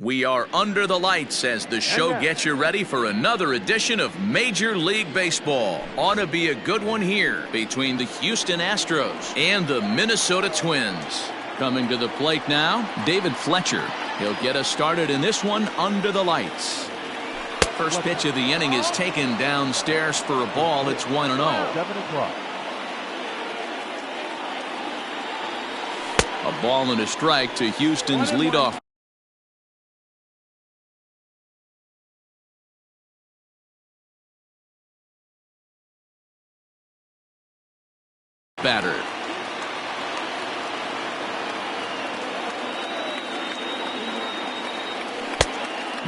We are under the lights as the show gets you ready for another edition of Major League Baseball. Ought to be a good one here between the Houston Astros and the Minnesota Twins. Coming to the plate now, David Fletcher. He'll get us started in this one under the lights. First pitch of the inning is taken downstairs for a ball. It's 1-0. A ball and a strike to Houston's leadoff batter.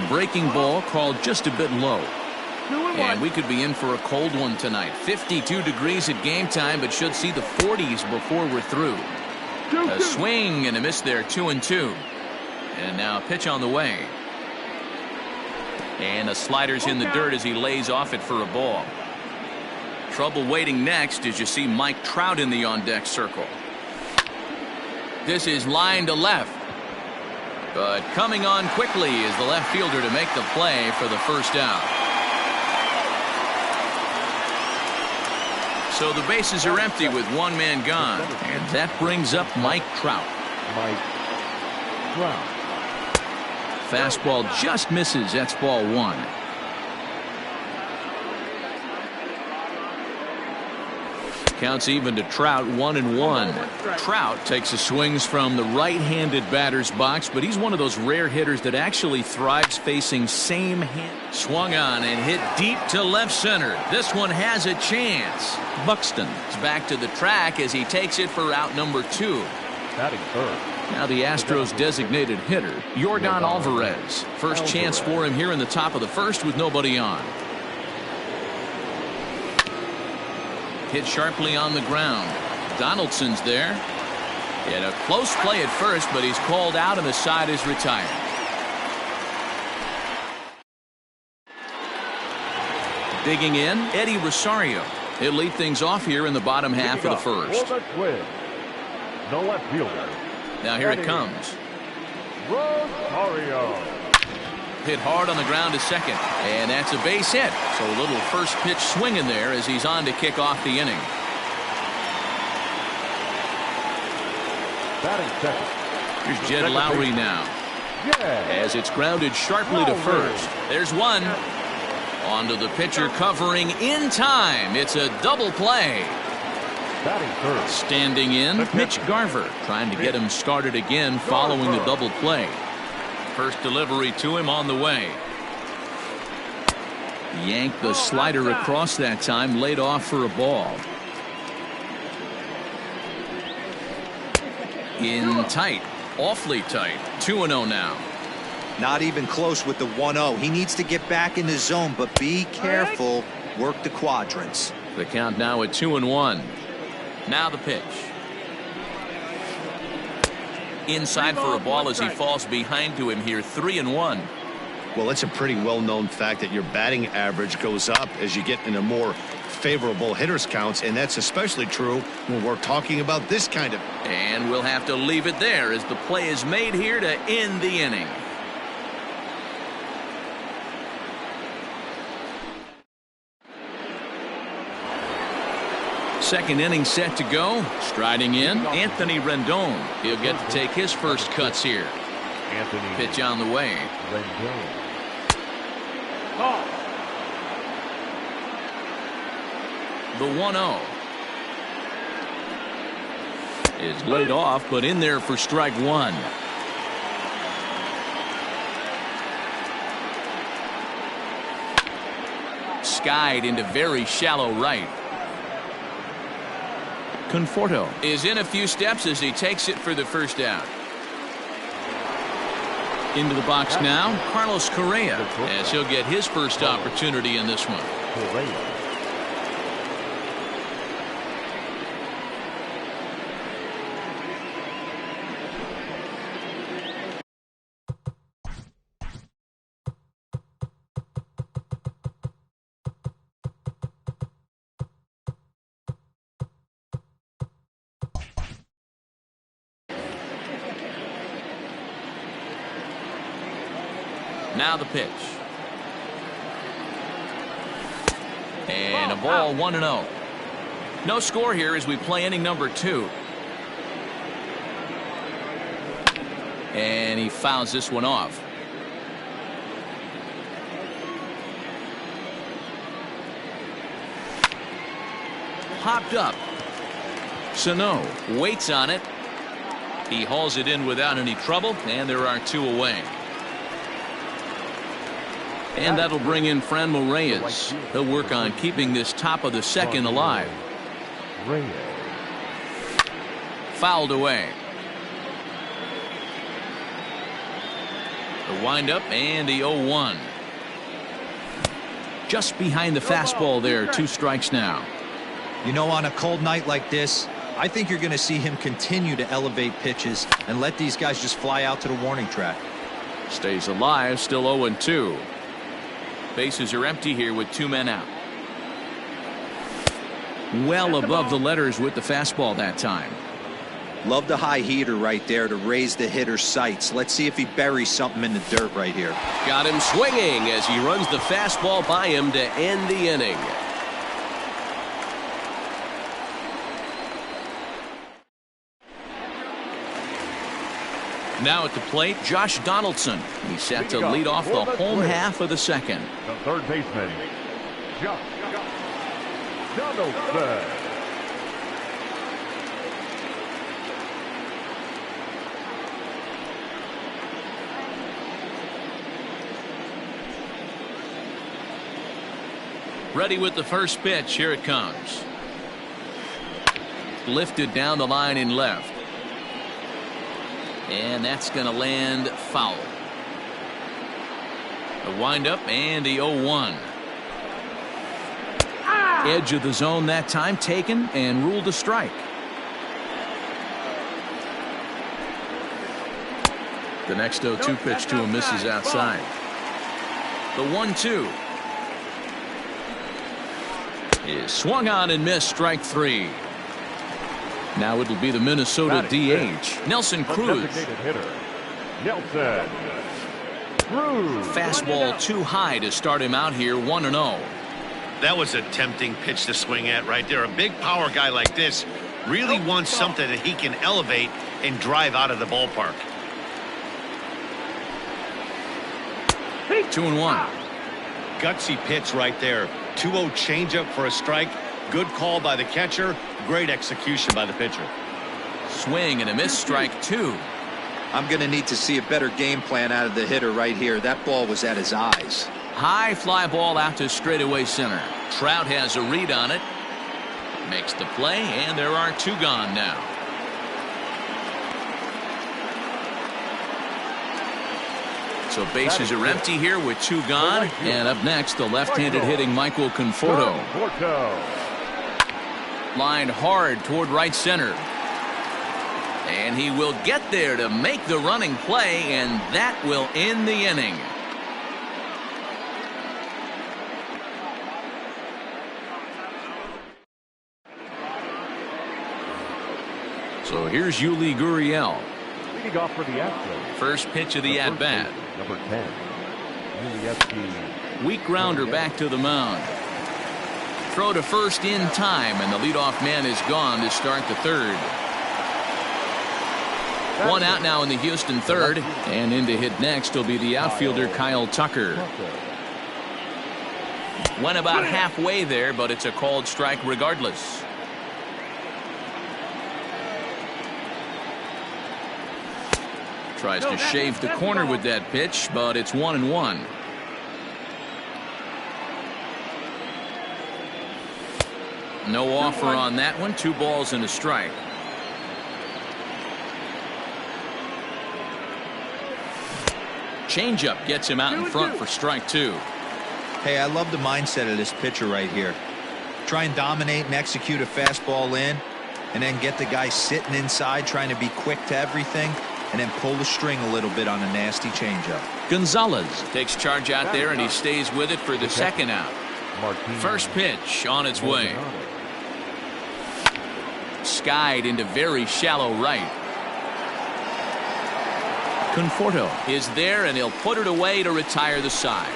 Breaking ball called just a bit low. And we could be in for a cold one tonight. 52 degrees at game time, but should see the 40s before we're through. A swing and a miss there, 2-2. And now a pitch on the way. And a slider's in the dirt as he lays off it for a ball. Trouble waiting next as you see Mike Trout in the on-deck circle. This is line to left. But coming on quickly is the left fielder to make the play for the first out. So the bases are empty with one man gone. And that brings up Mike Trout. Fastball just misses. That's ball one. Counts even to Trout, 1-1. Trout takes his swings from the right-handed batter's box, but he's one of those rare hitters that actually thrives facing same hand. Swung on and hit deep to left center. This one has a chance. Buxton is back to the track as he takes it for out number 2. Now the Astros designated hitter, Yordan Alvarez. First chance for him here in the top of the first with nobody on. Hit sharply on the ground. Donaldson's there. In a close play at first, but he's called out and the side is retired. Digging in, Eddie Rosario. He'll lead things off here in the bottom half of the first. The left fielder. Now here it comes. Rosario. Hit hard on the ground to second, and that's a base hit. So a little first pitch swing in there as he's on to kick off the inning. Here's Jed Lowry now. As it's grounded sharply to first. There's one. Onto the pitcher covering in time. It's a double play. Standing in, Mitch Garver trying to get him started again following the double play. First delivery to him on the way. Yanked the slider across that time, laid off for a ball. In tight, awfully tight. 2-0 now. Not even close with the 1-0. He needs to get back in the zone, but be careful. Work the quadrants. The count now at 2-1. Now the pitch. Inside for a ball as he falls behind to him here. 3-1. Well, it's a pretty well-known fact that your batting average goes up as you get into more favorable hitters counts, and that's especially true when we're talking about this kind of. And we'll have to leave it there as the play is made here to end the inning. Second inning set to go. Striding in, Anthony Rendon. He'll get to take his first cuts here. Pitch on the way. The 1-0 is laid off, but in there for strike one. Skied into very shallow right. Conforto is in a few steps as he takes it for the first out. Into the box now, Carlos Correa, as he'll get his first opportunity in this one. Now the pitch. And a ball 1-0. No score here as we play inning number 2. And he fouls this one off. Popped up. Sano waits on it. He hauls it in without any trouble, and there are 2 away. And that'll bring in Franmil Reyes. He'll work on keeping this top of the second alive. Fouled away. The windup and the 0-1. Just behind the fastball there. 2 strikes now. You know, on a cold night like this, I think you're going to see him continue to elevate pitches and let these guys just fly out to the warning track. Stays alive, still 0-2. Bases are empty here with 2 men out. Well above the letters with the fastball that time. Love the high heater right there to raise the hitter's sights. Let's see if he buries something in the dirt right here. Got him swinging as he runs the fastball by him to end the inning. Now at the plate, Josh Donaldson. He's set to lead off the home half of the second. The third baseman, Josh Donaldson. Ready with the first pitch. Here it comes. Lifted down the line in left. And that's going to land foul. The windup and the 0-1. Edge of the zone that time taken and ruled a strike. The next 0-2 pitch to him misses outside. The 1-2 is swung on and missed. Strike 3. Now it'll be the Minnesota DH, Nelson Cruz. Fastball too high to start him out here. 1-0. That was a tempting pitch to swing at right there. A big power guy like this really wants something that he can elevate and drive out of the ballpark. 2-1. Gutsy pitch right there. 2-0 changeup for a strike. Good call by the catcher. Great execution by the pitcher. Swing and a miss. Strike 2. I'm going to need to see a better game plan out of the hitter right here. That ball was at his eyes. High fly ball out to straightaway center. Trout has a read on it. Makes the play, and there are 2 gone now. So bases are empty here with 2 gone. And up next, the left-handed hitting Michael Conforto. Lined hard toward right center. And he will get there to make the running play, and that will end the inning. So here's Yuli Gurriel. Leading off for the Astros. First pitch of the at-bat. Number 10. Weak grounder back to the mound. Throw to first in time, and the leadoff man is gone to start the third. 1 out now in the Houston third, and in to hit next will be the outfielder Kyle Tucker. Went about halfway there, but it's a called strike regardless. Tries to shave the corner with that pitch, but it's 1-1. No offer on that one. 2 balls and a strike. Changeup gets him out in front for strike 2. Hey, I love the mindset of this pitcher right here. Try and dominate and execute a fastball in, and then get the guy sitting inside trying to be quick to everything, and then pull the string a little bit on a nasty changeup. Gonzalez takes charge out there, and he stays with it for the second out. First pitch on its way. Skied into very shallow right. Conforto is there, and he'll put it away to retire the side.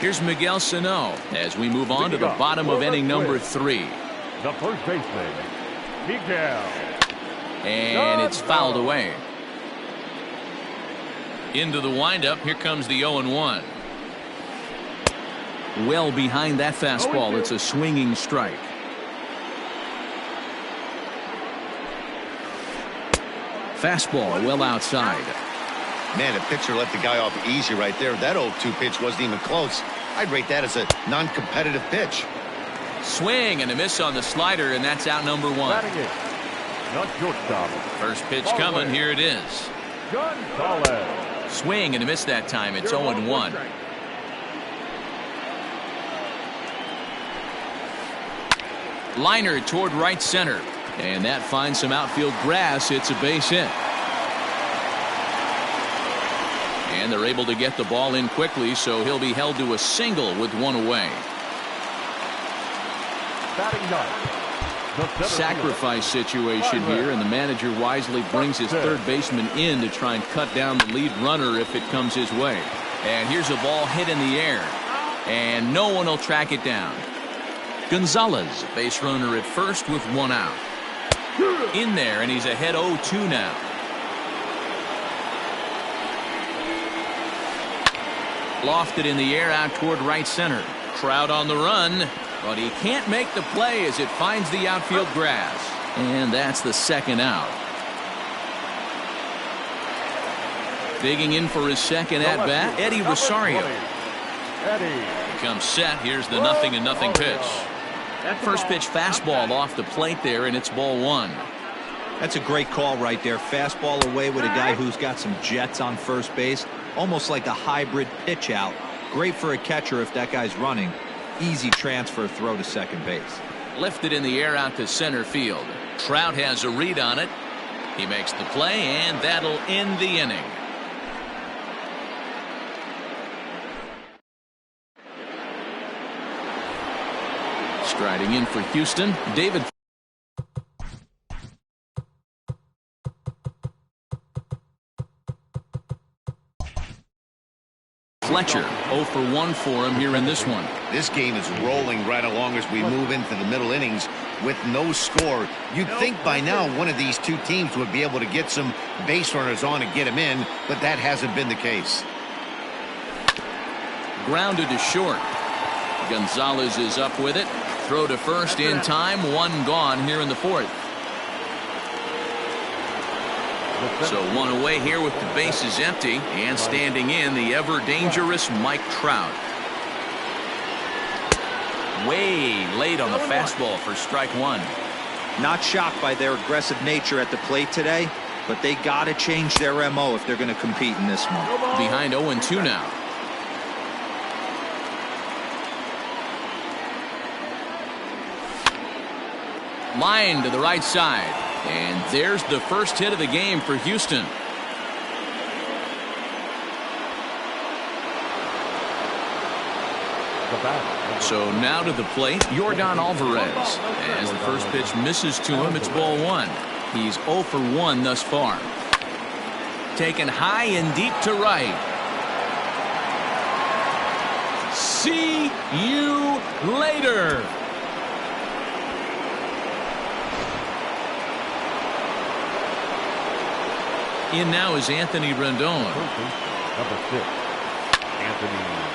Here's Miguel Sano as we move on to the bottom of inning number 3. The first baseman, Miguel. And it's fouled away. Into the windup. Here comes the 0-1. Well behind that fastball. It's a swinging strike. Fastball well outside. Man, the pitcher let the guy off easy right there. That 0-2 pitch wasn't even close. I'd rate that as a non-competitive pitch. Swing and a miss on the slider, and that's out number 1. Not shortstop. First pitch coming. Here it is. Gonzalez. Swing and a miss that time. It's 0-1. Liner toward right center. And that finds some outfield grass. It's a base hit. And they're able to get the ball in quickly, so he'll be held to a single with 1 away. Batting ninth. Sacrifice situation here, and the manager wisely brings his third baseman in to try and cut down the lead runner if it comes his way. And here's a ball hit in the air, and no one will track it down. Gonzalez, base runner at first with 1 out. In there, and he's ahead 0-2 now. Lofted in the air out toward right center. Trout on the run, but he can't make the play as it finds the outfield grass. And that's the second out. Digging in for his second at-bat, Eddie Rosario. He comes set. Here's the 0-0 pitch. First pitch fastball off the plate there, and it's ball 1. That's a great call right there. Fastball away with a guy who's got some jets on first base. Almost like a hybrid pitch out. Great for a catcher if that guy's running. Easy transfer throw to second base. Lifted in the air out to center field. Trout has a read on it. He makes the play, and that'll end the inning. Striding in for Houston, David Fletcher. 0 for 1 for him here in this one. This game is rolling right along as we move into the middle innings with no score. You'd think by now one of these two teams would be able to get some base runners on and get them in, but that hasn't been the case. Grounded to short. Gonzalez is up with it. Throw to first in time. 1 gone here in the 4th. So 1 away here with the bases empty, and standing in the ever-dangerous Mike Trout. Way late on the fastball for strike 1. Not shocked by their aggressive nature at the plate today, but they got to change their MO if they're going to compete in this one. Behind 0-2 now. Line to the right side. And there's the first hit of the game for Houston. So now to the plate, Yordan Alvarez. As the first pitch misses to him, it's ball 1. He's 0 for 1 thus far. Taken high and deep to right. See you later. In now is Anthony Rendon. Number 6, Anthony Rendon.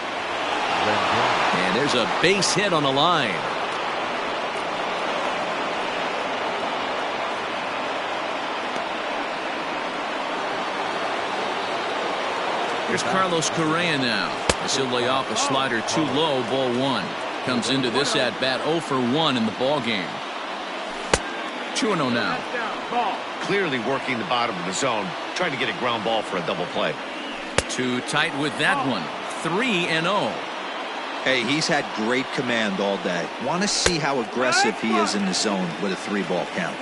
And there's a base hit on the line. Here's Carlos Correa now. As he'll lay off a slider too low, ball 1. Comes into this at bat 0 for 1 in the ball game. 2-0 now. Clearly working the bottom of the zone, trying to get a ground ball for a double play. Too tight with that one. 3-0. Hey, he's had great command all day. Want to see how aggressive he is in the zone with a 3-ball count.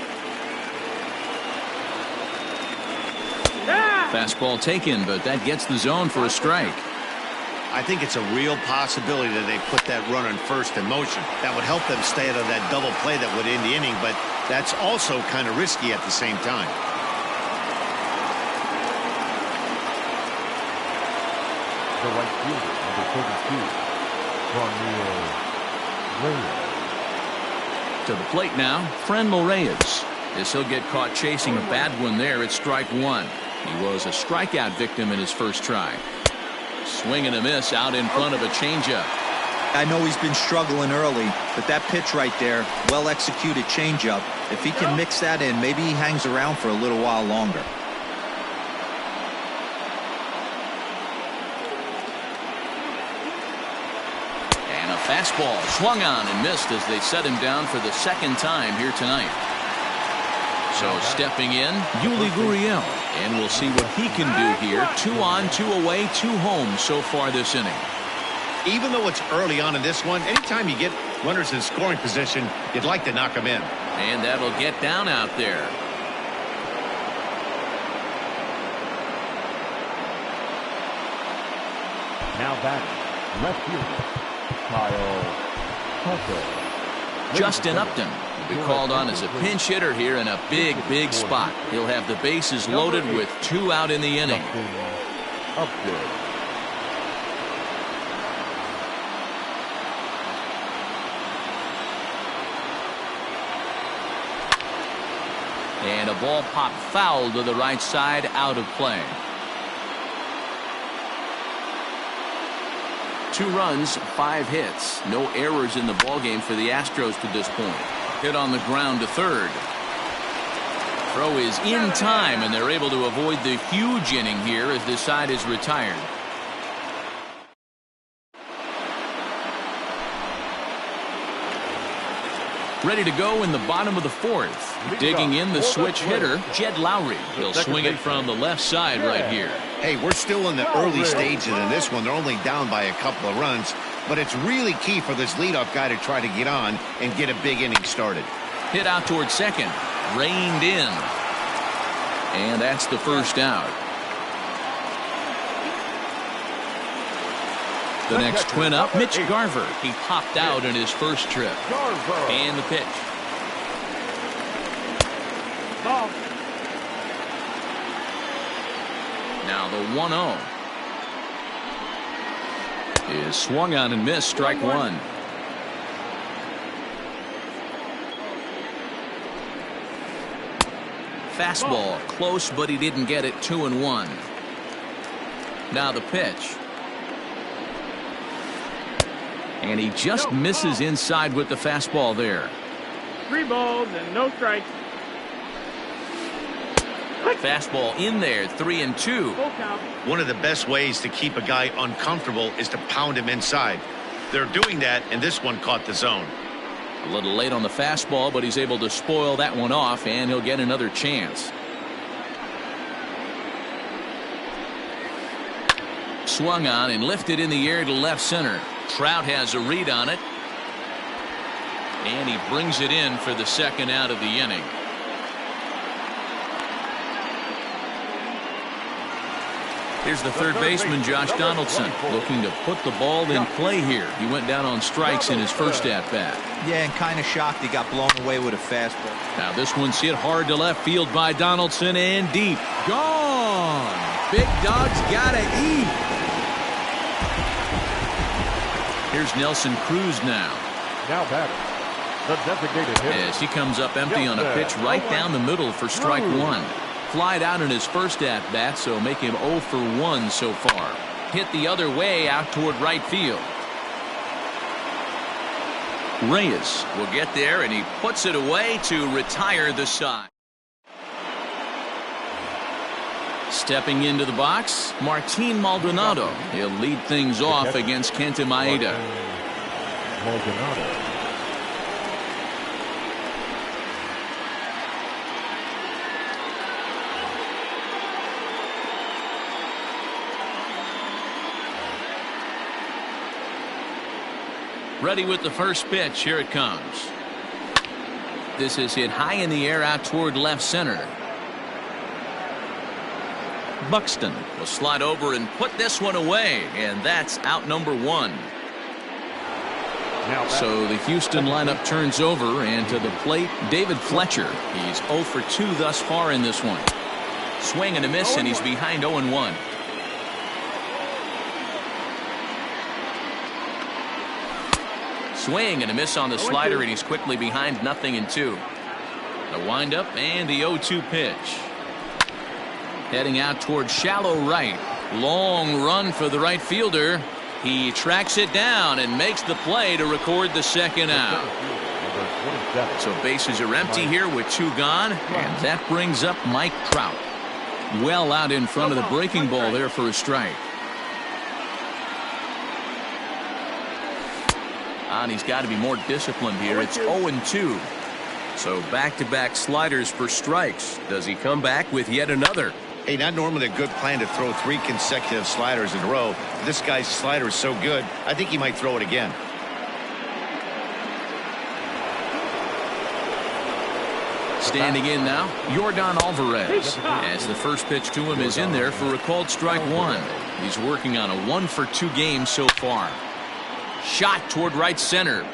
Fastball taken, but that gets the zone for a strike. I think it's a real possibility that they put that runner in first in motion. That would help them stay out of that double play that would end the inning, but That's also kind of risky at the same time. The right fielder, number 32, Reyes. To the plate now, Franmil Reyes. As he'll get caught chasing a bad one there at strike one. He was a strikeout victim in his first try. Swing and a miss out in front of a changeup. I know he's been struggling early, but that pitch right there, well-executed changeup, if he can mix that in, maybe he hangs around for a little while longer. And a fastball swung on and missed as they set him down for the second time here tonight. So stepping in, Yuli Gurriel, and we'll see what he can do here. 2 on, 2 away, 2 home so far this inning. Even though it's early on in this one, anytime you get runners in scoring position, you'd like to knock them in. And that'll get down out there. Now batting, left fielder, Kyle Tucker. Justin Upton will be called on as a pinch hitter here in a big spot. He'll have the bases loaded with 2 out in the inning. Upton. And a ball popped foul to the right side, out of play. 2 runs, 5 hits. No errors in the ballgame for the Astros to this point. Hit on the ground to third. Throw is in time, and they're able to avoid the huge inning here as this side is retired. Ready to go in the bottom of the 4th. Digging in the switch hitter, Jed Lowry. He'll swing it from the left side right here. Hey, we're still in the early stages in this one. They're only down by a couple of runs, but it's really key for this leadoff guy to try to get on and get a big inning started. Hit out towards second. Reined in. And that's the first out. The next twin up, Mitch Garver. He popped out in his first trip. And the pitch. Now the 1-0 is swung on and missed, strike one. Fastball close, but he didn't get it. 2-1. Now the pitch. And he just misses inside with the fastball there. 3 balls and no strikes. Fastball in there, 3-2. Full count. One of the best ways to keep a guy uncomfortable is to pound him inside. They're doing that, and this one caught the zone. A little late on the fastball, but he's able to spoil that one off, and he'll get another chance. Swung on and lifted in the air to left center. Trout has a read on it. And he brings it in for the second out of the inning. Here's the third baseman, Josh Donaldson, looking to put the ball in play here. He went down on strikes in his first at-bat. Yeah, and kind of shocked he got blown away with a fastball. Now this one's hit hard to left field by Donaldson and deep. Gone! Big Dog's gotta eat! Here's Nelson Cruz now. Now batting, the designated hitter. As he comes up empty on a pitch right down the middle for strike one. Flied out in his first at-bat, so make him 0 for 1 so far. Hit the other way out toward right field. Reyes will get there, and he puts it away to retire the side. Stepping into the box, Martin Maldonado. He'll lead things off against Kenta Maeda. Maldonado. Ready with the first pitch. Here it comes. This is hit high in the air out toward left center. Buxton will slide over and put this one away, and that's out number 1. So the Houston lineup turns over, and to the plate, David Fletcher. He's 0 for 2 thus far in this one. Swing and a miss, and he's behind 0-1. Swing and a miss on the slider, and he's quickly behind 0-2. The windup and the 0-2 pitch. Heading out towards shallow right. Long run for the right fielder. He tracks it down and makes the play to record the second out. So bases are empty here with 2 gone, and that brings up Mike Trout. Well out in front of the breaking ball there for a strike. And he's got to be more disciplined here. It's 0-2. So back-to-back sliders for strikes. Does he come back with yet another? Hey, not normally a good plan to throw 3 consecutive sliders in a row. This guy's slider is so good, I think he might throw it again. Standing in now, Yordan Alvarez. As the first pitch to him is in there for a called strike 1. He's working on a 1 for 2 game so far. Shot toward right center.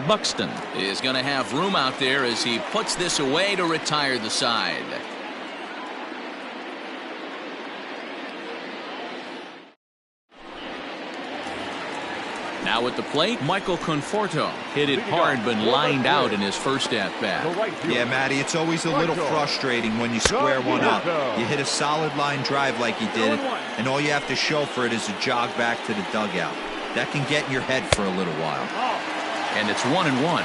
Buxton is going to have room out there as he puts this away to retire the side. Now at the plate, Michael Conforto hit it hard but lined out in his first at-bat. Yeah, Matty, it's always a little frustrating when you square one up. You hit a solid line drive like he did, and all you have to show for it is a jog back to the dugout. That can get in your head for a little while. And it's 1-1.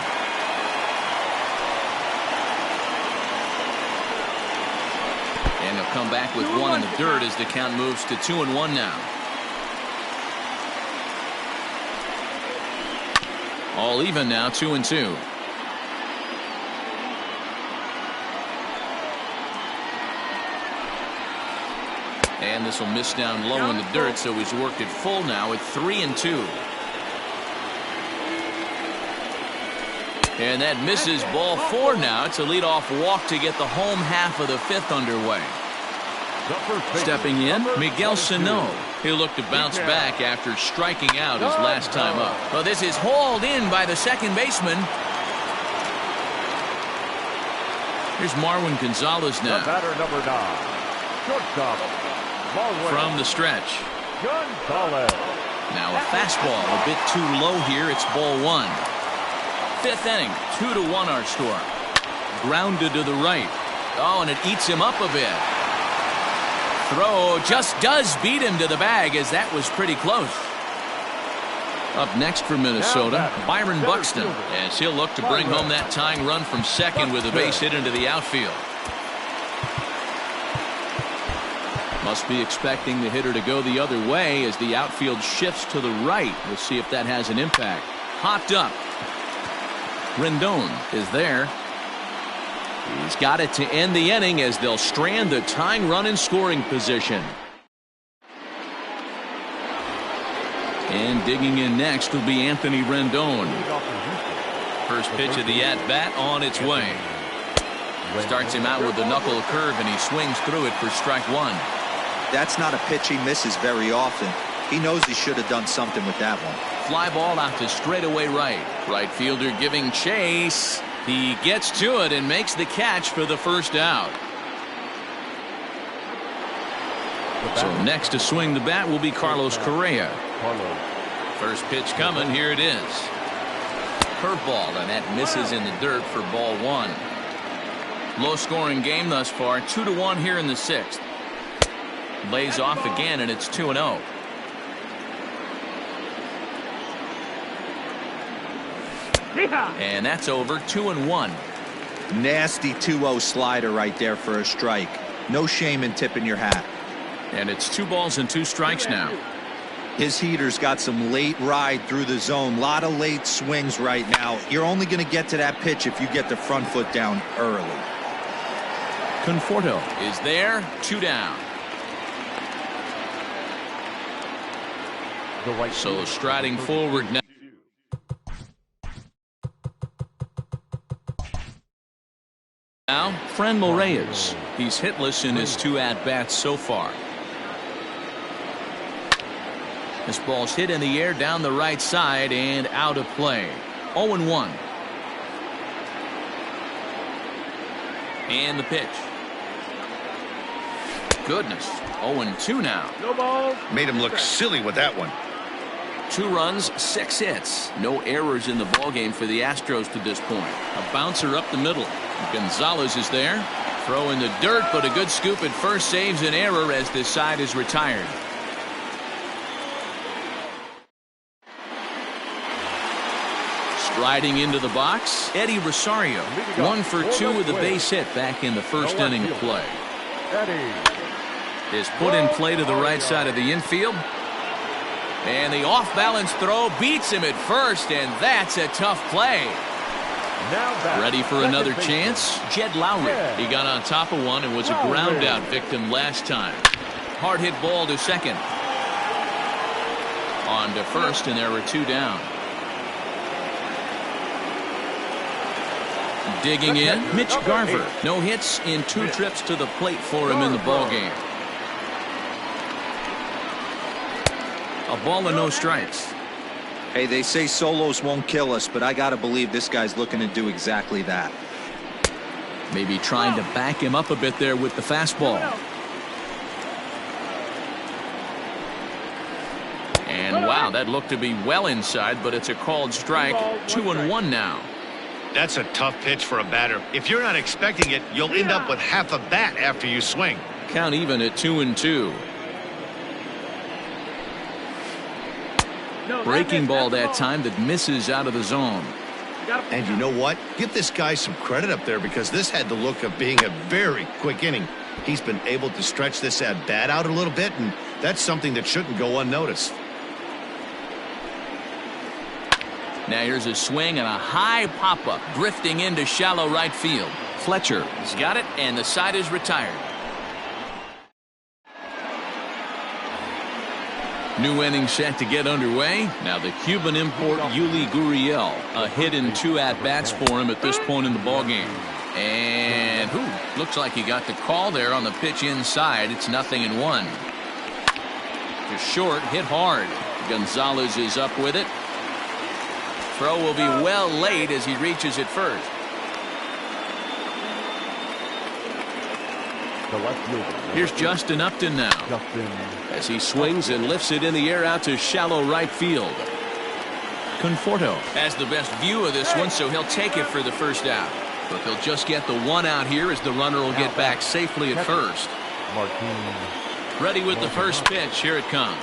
And he'll come back with 1 in the dirt as the count moves to 2-1 now. All even now, 2-2. And this will miss down low in the dirt, so he's worked it full now at 3-2. And that misses ball 4 now. It's a leadoff walk to get the home half of the 5th underway. Stepping in, Miguel Sano. He'll look to bounce back after striking out his last time up. Well, this is hauled in by the second baseman. Here's Marwin Gonzalez now. Batter number 9, shortstop, Marwin. From the stretch. Gonzalez. Now a fastball a bit too low here. It's ball 1. 5th inning, 2-1 our score. Grounded to the right. Oh, and it eats him up a bit. Throw just does beat him to the bag, as that was pretty close. Up next for Minnesota, Byron Buxton, as he'll look to bring home that tying run from second with a base hit into the outfield. Must be expecting the hitter to go the other way as the outfield shifts to the right. We'll see if that has an impact. Hopped up. Rendon is there. He's got it to end the inning as they'll strand the tying run in scoring position. And digging in next will be Anthony Rendon. First pitch of the at-bat on its way. Starts him out with a knuckle curve, and he swings through it for strike 1. That's not a pitch he misses very often. He knows he should have done something with that one. Fly ball out to straightaway right. Right fielder giving chase. He gets to it and makes the catch for the first out. So next to swing the bat will be Carlos Correa. First pitch coming. Here it is. Curveball, and that misses in the dirt for ball 1. Low scoring game thus far. 2-1 here in the 6th. Lays off again, and it's 2-0. And that's over. 2-1. Nasty 2-0 slider right there for a strike. No shame in tipping your hat. And it's 2 balls and 2 strikes now. His heater's got some late ride through the zone. A lot of late swings right now. You're only going to get to that pitch if you get the front foot down early. Conforto is there. 2 down. So striding forward now. Now, Franmil Reyes. He's hitless in his 2 at-bats so far. This ball's hit in the air down the right side and out of play. 0-1. And the pitch. Goodness. 0-2 now. No balls. Made him look silly with that one. 2 runs, 6 hits. No errors in the ballgame for the Astros to this point. A bouncer up the middle. Gonzalez is there. Throw in the dirt, but a good scoop at first saves an error as this side is retired. Striding into the box, Eddie Rosario. 1 for 2 with a base hit back in the first inning of play. Is put in play to the right side of the infield. And the off-balance throw beats him at first, and that's a tough play. Ready for another chance? Jed Lowry. He got on top of one and was a ground-out victim last time. Hard hit ball to second. On to first, and there were 2 down. Digging in, Mitch Garver. No hits in 2 trips to the plate for him in the ballgame. A ball and no strikes. Hey, they say solos won't kill us, but I gotta believe this guy's looking to do exactly that. Maybe trying to back him up a bit there with the fastball. And wow, that looked to be well inside, but it's a called strike. 2-1 now. That's a tough pitch for a batter. If you're not expecting it, you'll end up with half a bat after you swing. Count even at 2-2. Breaking ball that time that misses out of the zone. And you know what? Give this guy some credit up there, because this had the look of being a very quick inning. He's been able to stretch this at bat out a little bit, and that's something that shouldn't go unnoticed. Now here's a swing and a high pop-up drifting into shallow right field. Fletcher has got it, and the side is retired. New inning set to get underway. Now the Cuban import Yuli Gurriel. A hit in 2 at-bats for him at this point in the ballgame. And looks like he got the call there on the pitch inside. It's 0-1. Just short, hit hard. Gonzalez is up with it. Throw will be well late as he reaches it first. Here's Justin Upton now as he swings and lifts it in the air out to shallow right field. Conforto has the best view of this one, so he'll take it for the first out. But they'll just get the 1 out here as the runner will get back safely at first. Ready with the first pitch. Here it comes.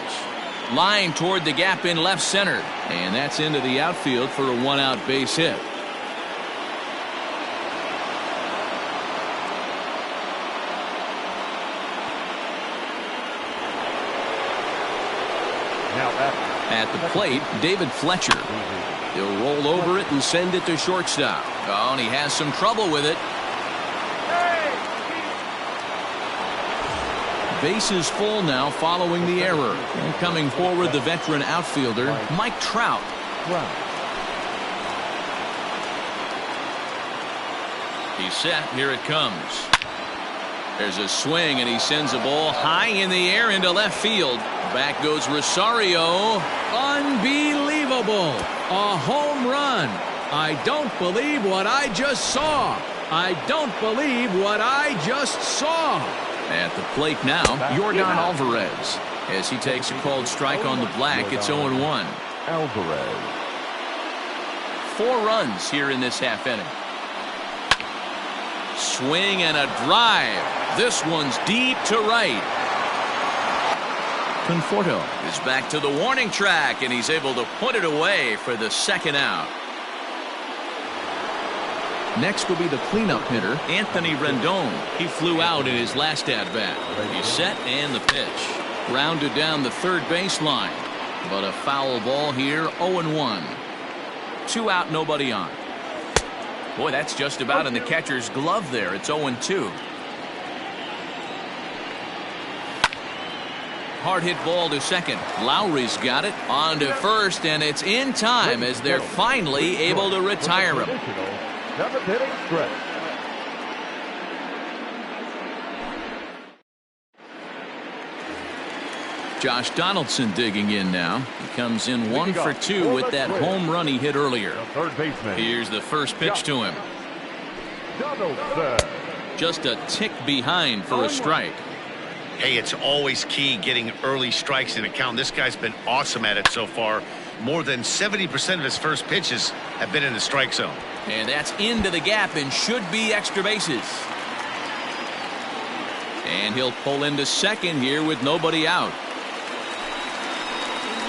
Line toward the gap in left center. And that's into the outfield for a 1-out base hit. At the plate, David Fletcher. He'll roll over it and send it to shortstop. Oh, and he has some trouble with it. Bases full now following the error. And coming forward, the veteran outfielder, Mike Trout. He's set. Here it comes. There's a swing, and he sends a ball high in the air into left field. Back goes Rosario. Unbelievable. A home run. I don't believe what I just saw. I don't believe what I just saw. At the plate now, Yordan Alvarez. As he takes a called strike on the black, it's 0-1. Alvarez. 4 runs here in this half inning. Swing and a drive. This one's deep to right. Conforto is back to the warning track, and he's able to put it away for the 2nd out. Next will be the cleanup hitter, Anthony Rendon. He flew out in his last at-bat. He's set, and the pitch. Grounded down the third baseline. But a foul ball here, 0-1. 2 out, nobody on. Boy, that's just about in the catcher's glove there. It's 0-2. Hard hit ball to second. Lowry's got it. On to first, and it's in time as they're finally able to retire him. 7th-inning stretch. Josh Donaldson digging in now. He comes in 1 for 2 with that home run he hit earlier. Third baseman. Here's the first pitch to him. Donaldson. Just a tick behind for a strike. Hey, it's always key getting early strikes in a count. This guy's been awesome at it so far. More than 70% of his first pitches have been in the strike zone. And that's into the gap and should be extra bases. And he'll pull into second here with nobody out.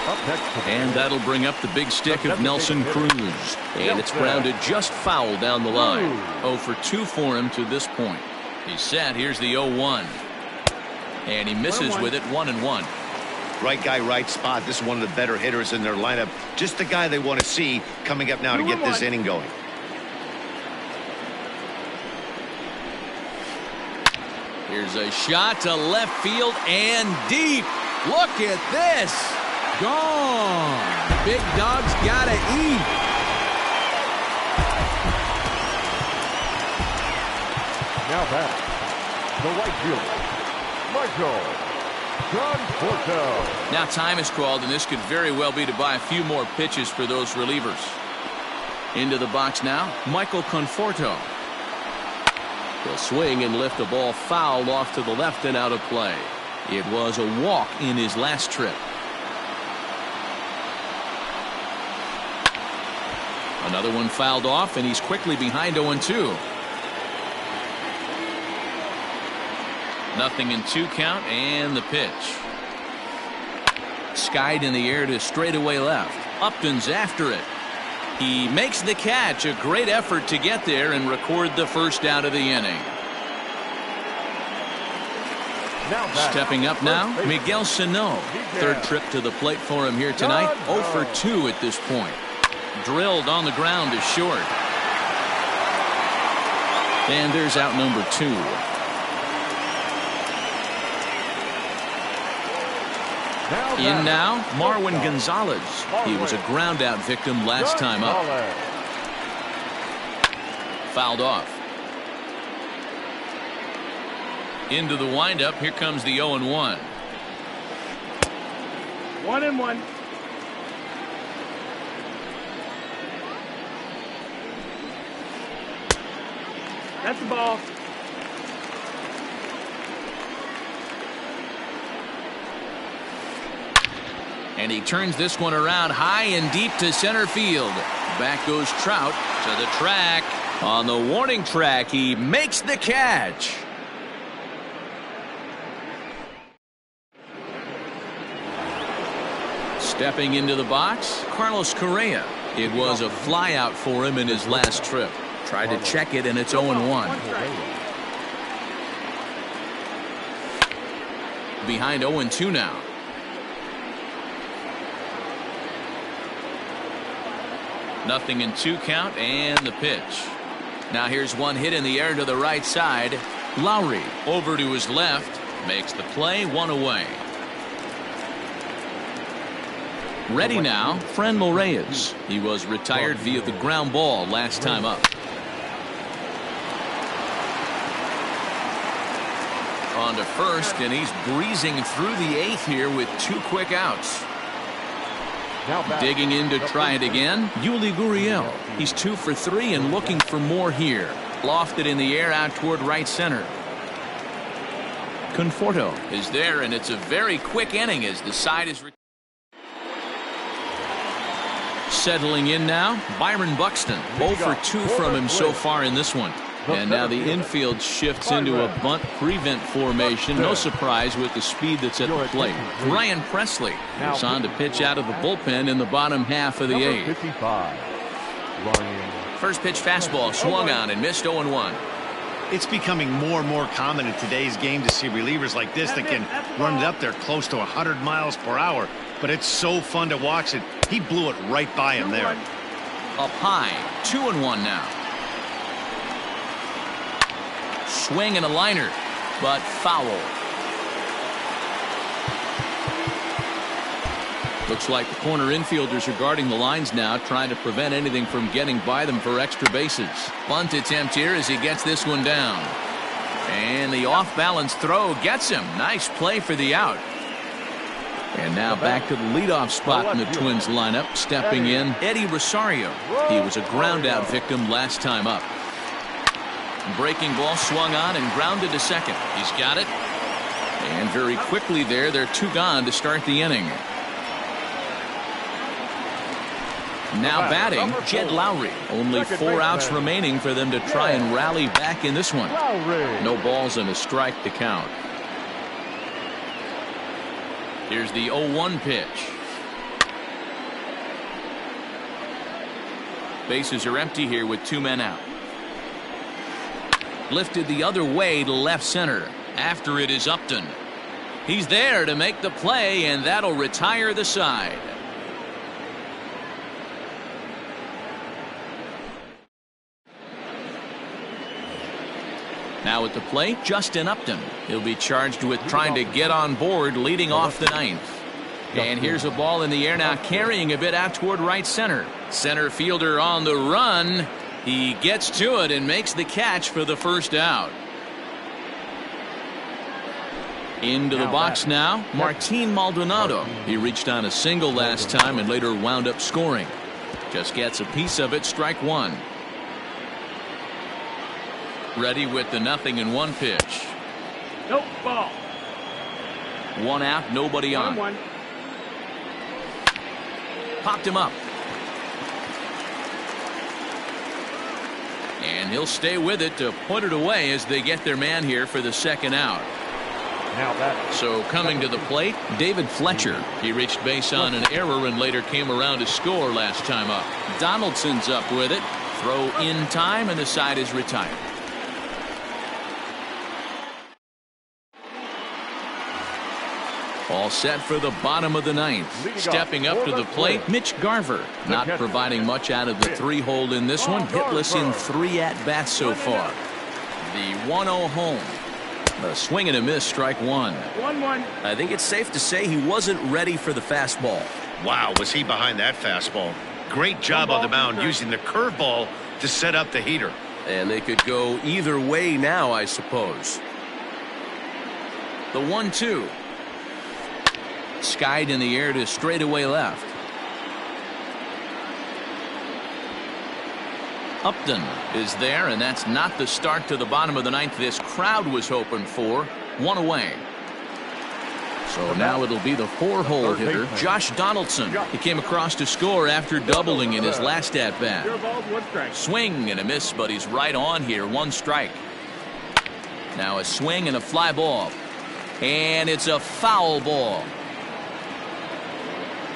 Up next. And that'll bring up the big stick of Nelson Cruz. And it's grounded just foul down the line. 0 for 2 for him to this point. He's set. Here's the 0-1. And he misses with it 1-1. Right guy, right spot. This is one of the better hitters in their lineup. Just the guy they want to see coming up now to get this inning going. Here's a shot to left field and deep. Look at this. Gone. Big dog's gotta eat. Now back. The right fielder, Michael Conforto. Now time is called, and this could very well be to buy a few more pitches for those relievers. Into the box now, Michael Conforto. He'll swing and lift the ball foul off to the left and out of play. It was a walk in his last trip. Another one fouled off, and he's quickly behind 0-2. Nothing in 2 count, and the pitch. Skied in the air to straightaway left. Upton's after it. He makes the catch. A great effort to get there and record the first out of the inning. Stepping up now, Miguel Sano. Third trip to the plate for him here tonight. 0 for 2 at this point. Drilled on the ground to short. And there's out number 2. In now, Marwin Gonzalez. He was a ground out victim last time up. Fouled off. Into the windup. Here comes the 0-1. 1-1. That's the ball. And he turns this one around high and deep to center field. Back goes Trout to the track. On the warning track, he makes the catch. Stepping into the box, Carlos Correa. It was a flyout for him in his last trip. Tried to check it, and it's 0-1. Behind 0-2 now. Nothing in 2 count, and the pitch. Now here's one hit in the air to the right side. Lowry over to his left. Makes the play, 1 away. Ready now, Franmil Reyes. He was retired via the ground ball last time up. On to first, and he's breezing through the 8th here with 2 quick outs. Digging in to try it again, Yuli Gurriel. He's 2 for 3 and looking for more here. Lofted in the air out toward right center. Conforto is there, and it's a very quick inning as the side is settling in now. Byron Buxton, 0 for 2 from him so far in this one. And now the infield shifts into a bunt prevent formation. No surprise with the speed that's at the plate. Ryan Presley is on to pitch out of the bullpen in the bottom half of the 8th. First pitch fastball swung on and missed 0-1. It's becoming more and more common in today's game to see relievers like this that can run it up there close to 100 miles per hour. But it's so fun to watch it. He blew it right by him there. Up high, 2-1 now. Swing and a liner, but foul. Looks like the corner infielders are guarding the lines now, trying to prevent anything from getting by them for extra bases. Bunt attempt here as he gets this one down. And the off-balance throw gets him. Nice play for the out. And now back to the leadoff spot in the Twins lineup. Stepping in, Eddie Rosario. He was a ground out victim last time up. Breaking ball swung on and grounded to second. He's got it. And very quickly there, they're 2 gone to start the inning. Now batting, Jed Lowry. Only 4 outs remaining for them to try and rally back in this one. No balls and a strike to count. Here's the 0-1 pitch. Bases are empty here with 2 men out. Lifted the other way to left center. After it is Upton. He's there to make the play, and that'll retire the side. Now at the plate, Justin Upton. He'll be charged with trying to get on board leading off the 9th. And here's a ball in the air now, carrying a bit out toward right center. Center fielder on the run. He gets to it and makes the catch for the first out. Into the box now, Martin Maldonado. He reached on a single last time and later wound up scoring. Just gets a piece of it, strike 1. Ready with the 0-1 pitch. Nope, ball. 1 out, nobody on. 1-1. Popped him up. And he'll stay with it to put it away as they get their man here for the second out. So coming to the plate, David Fletcher. He reached base on an error and later came around to score last time up. Donaldson's up with it. Throw in time and the side is retired. All set for the bottom of the 9th. Stepping up to the plate, Mitch Garver. Not providing much out of the 3-hole in this one. Hitless in 3 at-bats so far. The 1-0 home. A swing and a miss, strike 1. 1-1. I think it's safe to say he wasn't ready for the fastball. Wow, was he behind that fastball. Great job on the mound using the curveball to set up the heater. And they could go either way now, I suppose. The 1-2. Skied in the air to straightaway left. Upton is there, and that's not the start to the bottom of the 9th this crowd was hoping for. 1 away. So now it'll be the 4-hole hitter, Josh Donaldson. He came across to score after doubling in his last at-bat. 0 balls, 1 strike. Swing and a miss, but he's right on here. 1 strike. Now a swing and a fly ball. And it's a foul ball.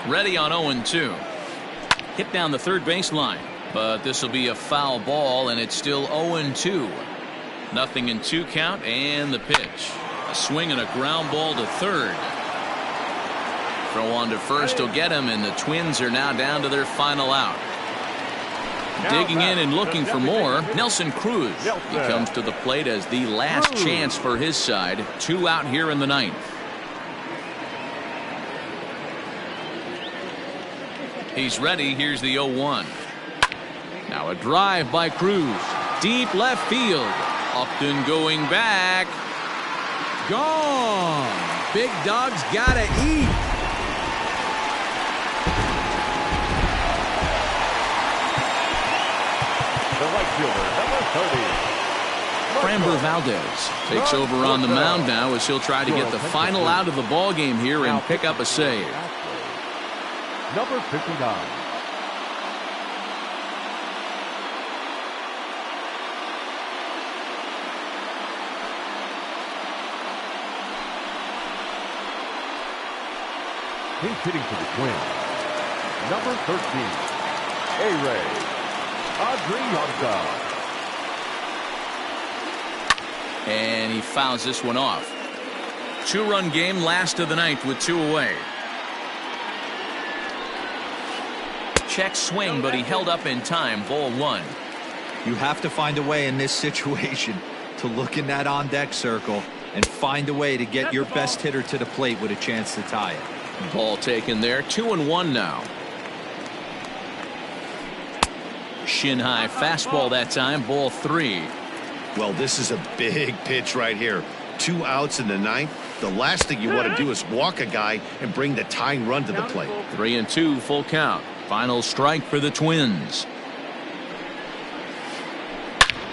Ready on 0-2. Hit down the third baseline. But this will be a foul ball, and it's still 0-2. 0-2 count, and the pitch. A swing and a ground ball to third. Throw on to first will get him, and the Twins are now down to their final out. Digging in and looking for more, Nelson Cruz. He comes to the plate as the last chance for his side. 2 out here in the 9th. He's ready. Here's the 0-1. Now a drive by Cruz. Deep left field. Upton going back. Gone. Big Dog's gotta eat. The right fielder, number 30. Framber Valdez takes over on the mound now as he'll try to get the final out of the ball game here and pick up a save. Number 59. He's hitting for the Twins. Number 13. A-Ray. Adrianza. And he fouls this one off. 2-run game, last of the 9th with 2 away. Check swing, but he held up in time. Ball 1. You have to find a way in this situation to look in that on-deck circle and find a way to get your best hitter to the plate with a chance to tie it. Ball taken there. 2-1 now. Shin high fastball that time. Ball 3. Well, this is a big pitch right here. 2 outs in the ninth. The last thing you want to do is walk a guy and bring the tying run to the plate. 3-2 full count. Final strike for the Twins.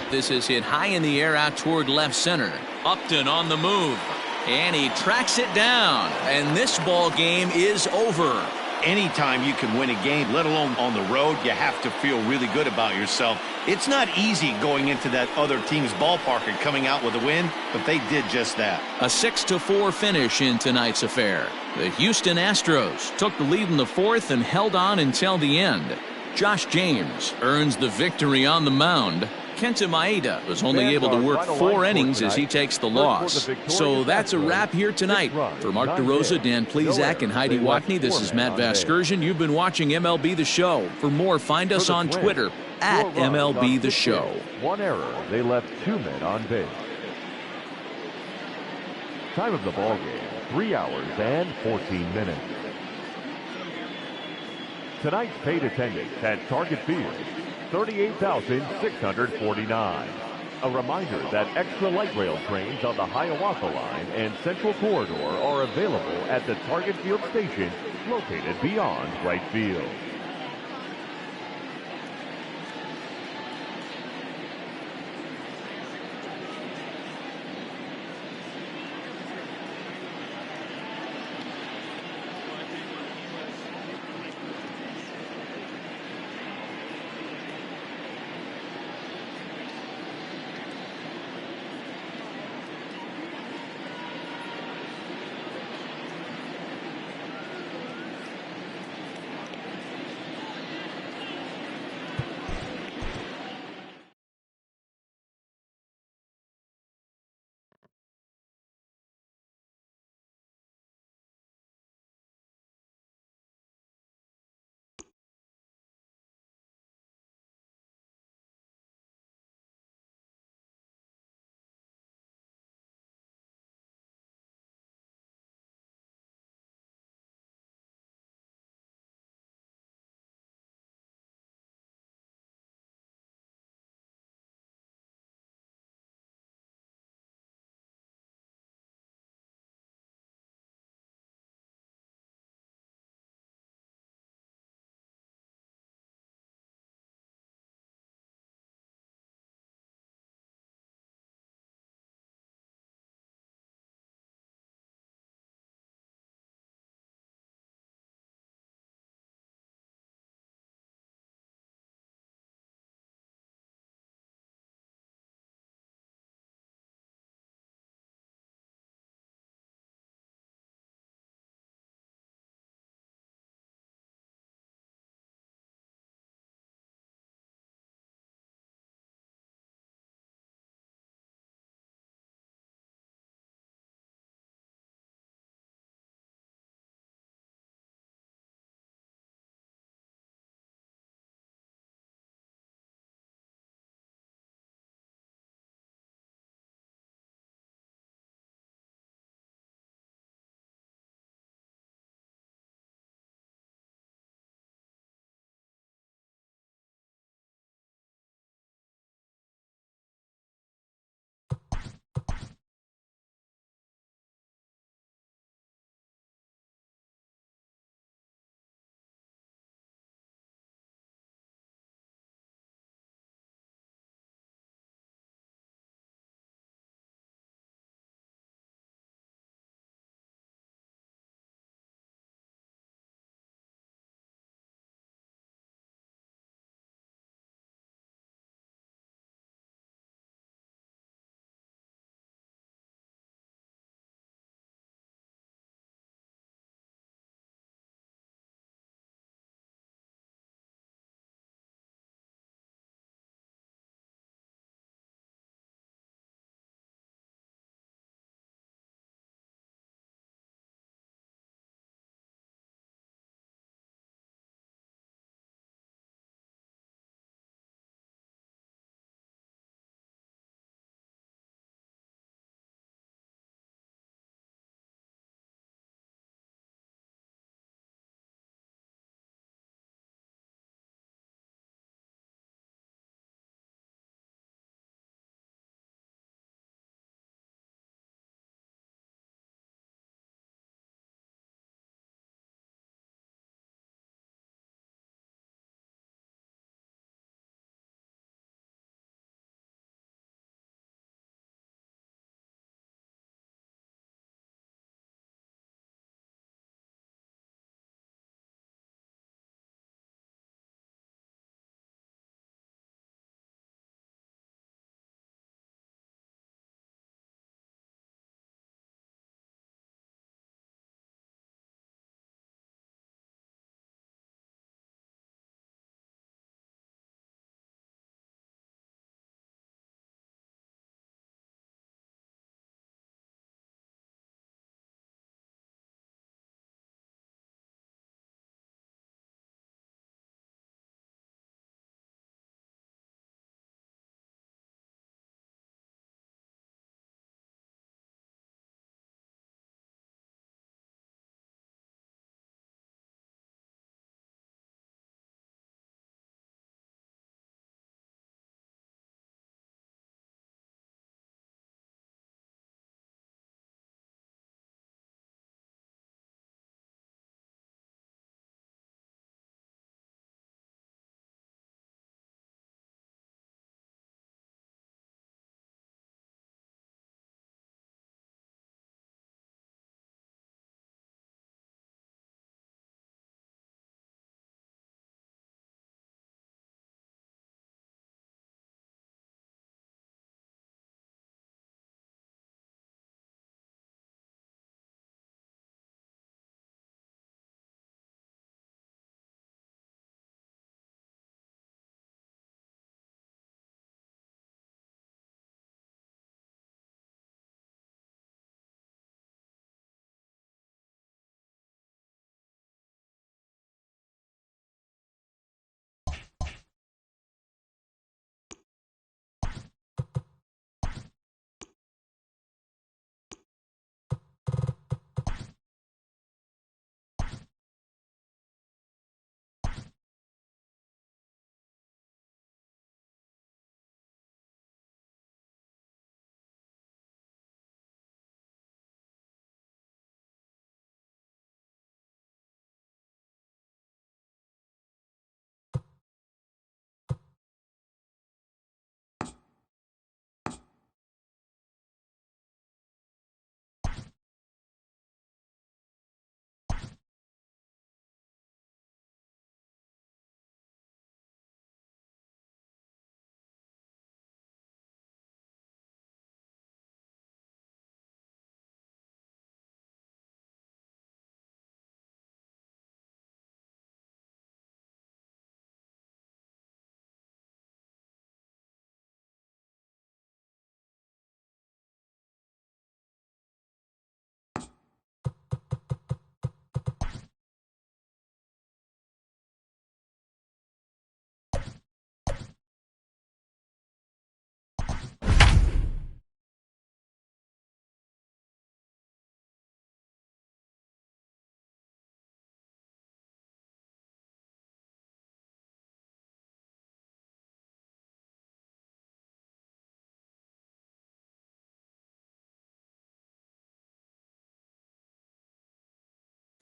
This is hit high in the air out toward left center. Upton on the move, and he tracks it down, and this ball game is over. Anytime you can win a game, let alone on the road, you have to feel really good about yourself. It's not easy going into that other team's ballpark and coming out with a win, but they did just that. A 6-4 finish in tonight's affair. The Houston Astros took the lead in the fourth and held on until the end. Josh James earns the victory on the mound. Kenta Maeda was only able to work 4 innings as he takes the loss. So that's a wrap here tonight. For Mark DeRosa, Dan Plezak, and Heidi Watney, this is Matt Vasgersian. You've been watching MLB The Show. For more, find us on Twitter at MLB The Show. 1 error. They left 2 men on base. Time of the ball game, 3 hours and 14 minutes. Tonight's paid attendance at Target Field, 38,649. A reminder that extra light rail trains on the Hiawatha Line and Central Corridor are available at the Target Field station located beyond right field.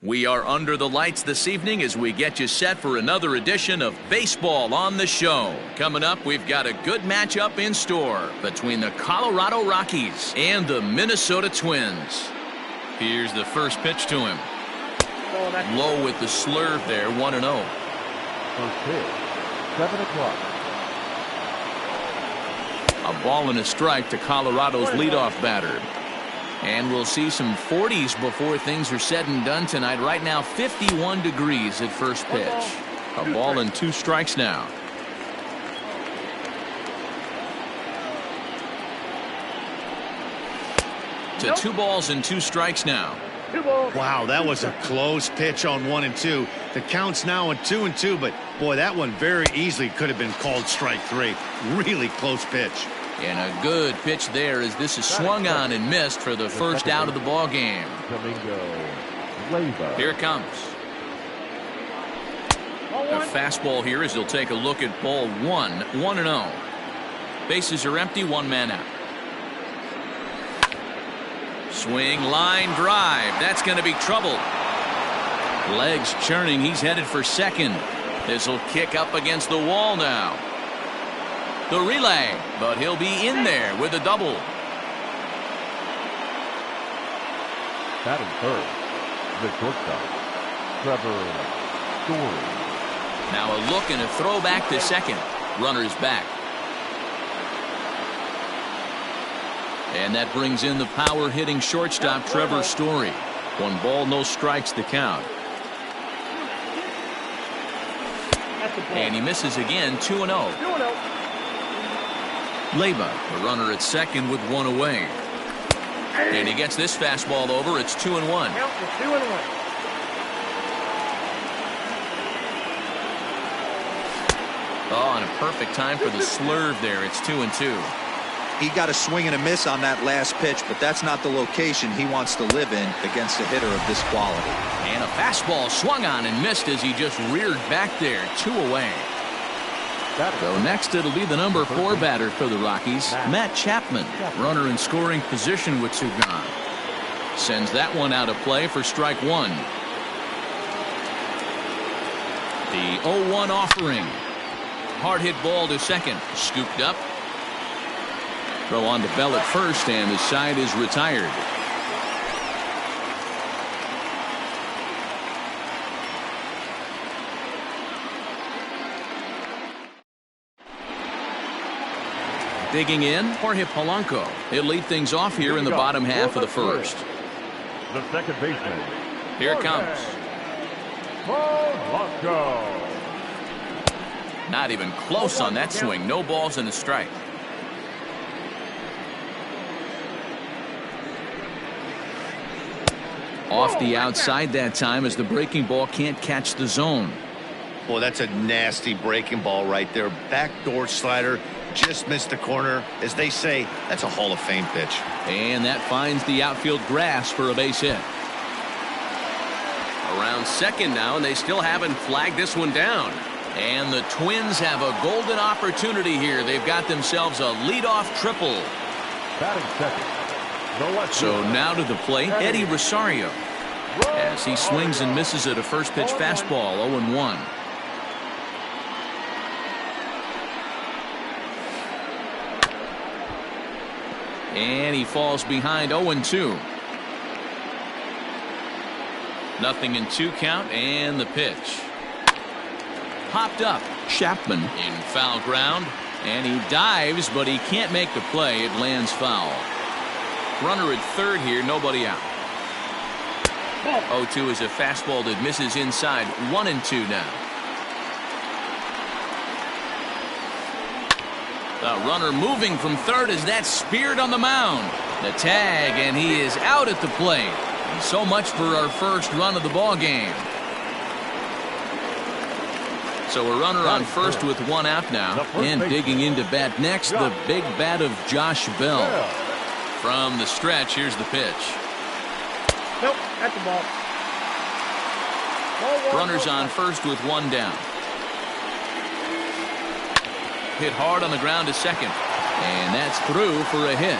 We are under the lights this evening as we get you set for another edition of Baseball on the Show. Coming up, we've got a good matchup in store between the Colorado Rockies and the Minnesota Twins. Here's the first pitch to him. Low with the slurve there, 1-0. First pitch, 7 o'clock. A ball and a strike to Colorado's leadoff batter. And we'll see some 40s before things are said and done tonight. Right now, 51 degrees at first pitch. A ball and 2 strikes now. To 2 balls and 2 strikes now. Wow, that was a close pitch on 1 and 2. The count's now at 2 and 2, but boy, that one very easily could have been called strike 3. Really close pitch. And a good pitch there as this is swung on and missed for the first out of the ball game. Here it comes. A fastball here as he'll take a look at ball 1, 1-0. Bases are empty, 1 man out. Swing, line drive. That's going to be trouble. Legs churning. He's headed for second. This will kick up against the wall now. The relay, but he'll be in there with a double. Batting third, the shortstop, Trevor Story. Now a look and a throw back to second. Runner's back. And that brings in the power-hitting shortstop, Trevor Story. 1 ball, no strikes to count. And he misses again, 2-0. Leyba, the runner at second with 1 away. And he gets this fastball over. It's 2-1. Oh, and a perfect time for the slurve there. It's 2-2. He got a swing and a miss on that last pitch, but that's not the location he wants to live in against a hitter of this quality. And a fastball swung on and missed as he just reared back there. 2 away. So next it'll be the number 4 batter for the Rockies, Matt Chapman. Runner in scoring position with 2 gone. Sends that one out of play for strike 1. The 0-1 offering. Hard hit ball to second. Scooped up. Throw on to Bell at first, and the side is retired. Digging in, Jorge Polanco. He'll lead things off here in the bottom half of the first. The second baseman. Here it comes. Polanco. Not even close on that swing. No balls and a strike. Off the outside that time as the breaking ball can't catch the zone. Boy, that's a nasty breaking ball right there. Backdoor slider. Just missed the corner. As they say, that's a Hall of Fame pitch. And that finds the outfield grass for a base hit. Around second now, and they still haven't flagged this one down. And the Twins have a golden opportunity here. They've got themselves a leadoff triple. Batting second. So now to the plate, Eddie Rosario. As he swings and misses at a first pitch fastball, 0-1. And he falls behind, 0-2. 0-2 count, and the pitch. Popped up. Chapman in foul ground, and he dives, but he can't make the play. It lands foul. Runner at third here, nobody out. 0-2 is a fastball that misses inside. 1-2 now. The runner moving from third as that's speared on the mound. The tag, and he is out at the plate. And so much for our first run of the ball game. So a runner on first with 1 out now. And digging into bat next, the big bat of Josh Bell. From the stretch, here's the pitch. Nope, that's the ball. Runners on first with 1 down. Hit hard on the ground to second. And that's through for a hit.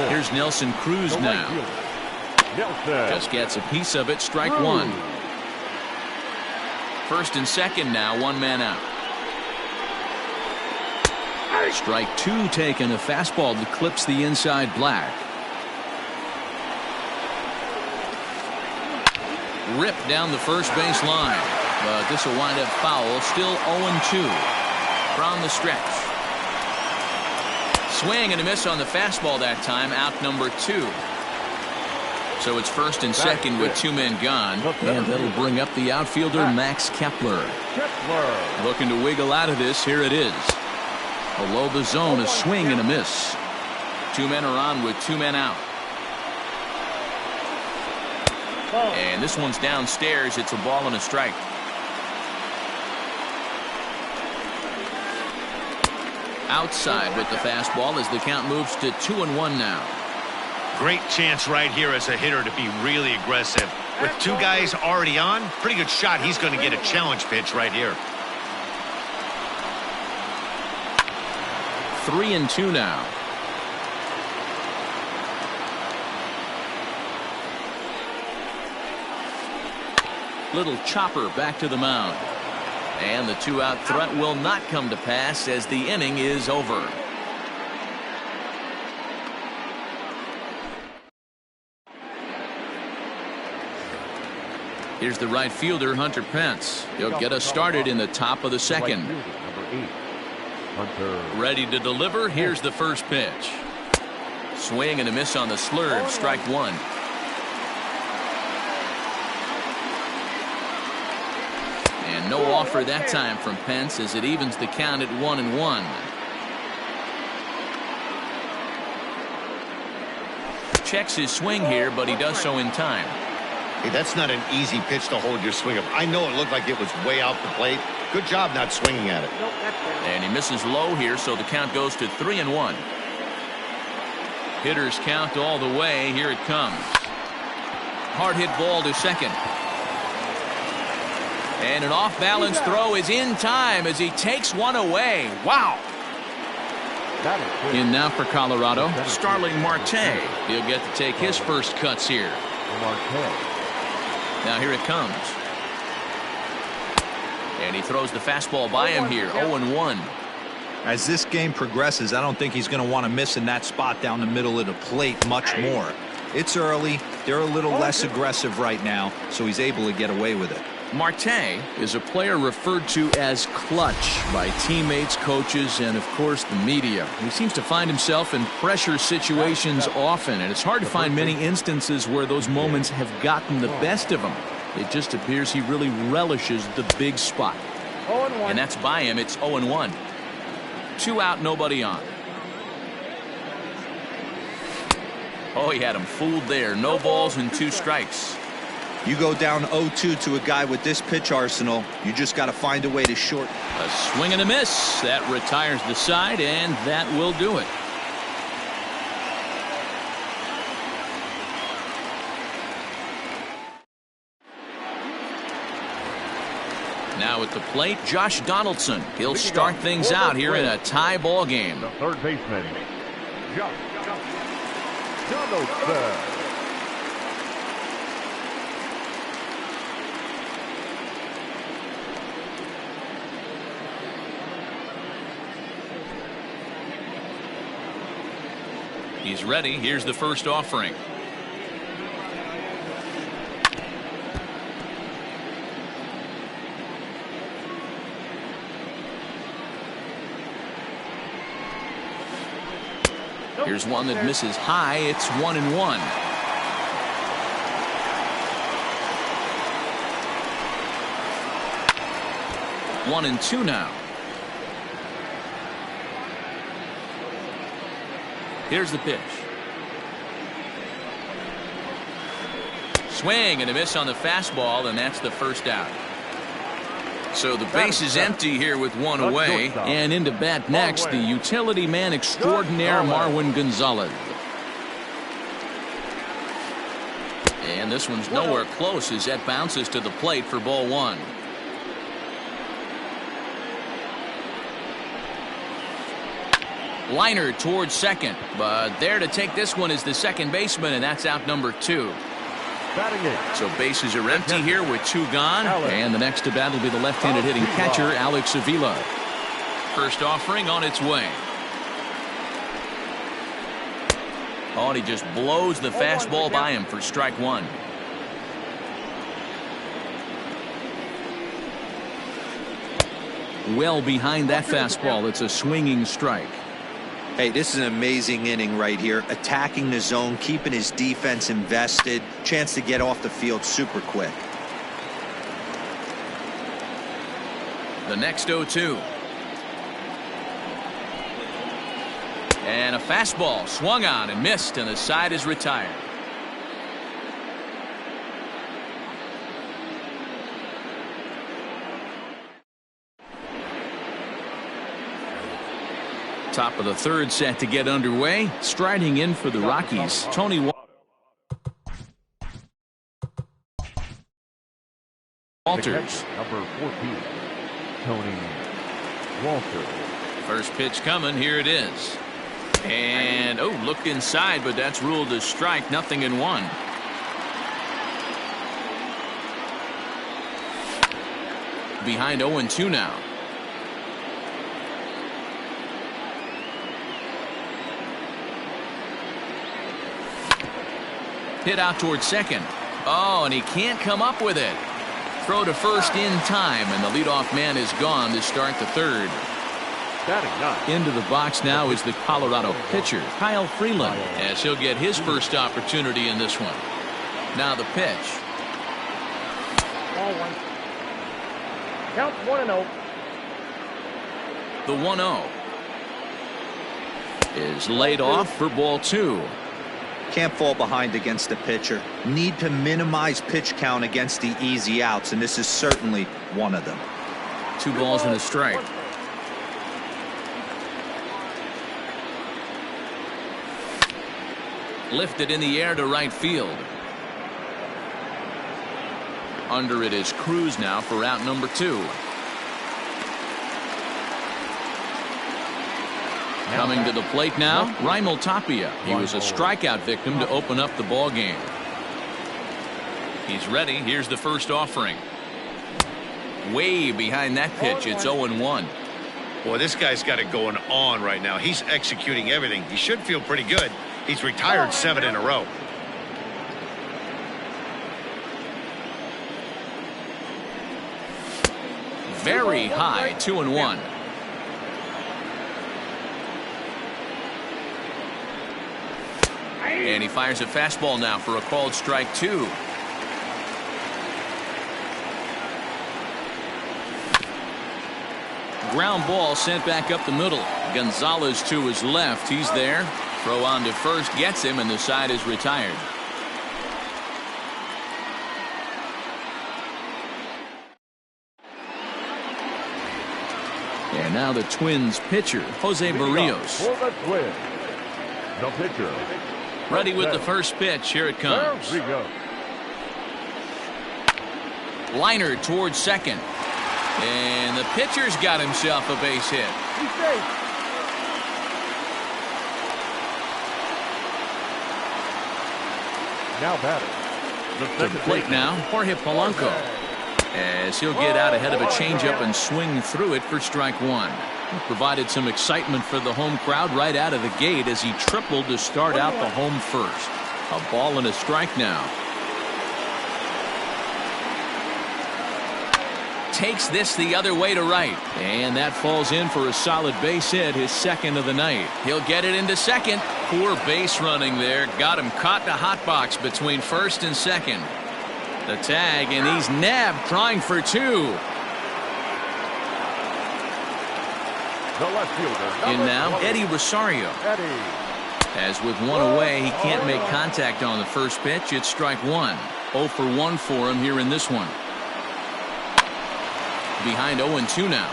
Here's Nelson Cruz now. Just gets a piece of it. Strike one. First and second now. One man out. Strike two taken. A fastball that clips the inside black. Ripped down the first base line. But this will wind up foul. Still 0-2 from the stretch. Swing and a miss on the fastball that time. Out number two. So it's first and second with two men gone. And that'll bring up the outfielder Max Kepler. Looking to wiggle out of this. Here it is. Below the zone, a swing and a miss. Two men are on with two men out. And this one's downstairs. It's a ball and a strike. Outside with the fastball as the count moves to 2-1 now. Great chance right here as a hitter to be really aggressive. With two guys already on, pretty good shot. He's going to get a challenge pitch right here. 3-2 now. Little chopper back to the mound. And the two-out threat will not come to pass as the inning is over. Here's the right fielder, Hunter Pence. He'll get us started in the top of the second. Ready to deliver. Here's the first pitch. Swing and a miss on the slurve. Strike one. And no offer that time from Pence as it evens the count at 1-1. Checks his swing here, but he does so in time. Hey, that's not an easy pitch to hold your swing up. I know it looked like it was way off the plate. Good job not swinging at it. And he misses low here, so the count goes to 3-1. Hitters count all the way. Here it comes. Hard hit ball to second. And an off-balance throw is in time as he takes one away. Wow. In now for Colorado, Starling Marte. He'll get to take his first cuts here. Now here it comes. And he throws the fastball by him here. 0-1. As this game progresses, I don't think he's going to want to miss in that spot down the middle of the plate much more. It's early. They're a little less aggressive right now, so he's able to get away with it. Marte is a player referred to as clutch by teammates, coaches, and of course the media. He seems to find himself in pressure situations often, and it's hard to find many instances where those moments have gotten the best of him. It just appears he really relishes the big spot. And that's by him. It's 0-1. Two out, nobody on. Oh, he had him fooled there. No balls and two strikes. You go down 0-2 to a guy with this pitch arsenal, you just got to find a way to short. A swing and a miss. That retires the side, and that will do it. Now at the plate, Josh Donaldson. He'll start things out here in a tie ball game. The third baseman, Josh Donaldson. He's ready. Here's the first offering. Here's one that misses high. It's 1-1. One and two now. Here's the pitch. Swing and a miss on the fastball, and that's the first out. So the base is empty here with one away, and into bat next, the utility man extraordinaire Marwin Gonzalez. And this one's nowhere close as that bounces to the plate for ball one. Liner towards second, but there to take this one is the second baseman, and that's out number 2. So bases are empty here with 2 gone, and the next to bat will be the left-handed hitting catcher, Alex Avila. First offering on its way. Oh, and he just blows the fastball by him for strike 1. Well behind that fastball. It's a swinging strike. Hey, this is an amazing inning right here. Attacking the zone, keeping his defense invested. Chance to get off the field super quick. The next 0-2. And a fastball swung on and missed, and the side is retired. Top of the third set to get underway. Striding in for the Rockies, Tony Walters. Number 14, Tony Walters. First pitch coming. Here it is. And, oh, looked inside, but that's ruled a strike. 0-1. Behind 0-2 now. Hit out towards second. Oh, and he can't come up with it. Throw to first in time, and the leadoff man is gone to start the third. Into the box now is the Colorado pitcher, Kyle Freeland, as he'll get his first opportunity in this one. Now the pitch. Ball 1. Count 1-0. The 1-0 is laid off for ball 2. Can't fall behind against the pitcher. Need to minimize pitch count against the easy outs, and this is certainly one of them. 2 balls and a strike. Lifted in the air to right field. Under it is Cruz now for out number 2. Coming to the plate now, Raimel Tapia. He was a strikeout victim to open up the ball game. He's ready. Here's the first offering. Way behind that pitch. It's 0-1. Boy, this guy's got it going on right now. He's executing everything. He should feel pretty good. He's retired 7 in a row. Very high, 2-1. And he fires a fastball now for a called strike 2. Ground ball sent back up the middle. Gonzalez to his left. He's there. Throw on to first gets him, and the side is retired. And now the Twins pitcher, Jose Barrios. For the Twins, the pitcher. Ready with the first pitch. Here it comes. There we go. Liner towards second. And the pitcher's got himself a base hit. He's safe. Now batting. To the plate now, Jorge Polanco. As he'll get out ahead of a changeup and swing through it for strike 1. He provided some excitement for the home crowd right out of the gate as he tripled to start out the home first. A ball and a strike now. Takes this the other way to right. And that falls in for a solid base hit, his second of the night. He'll get it into second. Poor base running there. Got him caught in a hot box between first and second. The tag, and he's nabbed trying for 2. The left fielder. In now, Eddie Rosario. As with 1 away, he can't make contact on the first pitch. It's strike 1. 0 for 1 for him here in this one. Behind 0-2 now.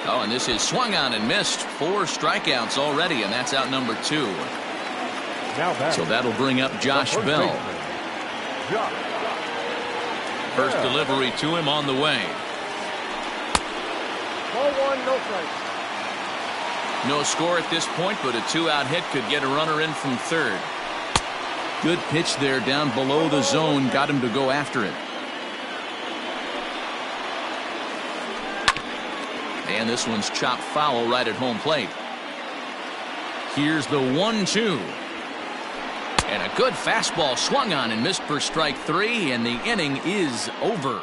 Oh, and this is swung on and missed. 4 strikeouts already, and that's out number 2. So that'll bring up Josh Bell. First delivery to him on the way. Ball one, no strikes. No score at this point, but a 2-out hit could get a runner in from third. Good pitch there down below the zone. Got him to go after it. And this one's chopped foul right at home plate. Here's the 1-2. And a good fastball swung on and missed for strike 3, and the inning is over.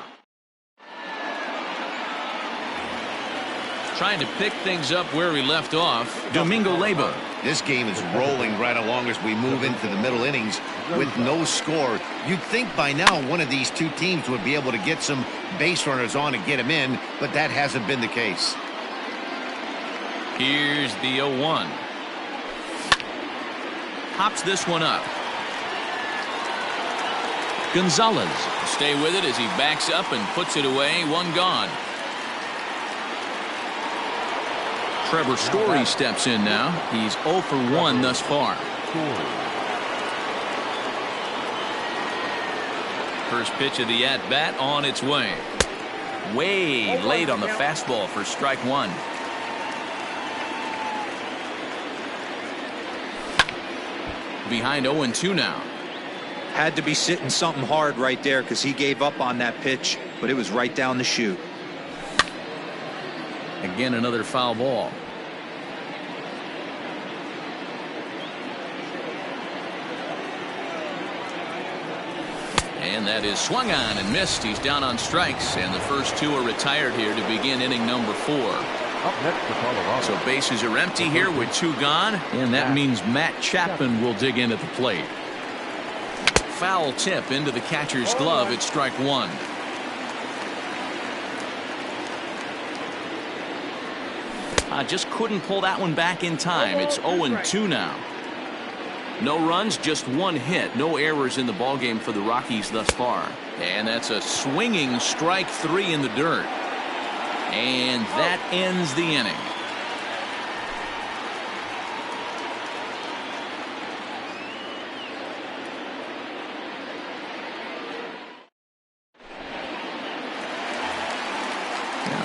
Trying to pick things up where we left off, Domingo Leyba. This game is rolling right along as we move into the middle innings with no score. You'd think by now one of these two teams would be able to get some base runners on and get them in, but that hasn't been the case. Here's the 0-1. Hops this one up. Gonzalez stay with it as he backs up and puts it away. One gone. Trevor Story steps in now. He's 0 for 1 thus far. First pitch of the at-bat on its way. Way late on the fastball for strike 1. Behind 0-2 now. Had to be sitting something hard right there because he gave up on that pitch, but it was right down the chute. Again, another foul ball. And that is swung on and missed. He's down on strikes, and the first 2 are retired here to begin inning number 4. Up next for Colorado. So bases are empty here with 2 gone, and that means Matt Chapman will dig in at the plate. Foul tip into the catcher's glove at strike 1. Just couldn't pull that one back in time. It's 0-2 now. No runs, just 1 hit. No errors in the ballgame for the Rockies thus far. And that's a swinging strike 3 in the dirt. And that ends the inning.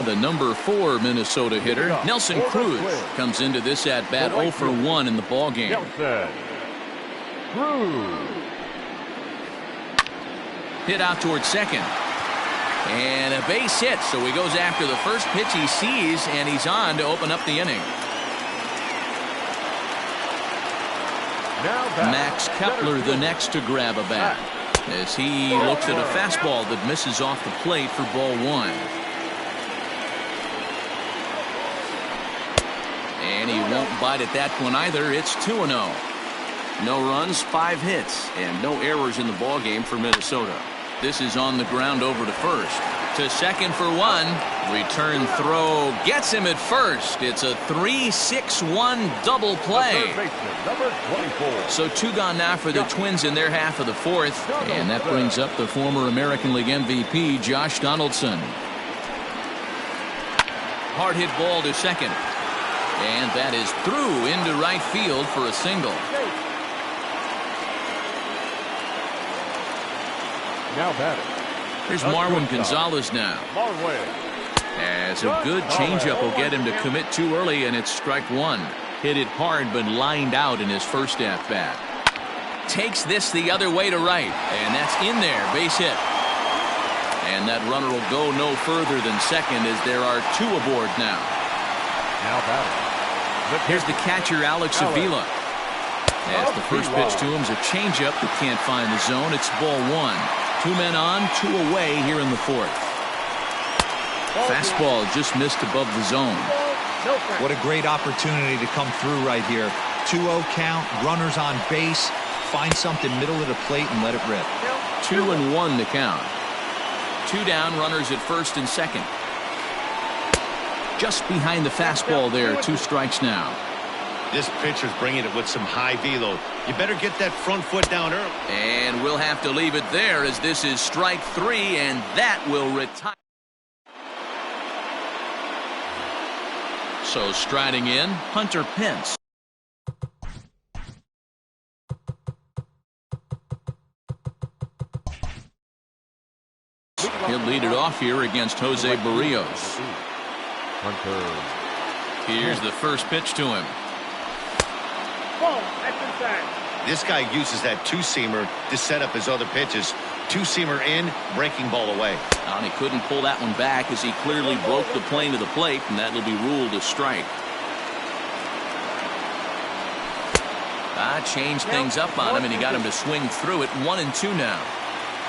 The number 4 Minnesota hitter, Nelson Cruz, comes into this at-bat 0 for 1 in the ballgame. Nelson Cruz. Hit out towards second. And a base hit, so he goes after the first pitch he sees, and he's on to open up the inning. Max Kepler the next to grab a bat as he looks at a fastball that misses off the plate for ball 1. And he won't bite at that one either. It's 2-0. No runs, 5 hits, and no errors in the ballgame for Minnesota. This is on the ground over to first. To second for 1. Return throw gets him at first. It's a 3-6-1 double play. So 2 gone now for the Twins in their half of the 4th. And that brings up the former American League MVP, Josh Donaldson. Hard hit ball to second. And that is through into right field for a single. Now batting. Here's Marwin Gonzalez now. As a good changeup will get him to commit too early, and it's strike 1. Hit it hard, but lined out in his first at-bat. Takes this the other way to right, and that's in there, base hit. And that runner will go no further than second as there are 2 aboard now. Now batting. Here's the catcher, Alex Avila. As the first pitch to him is a changeup that can't find the zone. It's ball 1. 2 men on, 2 away here in the 4th. Fastball just missed above the zone. What a great opportunity to come through right here. 2-0 count, runners on base. Find something middle of the plate and let it rip. 2-1 to count. 2 down, runners at first and second. Just behind the fastball there, 2 strikes now. This pitcher's bringing it with some high velo. You better get that front foot down early. And we'll have to leave it there as this is strike 3, and that will retire. So striding in, Hunter Pence. lead it off here against Jose Barrios. Here's the first pitch to him. Ball, that's inside. This guy uses that two-seamer to set up his other pitches. Two-seamer in, breaking ball away. And he couldn't pull that one back as he clearly broke the plane to the plate, and that'll be ruled a strike. Changed things up on him, and he got him to swing through it. 1-2 now.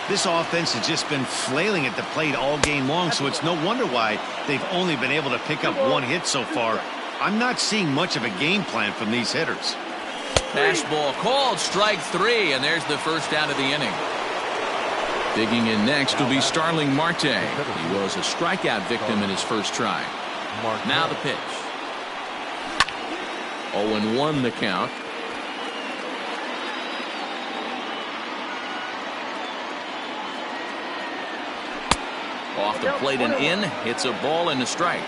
This offense has just been flailing at the plate all game long, so it's no wonder why they've only been able to pick up one hit so far. I'm not seeing much of a game plan from these hitters. Fastball called, strike 3, and there's the first out of the inning. Digging in next will be Starling Marte. He was a strikeout victim in his first try. Now the pitch. 0-1 the count. Off the plate and in, hits a ball and a strike.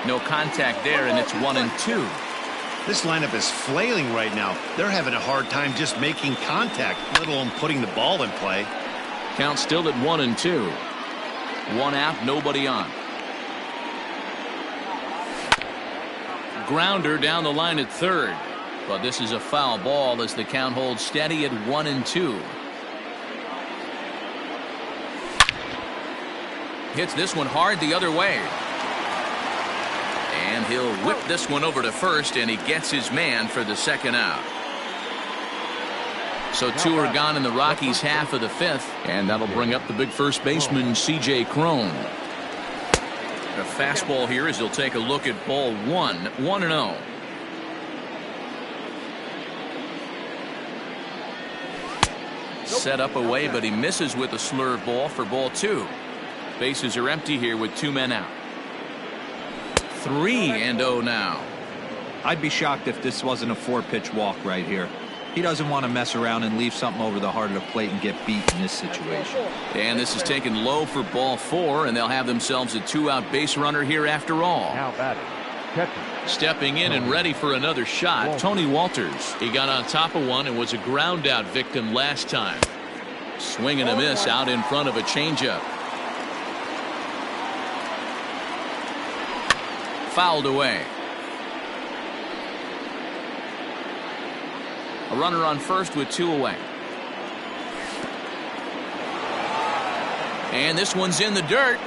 No contact there, and it's 1-2. This lineup is flailing right now. They're having a hard time just making contact, let alone putting the ball in play. Count still at 1-2. One out, nobody on. Grounder down the line at third. But this is a foul ball as the count holds steady at 1-2. Hits this one hard the other way. And he'll whip this one over to first, and he gets his man for the second out. So two are gone in the Rockies' half of the fifth, and that'll bring up the big first baseman, C.J. Cron. A fastball here as he'll take a look at ball 1, 1-0. Set up away, but he misses with a slurve ball for ball 2. Bases are empty here with 2 men out. 3-0 now. I'd be shocked if this wasn't a 4-pitch walk right here. He doesn't want to mess around and leave something over the heart of the plate and get beat in this situation. And this is taken low for ball 4, and they'll have themselves a 2-out base runner here after all. Now batting, catcher. Stepping in and ready for another shot, Tony Walters. He got on top of one and was a ground out victim last time. Swing and a miss out in front of a changeup. Fouled away. A runner on first with 2 away. And this one's in the dirt.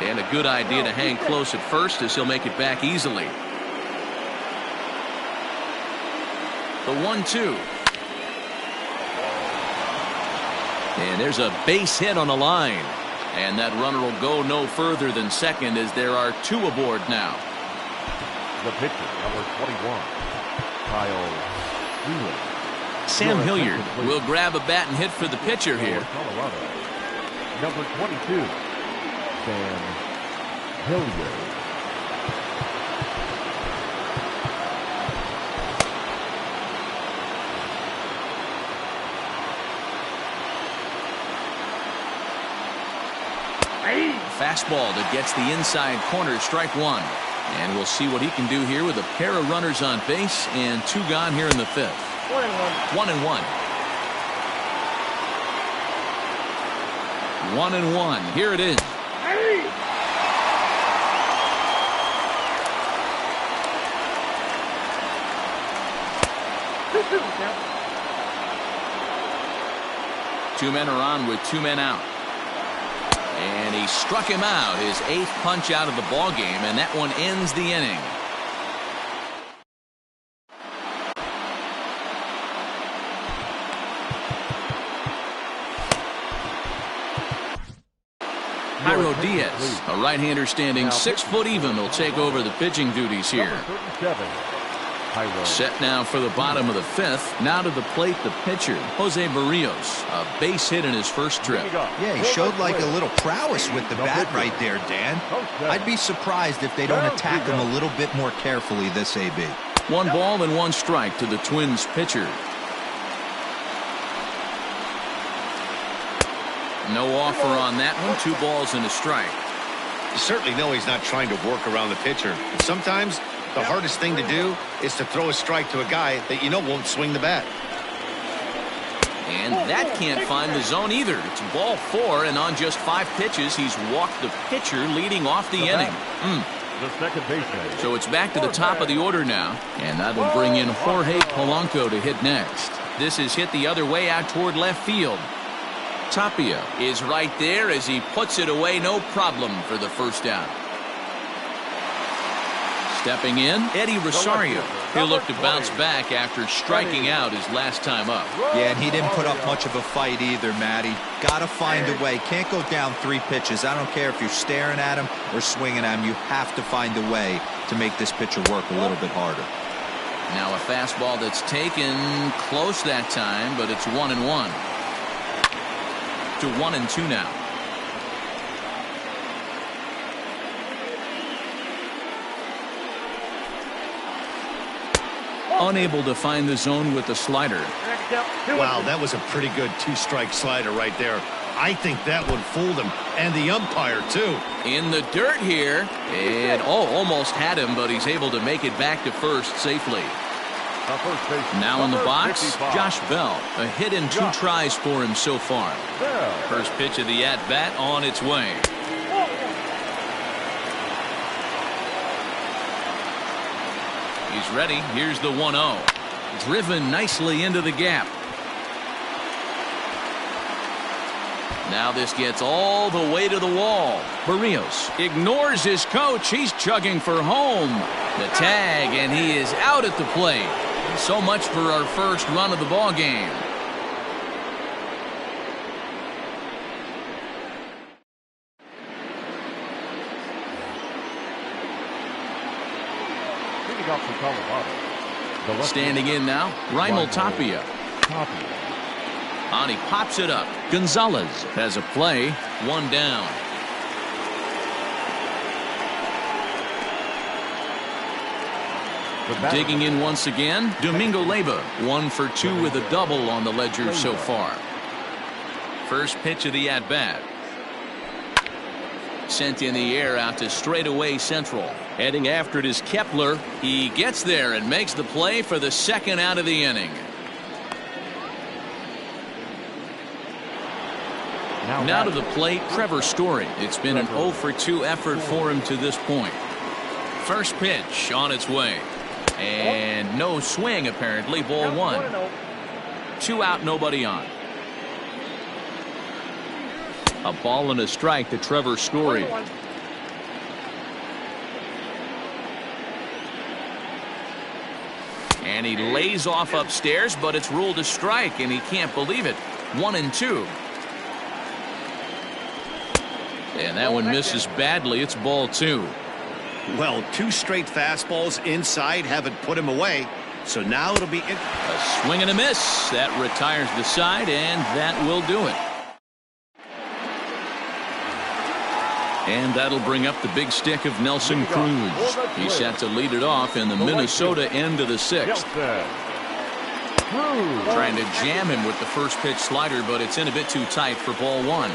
And a good idea to hang close at first as he'll make it back easily. The 1-2. And there's a base hit on the line. And that runner will go no further than second as there are 2 aboard now. The pitcher, number 21, Kyle Wheeler. Sam Hilliard will grab a bat and hit for the pitcher here. Colorado. Number 22, Sam Hilliard. Fastball that gets the inside corner, strike 1. And we'll see what he can do here with a pair of runners on base and 2 gone here in the 5th. 1-1. 1-1. Here it is. Two men are on with 2 men out. And he struck him out, his 8th punch out of the ball game, and that one ends the inning. Jairo Diaz, a right-hander standing 6 foot even, will take over the pitching duties here. Set now for the bottom of the 5th. Now to the plate, the pitcher, Jose Barrios. A base hit in his first trip. Yeah, he showed like a little prowess with the bat right there, Dan. I'd be surprised if they don't attack him a little bit more carefully this AB. 1 ball and 1 strike to the Twins pitcher. No offer on that one. 2 balls and a strike. You certainly know he's not trying to work around the pitcher. But sometimes the hardest thing to do is to throw a strike to a guy that you know won't swing the bat. And that can't find the zone either. It's ball 4, and on just 5 pitches, he's walked the pitcher leading off the inning. The second baseman. So it's back to the top of the order now, and that'll bring in Jorge Polanco to hit next. This is hit the other way out toward left field. Tapia is right there as he puts it away, no problem for the first out. Stepping in, Eddie Rosario. He'll look to bounce back after striking out his last time up. Yeah, and he didn't put up much of a fight either, Matty. Got to find a way. Can't go down 3 pitches. I don't care if you're staring at him or swinging at him. You have to find a way to make this pitcher work a little bit harder. Now a fastball that's taken close that time, but it's 1-1. To 1-2 now. Unable to find the zone with the slider. Wow, that was a pretty good 2-strike slider right there. I think that one fooled him, and the umpire too. In the dirt here, and almost had him, but he's able to make it back to first safely. Now in the box, Josh Bell. A hit in 2 tries for him so far. First pitch of the at-bat on its way. He's ready. Here's the 1-0. Driven nicely into the gap. Now this gets all the way to the wall. Barrios ignores his coach. He's chugging for home. The tag, and he is out at the plate. So much for our first run of the ball game. Standing in now, Raimel Tapia. And he pops it up. Gonzalez has a play. 1 down. Digging in once again, Domingo Leyba. 1 for 2 with a double on the ledger so far. First pitch of the at-bat. Sent in the air out to straightaway central. Heading after it is Kepler. He gets there and makes the play for the second out of the inning. Now to the plate, Trevor Story. It's been an 0 for 2 effort for him to this point. First pitch on its way. And no swing apparently. Ball 1. 2 out, nobody on. A ball and a strike to Trevor Story. And he lays off upstairs, but it's ruled a strike, and he can't believe it. 1-2. And that one misses badly. It's ball 2. Well, 2 straight fastballs inside haven't put him away. So now it'll be a swing and a miss. That retires the side, and that will do it. And that'll bring up the big stick of Nelson Cruz. He's set to lead it off in the Minnesota end of the 6th. Trying to jam him with the first pitch slider, but it's in a bit too tight for ball 1.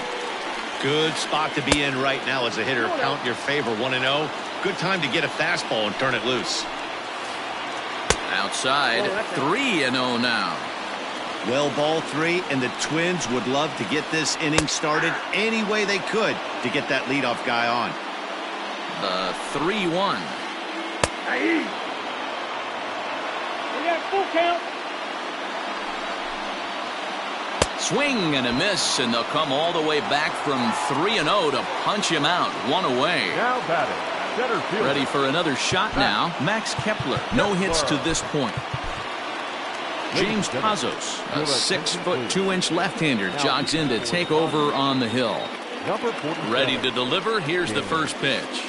Good spot to be in right now as a hitter. Count your favor. 1-0. Good time to get a fastball and turn it loose. Outside, 3-0 now. Well, ball 3, and the Twins would love to get this inning started any way they could to get that leadoff guy on. The 3-1. We got full count. Swing and a miss, and they'll come all the way back from 3-0 to punch him out. 1 away. Now batting, center field. Ready for another shot now. Max Kepler. No hits to this point. James Pazos, a 6'2" left-hander, jogs in to take over on the hill. Ready to deliver. Here's the first pitch.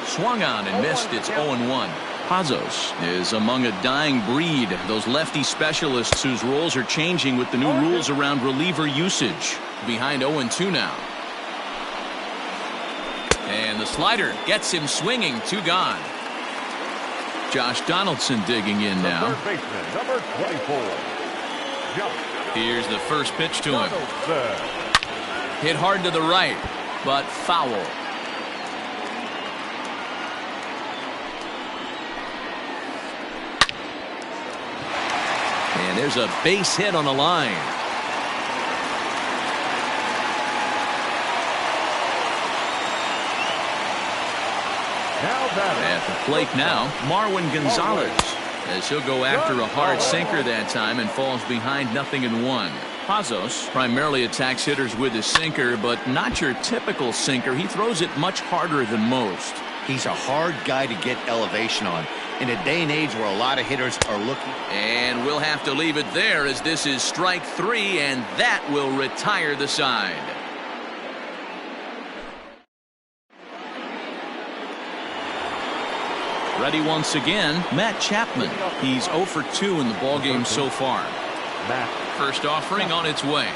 Swung on and missed. It's 0-1. Pazos is among a dying breed. Those lefty specialists whose roles are changing with the new rules around reliever usage. Behind 0-2 now. And the slider gets him swinging. 2 gone. Josh Donaldson digging in now. Number 24. Here's the first pitch to him. Hit hard to the right, but foul. And there's a base hit on the line. At the plate now, Marwin Gonzalez, as he'll go after a hard sinker that time and falls behind 0-1. Pazos primarily attacks hitters with his sinker, but not your typical sinker. He throws it much harder than most. He's a hard guy to get elevation on in a day and age where a lot of hitters are looking. And we'll have to leave it there, as this is strike 3, and that will retire the side. Ready once again, Matt Chapman. He's 0 for 2 in the ballgame so far. First offering on its way.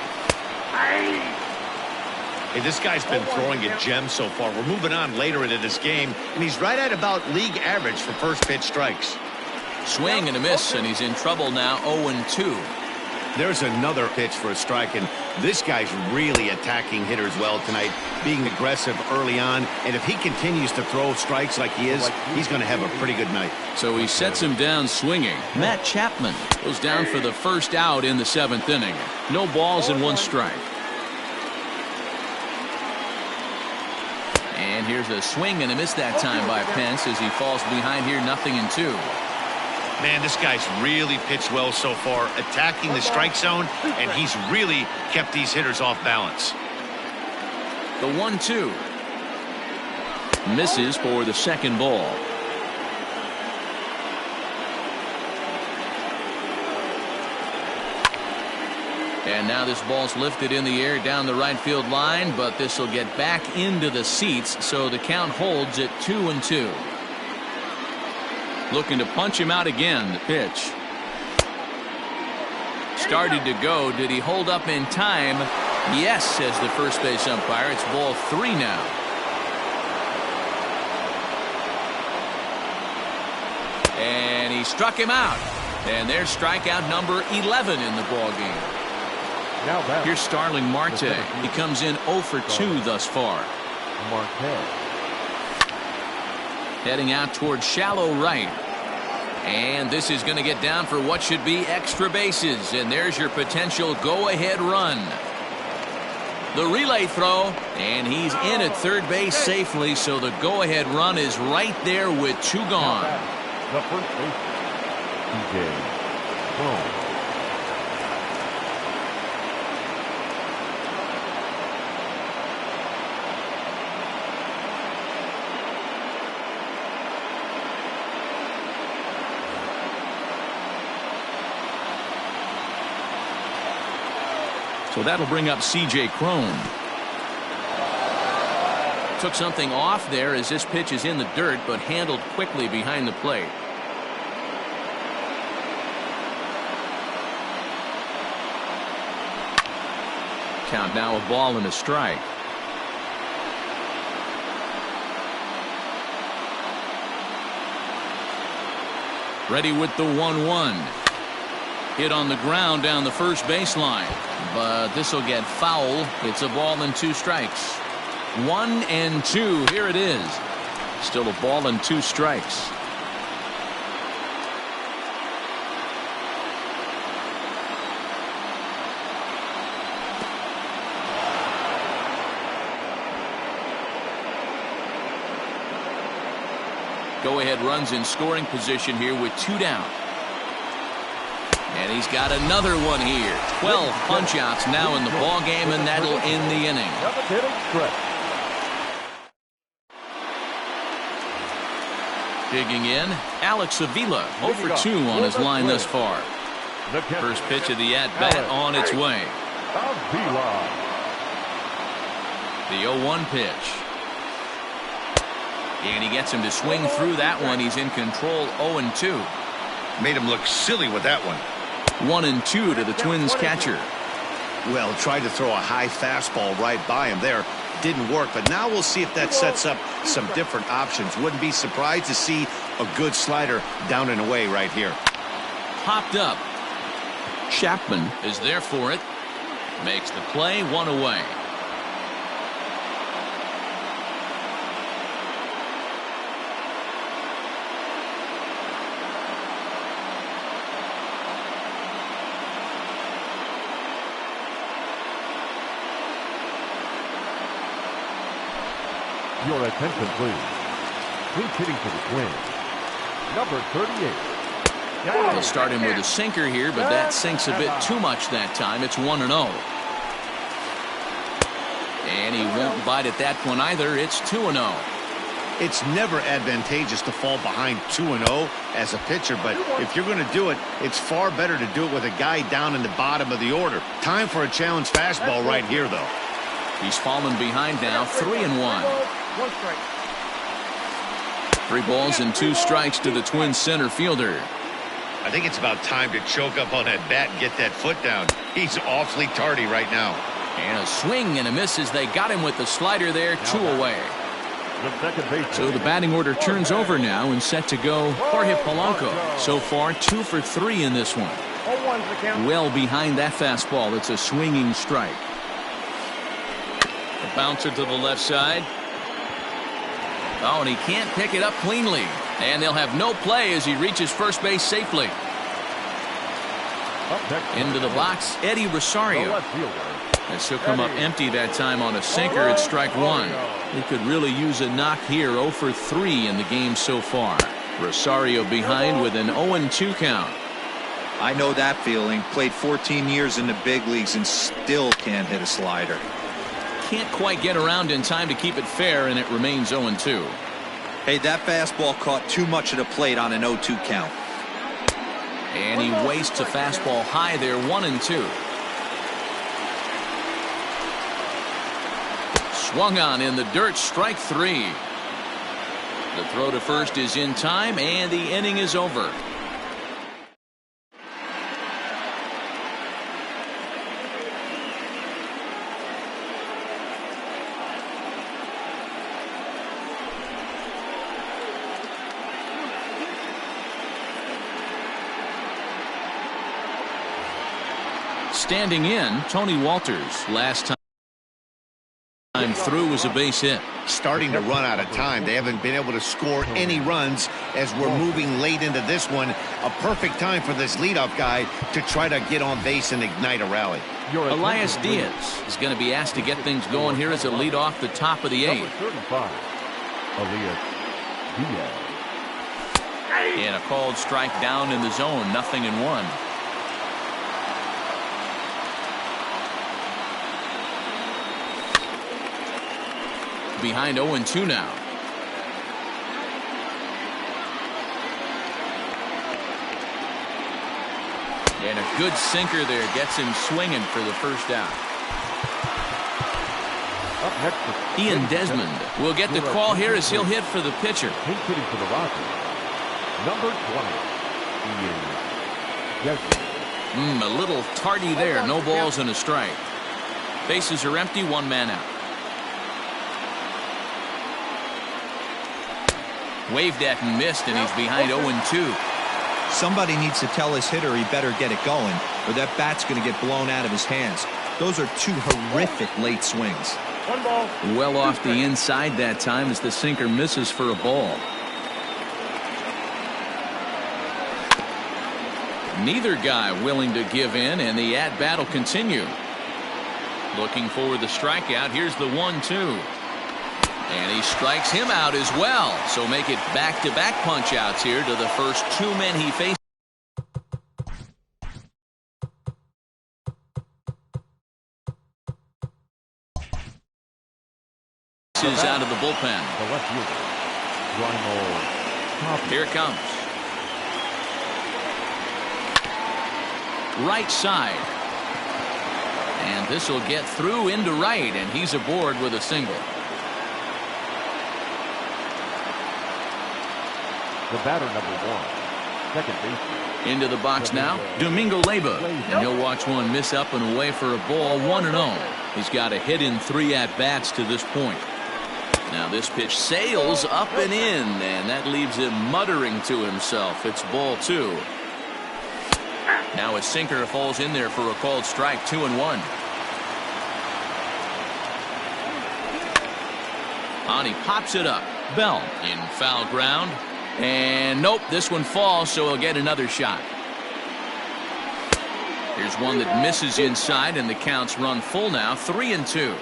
Hey, this guy's been throwing a gem so far. We're moving on later into this game, and he's right at about league average for first pitch strikes. Swing and a miss, and he's in trouble now, 0-2. There's another pitch for a strike, and this guy's really attacking hitters well tonight, being aggressive early on, and if he continues to throw strikes like he is, he's going to have a pretty good night. So he sets him down swinging. Matt Chapman goes down for the first out in the 7th inning. No balls and 1 strike. And here's a swing and a miss that time by Pence as he falls behind here, 0-2. Man, this guy's really pitched well so far, attacking the strike zone, and he's really kept these hitters off balance. The 1-2. Misses for the second ball. And now this ball's lifted in the air down the right field line, but this will get back into the seats, so the count holds at 2-2. Looking to punch him out again. The pitch. Started to go. Did he hold up in time? Yes, says the first base umpire. It's ball 3 now. And he struck him out. And there's strikeout number 11 in the ball game. Here's Starling Marte. He comes in 0 for 2 thus far. Heading out towards shallow right. And this is going to get down for what should be extra bases. And there's your potential go-ahead run. The relay throw, and he's in at third base safely, so the go-ahead run is right there with 2 gone. The first baseman, DJ Crone. So that'll bring up C.J. Crone. Took something off there as this pitch is in the dirt, but handled quickly behind the plate. Count now a ball and a strike. Ready with the 1-1. Hit on the ground down the first baseline, but this will get foul. It's a ball and 2 strikes. 1-2. Here it is. Still a ball and 2 strikes. Go-ahead runs in scoring position here with 2 down. And he's got another one here. 12 punch-outs now in the ball game, and that'll end the inning. Digging in, Alex Avila, 0 for 2 on his line thus far. First pitch of the at-bat on its way. The 0-1 pitch. And he gets him to swing through that one. He's in control, 0-2. Made him look silly with that one. 1-2 to the Twins catcher. Well, tried to throw a high fastball right by him there. Didn't work, but now we'll see if that sets up some different options. Wouldn't be surprised to see a good slider down and away right here. Popped up. Chapman is there for it. Makes the play, 1 away. Your attention, please. Please hitting for the Twins. Number 38. They'll start him with a sinker here, but that sinks a bit too much that time. It's 1-0. And he won't bite at that one either. It's 2-0. It's never advantageous to fall behind 2-0 as a pitcher, but if you're going to do it, it's far better to do it with a guy down in the bottom of the order. Time for a challenge fastball right here, though. He's fallen behind now, 3-1. 3 balls and 2 strikes to the Twins center fielder. I think it's about time to choke up on that bat and get that foot down. He's awfully tardy right now. And a swing and a miss as they got him with the slider there, 2 away. So the batting order turns over now and set to go Jorge Polanco. So far 2 for 3 in this one. Well behind that fastball. It's a swinging strike. A bouncer to the left side. Oh, and he can't pick it up cleanly. And they'll have no play as he reaches first base safely. Into the box, Eddie Rosario. As he'll come up empty that time on a sinker at strike 1. He could really use a knock here. 0 for 3 in the game so far. Rosario behind with an 0-2 count. I know that feeling. Played 14 years in the big leagues and still can't hit a slider. Can't quite get around in time to keep it fair, and it remains 0-2. Hey, that fastball caught too much of the plate on an 0-2 count. And he wastes a fastball high there, 1-2. Swung on in the dirt, strike 3. The throw to first is in time, and the inning is over. Standing in, Tony Walters. Last time through was a base hit. Starting to run out of time. They haven't been able to score any runs as we're moving late into this one. A perfect time for this leadoff guy to try to get on base and ignite a rally. Elias Diaz is going to be asked to get things going here as a lead off the top of the 8th. Elias Diaz. And a called strike down in the zone, 0-1. Behind 0-2 now. And a good sinker there gets him swinging for the first out. Ian Desmond will get the call here as he'll hit for the pitcher. He's hitting for the Rockies. Number 20, Ian Desmond. A little tardy there. No balls and a strike. Bases are empty, 1 man out. Waved at and missed, and he's behind 0-2. Somebody needs to tell his hitter he better get it going, or that bat's going to get blown out of his hands. Those are 2 horrific late swings. Well off the inside that time as the sinker misses for a ball. Neither guy willing to give in, and the at-bat will continue. Looking for the strikeout. Here's the 1-2. And he strikes him out as well. So make it back-to-back punch-outs here to the first 2 men he faces. Is out of the bullpen. The left fielder. Here it comes. Right side. And this will get through into right, and he's aboard with a single. The batter, number 1, second baseman. Into the box now, Domingo Leyba. And he'll watch one miss up and away for a ball, 1-0. He's got a hit in 3 at-bats to this point. Now this pitch sails up and in, and that leaves him muttering to himself. It's ball 2. Now a sinker falls in there for a called strike, 2-1. On he pops it up. Bell in foul ground. And nope, this one falls, so he'll get another shot. Here's one that misses inside, and the counts run full now, 3-2.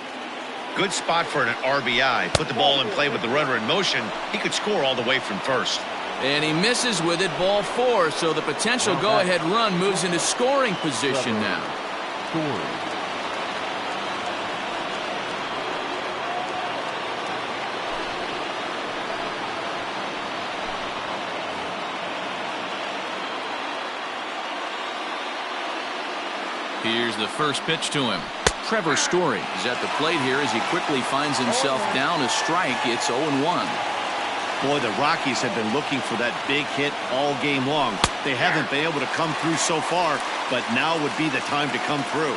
Good spot for an RBI. Put the ball in play with the runner in motion. He could score all the way from first. And he misses with it, ball 4, so the potential go-ahead run moves into scoring position now. Here's the first pitch to him. Trevor Story is at the plate here as he quickly finds himself down a strike. It's 0-1. Boy, the Rockies have been looking for that big hit all game long. They haven't been able to come through so far, but now would be the time to come through.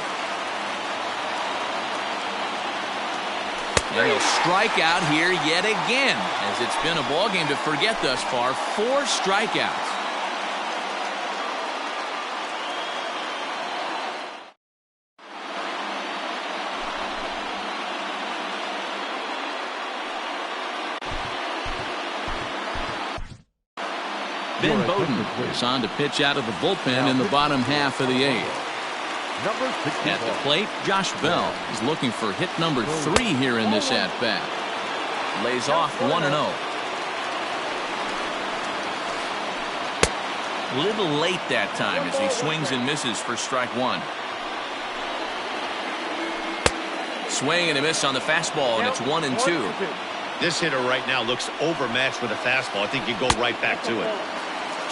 And he'll strike out here yet again, as it's been a ball game to forget thus far. 4 strikeouts. Ben Bowden is on to pitch out of the bullpen in the bottom half of the 8th. At the plate, Josh Bell is looking for hit number 3 here in this at-bat. Lays off 1-0. Little late that time as he swings and misses for strike 1. Swing and a miss on the fastball, and it's 1-2. This hitter right now looks overmatched with a fastball. I think you go right back to it.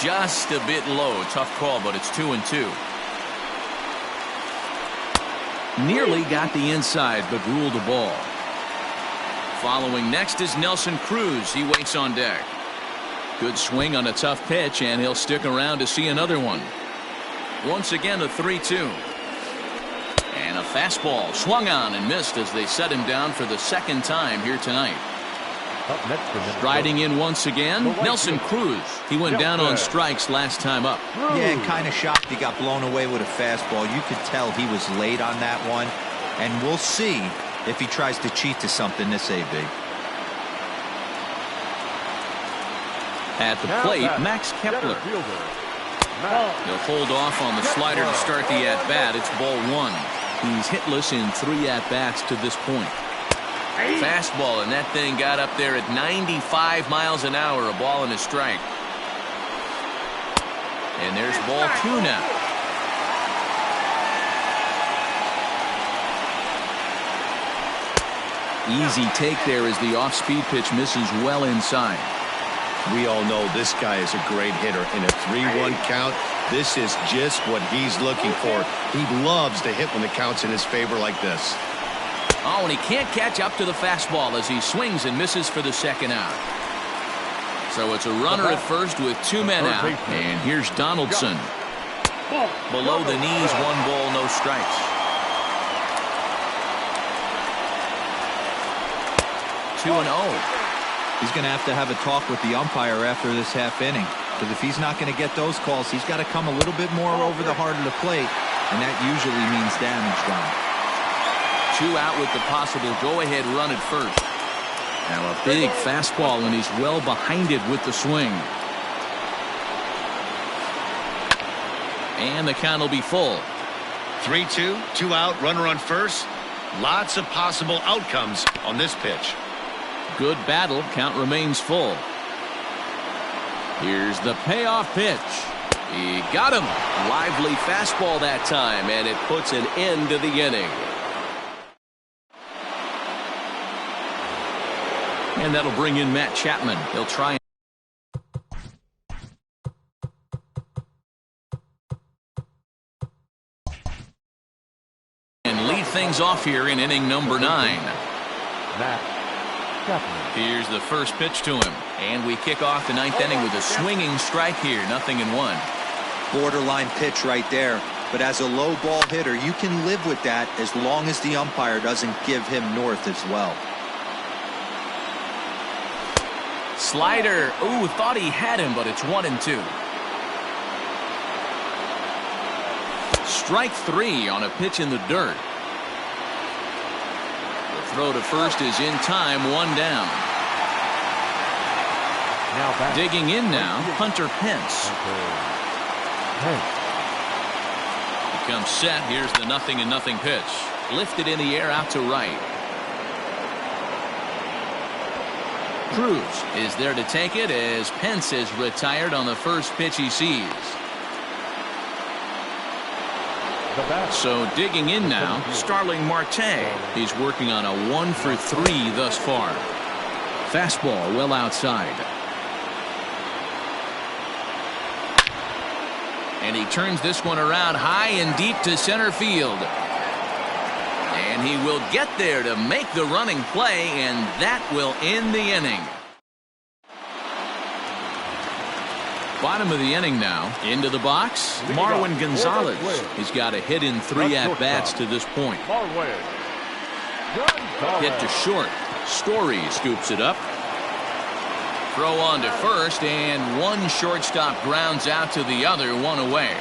Just a bit low. Tough call, but it's 2-2. Nearly got the inside, but ruled a ball. Following next is Nelson Cruz. He waits on deck. Good swing on a tough pitch, and he'll stick around to see another one. Once again, a 3-2. And a fastball swung on and missed as they set him down for the second time here tonight. Striding in once again, Nelson Cruz. He went down on strikes last time up. Yeah, kind of shocked he got blown away with a fastball. You could tell he was late on that one. And we'll see if he tries to cheat to something this AB. At the plate, Max Kepler. He'll hold off on the slider to start the at-bat. It's ball 1. He's hitless in 3 at-bats to this point. Fastball, and that thing got up there at 95 miles an hour, a ball and a strike. And there's ball 2 now. Easy take there as the off-speed pitch misses well inside. We all know this guy is a great hitter. In a 3-1 count, this is just what he's looking for. He loves to hit when the count's in his favor like this. Oh, and he can't catch up to the fastball as he swings and misses for the second out. So it's a runner at first with 2 men out. And here's Donaldson. Below the knees, 1 ball, no strikes. 2-0. He's going to have a talk with the umpire after this half inning. Because if he's not going to get those calls, he's got to come a little bit more over the heart of the plate. And that usually means damage done. 2 out with the possible go-ahead run at first. Now a big fastball, and he's well behind it with the swing. And the count will be full. 3-2, 2 out, runner on first. Lots of possible outcomes on this pitch. Good battle. Count remains full. Here's the payoff pitch. He got him. Lively fastball that time, and it puts an end to the inning. And that'll bring in Matt Chapman. He'll try and lead things off here in inning number 9. Matt Chapman. Here's the first pitch to him. And we kick off the 9th inning with a swinging strike here. 0-1. Borderline pitch right there. But as a low ball hitter, you can live with that as long as the umpire doesn't give him north as well. Slider. Ooh, thought he had him, but it's 1-2. Strike 3 on a pitch in the dirt. The throw to first is in time, 1 down. Digging in now, Hunter Pence. He comes set. Here's the 0-0 pitch. Lifted in the air out to right. Cruz is there to take it as Pence is retired on the first pitch he sees. So digging in now, Starling Marte. He's working on a 1-for-3 thus far. Fastball well outside. And he turns this one around high and deep to center field. And he will get there to make the running play, and that will end the inning. Bottom of the inning now. Into the box, Marwin Gonzalez. He's got a hit in 3 at-bats to this point. Hit to short. Story scoops it up. Throw on to first, and one shortstop grounds out to the other, 1 away.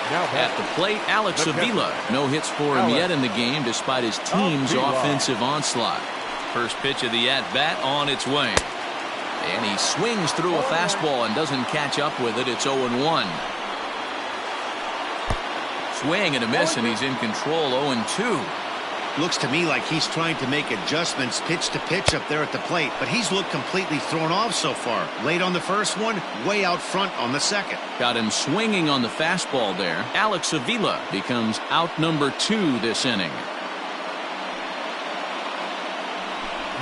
At the plate, Alex Avila. No hits for him yet in the game despite his team's offensive onslaught. First pitch of the at-bat on its way. And he swings through a fastball and doesn't catch up with it. It's 0-1. Swing and a miss, and he's in control. 0-2. Looks to me like he's trying to make adjustments pitch to pitch up there at the plate, but he's looked completely thrown off so far. Late on the first one, way out front on the second. Got him swinging on the fastball there. Alex Avila becomes out number 2 this inning.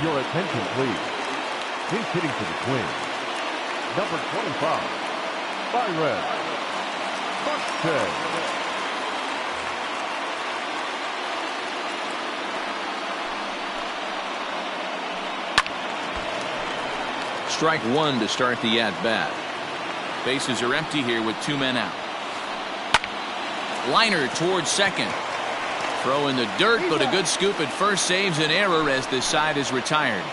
Your attention, please. He's hitting for the Twins. Number 25, Byron Buxton. Strike 1 to start the at-bat. Bases are empty here with 2 men out. Liner towards second. Throw in the dirt, but a good scoop at first saves an error as this side is retired.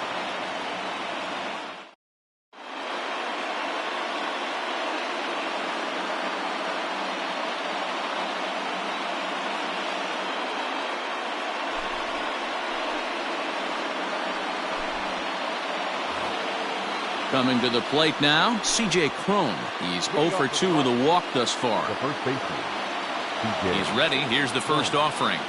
Coming to the plate now, C.J. Cron. He's 0 for 2 with a walk thus far. The first baseman. He's ready. Here's the first offering.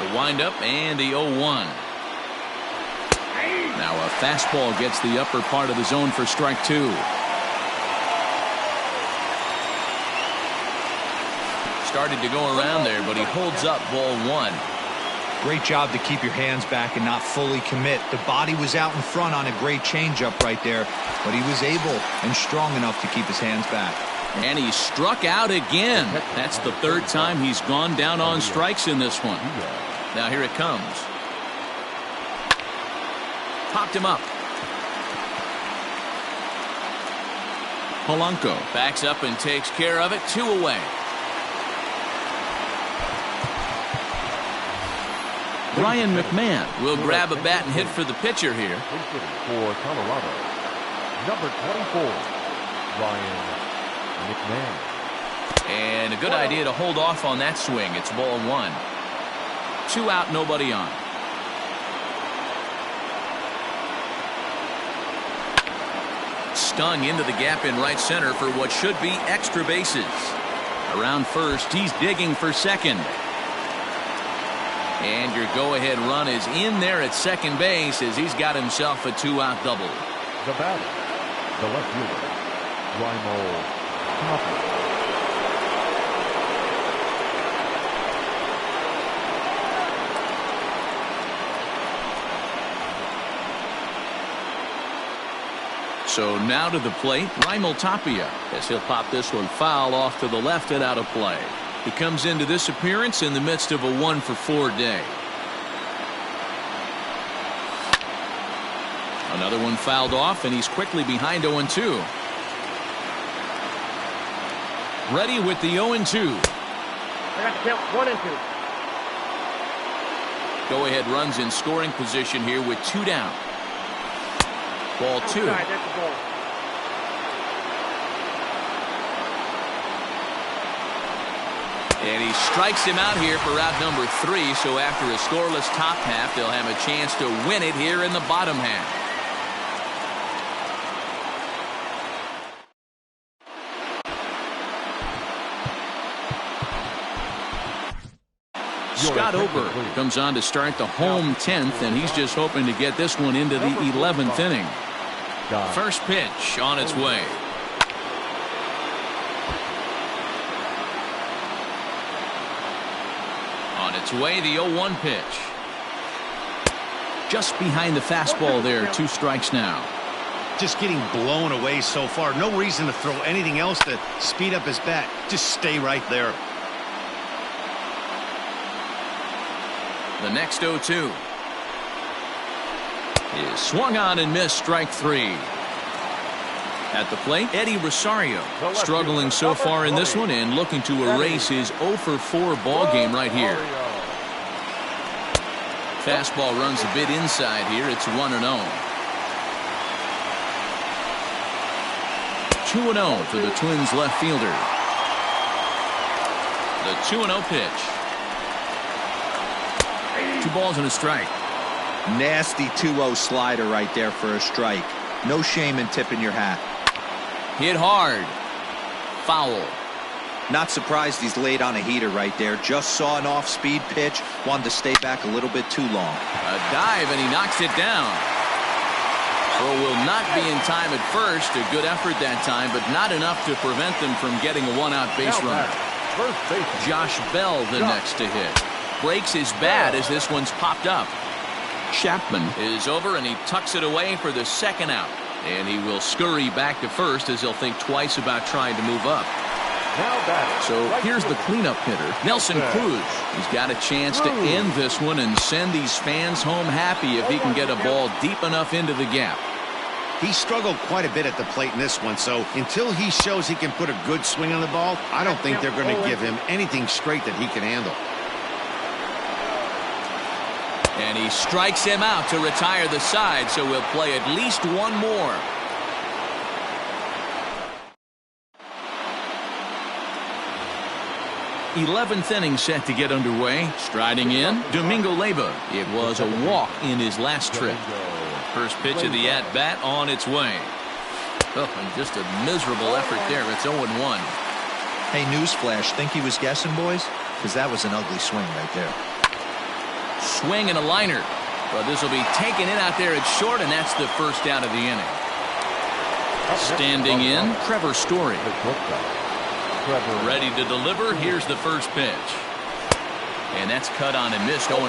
The windup and the 0-1. Now a fastball gets the upper part of the zone for strike 2. Started to go around there, but he holds up ball 1. Great job to keep your hands back and not fully commit. The body was out in front on a great changeup right there, but he was able and strong enough to keep his hands back. And he struck out again. That's the 3rd time he's gone down on strikes in this one. Now here it comes. Popped him up. Polanco backs up and takes care of it. 2 away. Ryan McMahon will grab a bat and hit for the pitcher here. For Colorado, number 24, Ryan McMahon. And a good idea to hold off on that swing. It's ball 1. 2 out, nobody on. Stung into the gap in right center for what should be extra bases. Around first, he's digging for second. And your go-ahead run is in there at second base as he's got himself a 2-out double. The batter, the left fielder, Raimel Tapia. So now to the plate, Raimel Tapia, as he'll pop this one foul off to the left and out of play. He comes into this appearance in the midst of a 1-for-4 day. Another one fouled off, and he's quickly behind 0-2. Ready with the 0-2. I got to count 1 and 2. Go-ahead runs in scoring position here with 2 down. Ball 2. Outside, that's the ball. And he strikes him out here for out number 3. So after a scoreless top half, they'll have a chance to win it here in the bottom half. Scott Ober comes on to start the home 10th, and he's just hoping to get this one into the 11th inning. First pitch on its way. On its way, the 0-1 pitch. Just behind the fastball there. 2 strikes now. Just getting blown away so far. No reason to throw anything else to speed up his bat. Just stay right there. The next 0-2 is swung on and missed. Strike 3. At the plate, Eddie Rosario struggling so far in this one and looking to erase his 0-for-4 ball game right here. Fastball runs a bit inside here. It's 1-0. 2-0 for the Twins left fielder. The 2-0 pitch. 2 balls and a strike. Nasty 2-0 slider right there for a strike. No shame in tipping your hat. Hit hard. Foul. Not surprised he's laid on a heater right there. Just saw an off-speed pitch. Wanted to stay back a little bit too long. A dive, and he knocks it down. Throw will not be in time at first. A good effort that time, but not enough to prevent them from getting a 1-out base runner. Josh Bell the next to hit. Breaks his bat as this one's popped up. Chapman is over, and he tucks it away for the 2nd out. And he will scurry back to first as he'll think twice about trying to move up. So here's the cleanup hitter, Nelson Cruz. He's got a chance to end this one and send these fans home happy if he can get a ball deep enough into the gap. He struggled quite a bit at the plate in this one, so until he shows he can put a good swing on the ball, I don't think they're going to give him anything straight that he can handle. And he strikes him out to retire the side, so we'll play at least one more. '11th inning set to get underway. Striding in, Domingo Leyba. It was a walk in his last trip. First pitch of the at-bat on its way. Oh, and just a miserable effort there. It's 0-1. Hey, newsflash, think he was guessing, boys? Because that was an ugly swing right there. Swing and a liner. But this will be taken in out there at short, and that's the first out of the inning. Standing in, Trevor Story. Ready to deliver. Here's the first pitch. And that's cut on and missed. 0-1.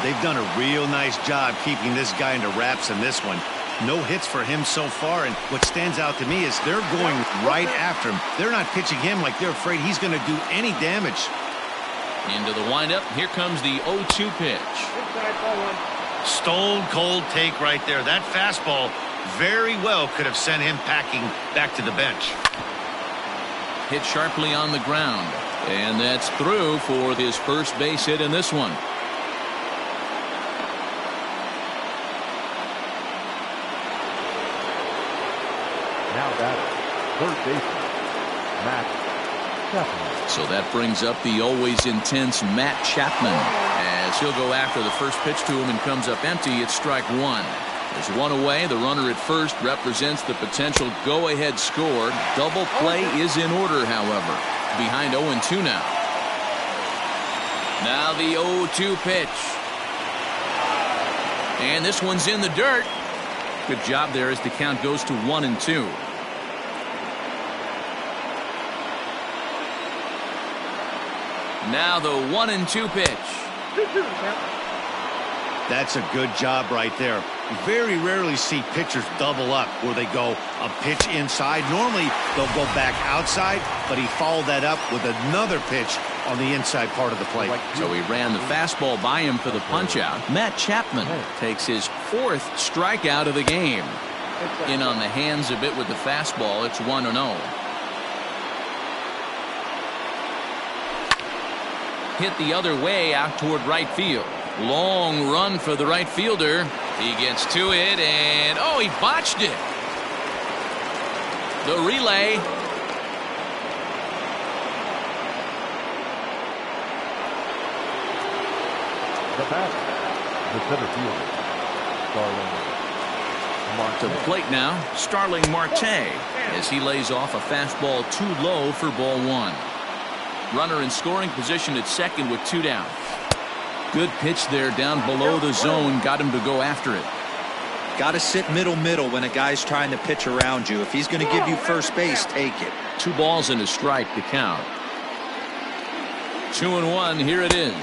They've done a real nice job keeping this guy into wraps in this one. No hits for him so far, and what stands out to me is they're going right after him. They're not pitching him like they're afraid he's going to do any damage. Into the windup. Here comes the 0-2 pitch. Stone cold take right there. That fastball very well could have sent him packing back to the bench. Hit sharply on the ground, and that's through for his first base hit in this one. Now batter, third baseman, Matt Chapman. So that brings up the always intense Matt Chapman as he'll go after the first pitch to him and comes up empty. It's strike 1. There's one away. The runner at first represents the potential go-ahead score. Double play is in order, however. Behind 0-2 now. Now the 0-2 pitch. And this one's in the dirt. Good job there as the count goes to 1-2. Now the 1-2 pitch. That's a good job right there. You very rarely see pitchers double up where they go a pitch inside. Normally they'll go back outside, but he followed that up with another pitch on the inside part of the plate. So he ran the fastball by him for the punch out. Matt Chapman takes his 4th strikeout of the game. In on the hands a bit with the fastball. It's 1-0. Hit the other way out toward right field. Long run for the right fielder. He gets to it, and oh, he botched it. The relay. The batter, the center fielder, Starling Marte. To the plate now, Starling Marte, as he lays off a fastball too low for ball 1. Runner in scoring position at second with 2 down. Good pitch there down below the zone. Got him to go after it. Got to sit middle when a guy's trying to pitch around you. If he's going to give you first base, take it. 2 balls and a strike to count. 2-1. Here it is.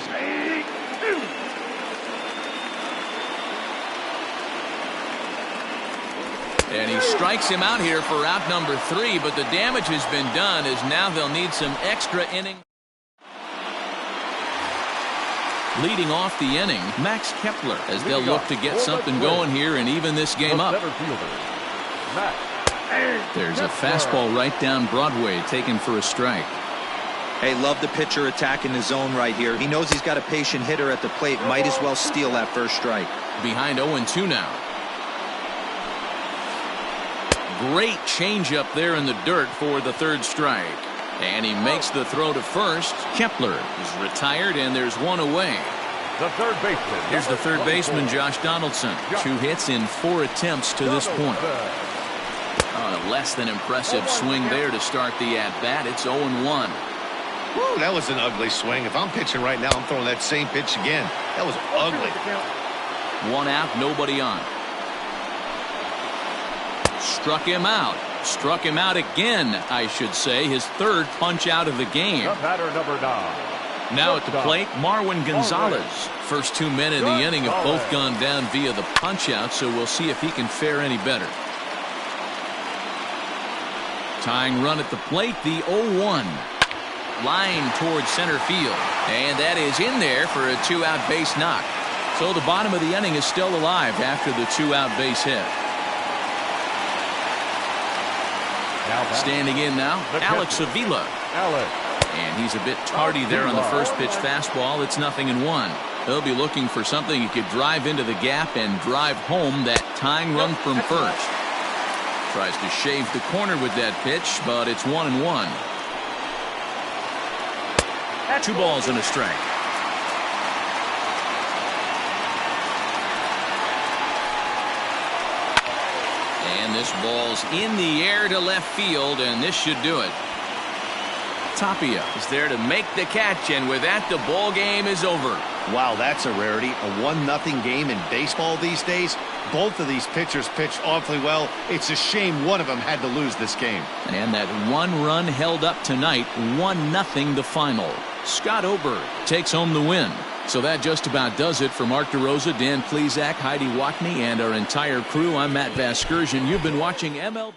And he strikes him out here for out number 3, but the damage has been done as now they'll need some extra inning. Leading off the inning, Max Kepler, as they'll look to get something going here and even this game up. There's a fastball right down Broadway taken for a strike. Hey, love the pitcher attacking the zone right here. He knows he's got a patient hitter at the plate. Might as well steal that first strike. Behind 0-2 now. Great changeup there in the dirt for the 3rd strike. And he makes the throw to first. Kepler is retired, and there's 1 away. The third baseman. Here's the third baseman, Josh Donaldson. 2 hits in 4 attempts to this point. A less than impressive swing there to start the at-bat. It's 0-1. Woo, that was an ugly swing. If I'm pitching right now, I'm throwing that same pitch again. That was ugly. 1 out, nobody on. Struck him out. Struck him out again, I should say. His 3rd punch out of the game. The batter, number 9. Now at the plate, Marwin Gonzalez. First 2 men in the inning have both gone down via the punch out, so we'll see if he can fare any better. Tying run at the plate, the 0-1. Line towards center field. And that is in there for a 2-out base knock. So the bottom of the inning is still alive after the 2-out base hit. Standing in now, Alex Avila. And he's a bit tardy there on the first pitch fastball. It's 0-1. He'll be looking for something he could drive into the gap and drive home that tying run from first. Tries to shave the corner with that pitch, but it's 1-1. 2 balls and a strike. And this ball's in the air to left field, and this should do it. Tapia is there to make the catch, and with that, the ball game is over. Wow, that's a rarity. A 1-0 game in baseball these days. Both of these pitchers pitched awfully well. It's a shame one of them had to lose this game. And that 1 run held up tonight, 1-0 the final. Scott Oberg takes home the win. So that just about does it for Mark DeRosa, Dan Plesac, Heidi Watney, and our entire crew. I'm Matt Vasgersian. You've been watching MLB.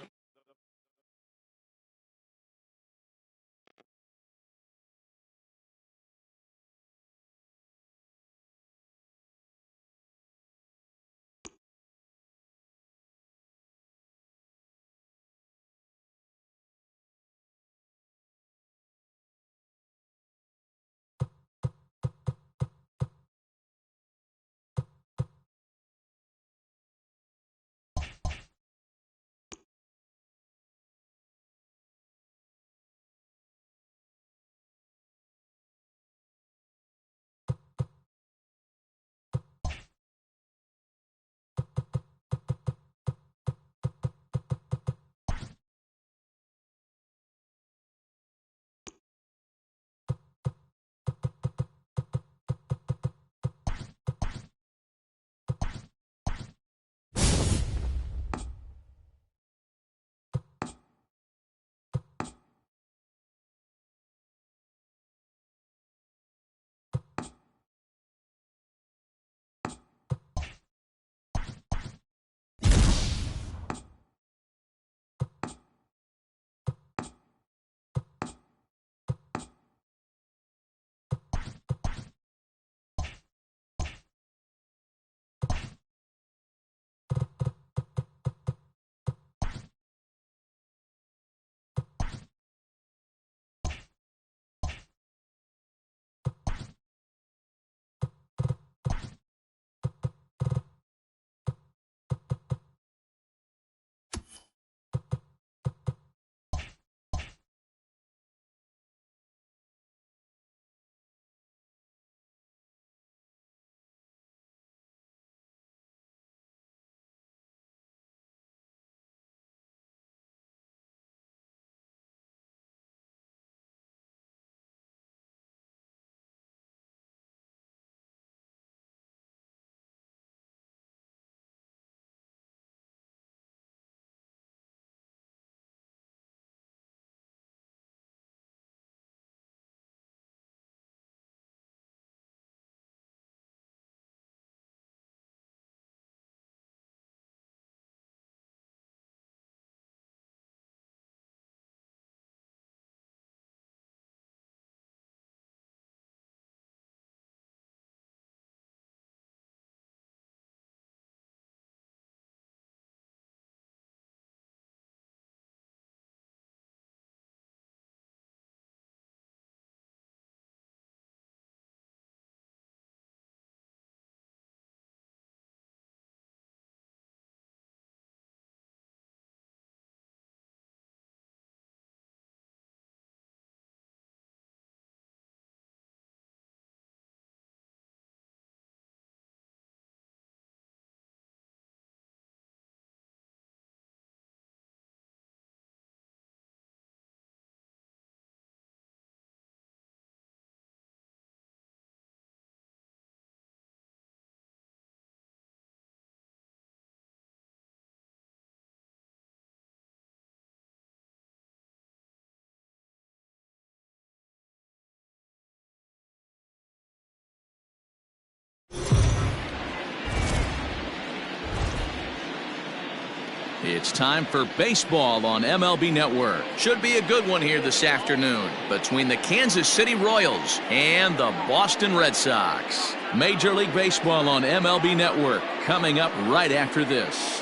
It's time for baseball on MLB Network. Should be a good one here this afternoon between the Kansas City Royals and the Boston Red Sox. Major League Baseball on MLB Network coming up right after this.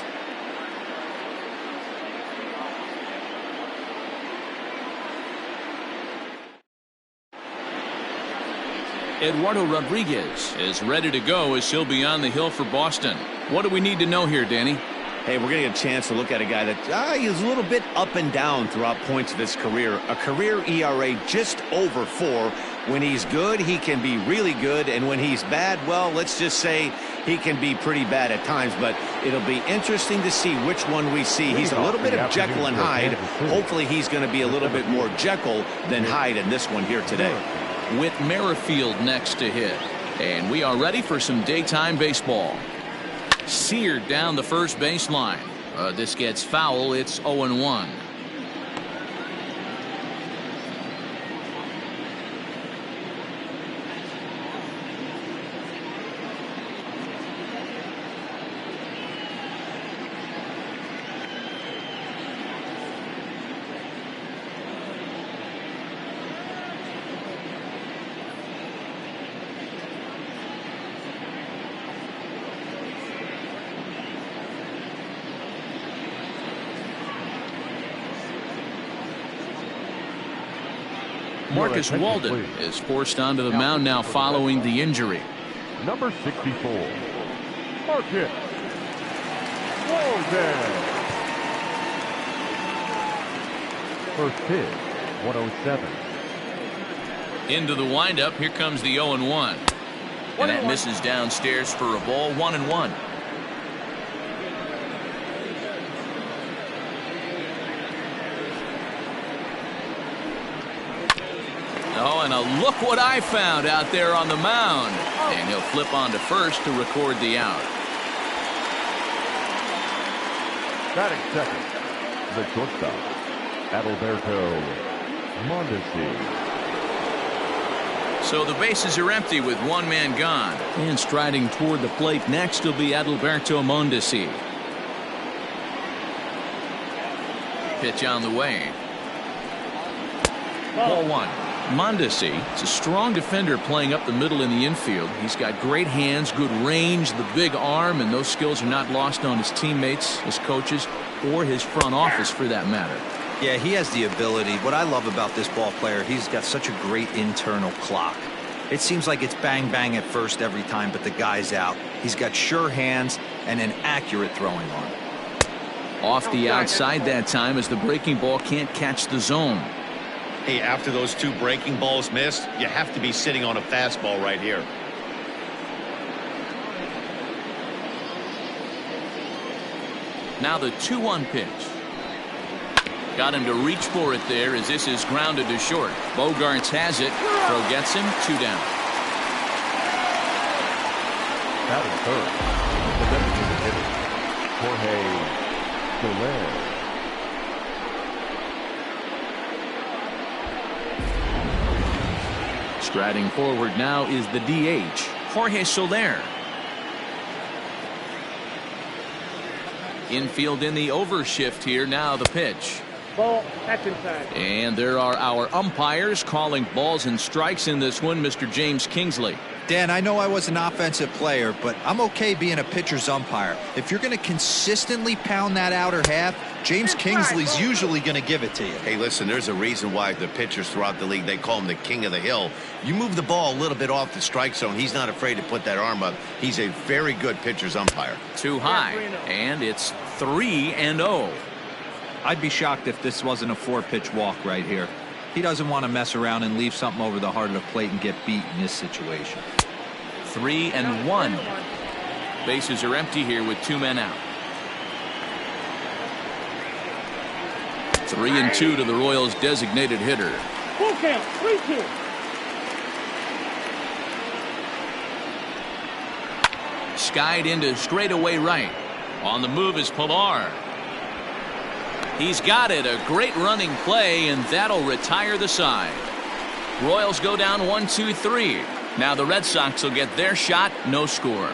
Eduardo Rodriguez is ready to go as he'll be on the hill for Boston. What do we need to know here, Danny? Hey, we're getting a chance to look at a guy that he's a little bit up and down throughout points of his career. A career ERA just over 4. When he's good, he can be really good. And when he's bad, well, let's just say he can be pretty bad at times. But it'll be interesting to see which one we see. He's a little bit of Jekyll and Hyde. Hopefully he's going to be a little bit more Jekyll than Hyde in this one here today. With Merrifield next to hit. And we are ready for some daytime baseball. Seared down the first baseline. This gets foul. It's 0-1. Marcus Walden is forced onto the mound now following the injury. Number 64, Marcus Walden. First pitch, 107. Into the windup. Here comes the 0-1. And that misses downstairs for a ball. 1-1. Oh, and look what I found out there on the mound. And he'll flip on to first to record the out. Batting second, the shortstop, Adalberto Mondesi. So the bases are empty with one man gone. And striding toward the plate next will be Adalberto Mondesi. Pitch on the way. Ball 1. Mondesi is a strong defender playing up the middle in the infield. He's got great hands, good range, the big arm, and those skills are not lost on his teammates, his coaches, or his front office for that matter. Yeah, he has the ability. What I love about this ball player, he's got such a great internal clock. It seems like it's bang bang at first every time, but the guy's out. He's got sure hands and an accurate throwing arm. Off the outside that time as the breaking ball can't catch the zone. Hey, after those 2 breaking balls missed, you have to be sitting on a fastball right here. Now the 2-1 pitch. Got him to reach for it there as this is grounded to short. Bogarts has it. Throw gets him. 2 down. Batting third, the designated hitter, Jorge Soler. Striding forward now is the DH, Jorge Soler. Infield in the overshift here. Now the pitch. Ball, that's inside. And there are our umpires calling balls and strikes in this one, Mr. James Kingsley. Dan, I know I was an offensive player, but I'm okay being a pitcher's umpire. If you're going to consistently pound that outer half, James Kingsley's usually going to give it to you. Hey, listen, there's a reason why the pitchers throughout the league, they call him the king of the hill. You move the ball a little bit off the strike zone, he's not afraid to put that arm up. He's a very good pitcher's umpire. Too high, and it's 3-0. I'd be shocked if this wasn't a 4-pitch walk right here. He doesn't want to mess around and leave something over the heart of the plate and get beat in this situation. 3-1. Bases are empty here with 2 men out. 3-2 to the Royals' designated hitter. Full count, 3-2. Skied into straightaway right. On the move is Pilar. He's got it. A great running play, and that'll retire the side. Royals go down 1-2-3. Now the Red Sox will get their shot. No score.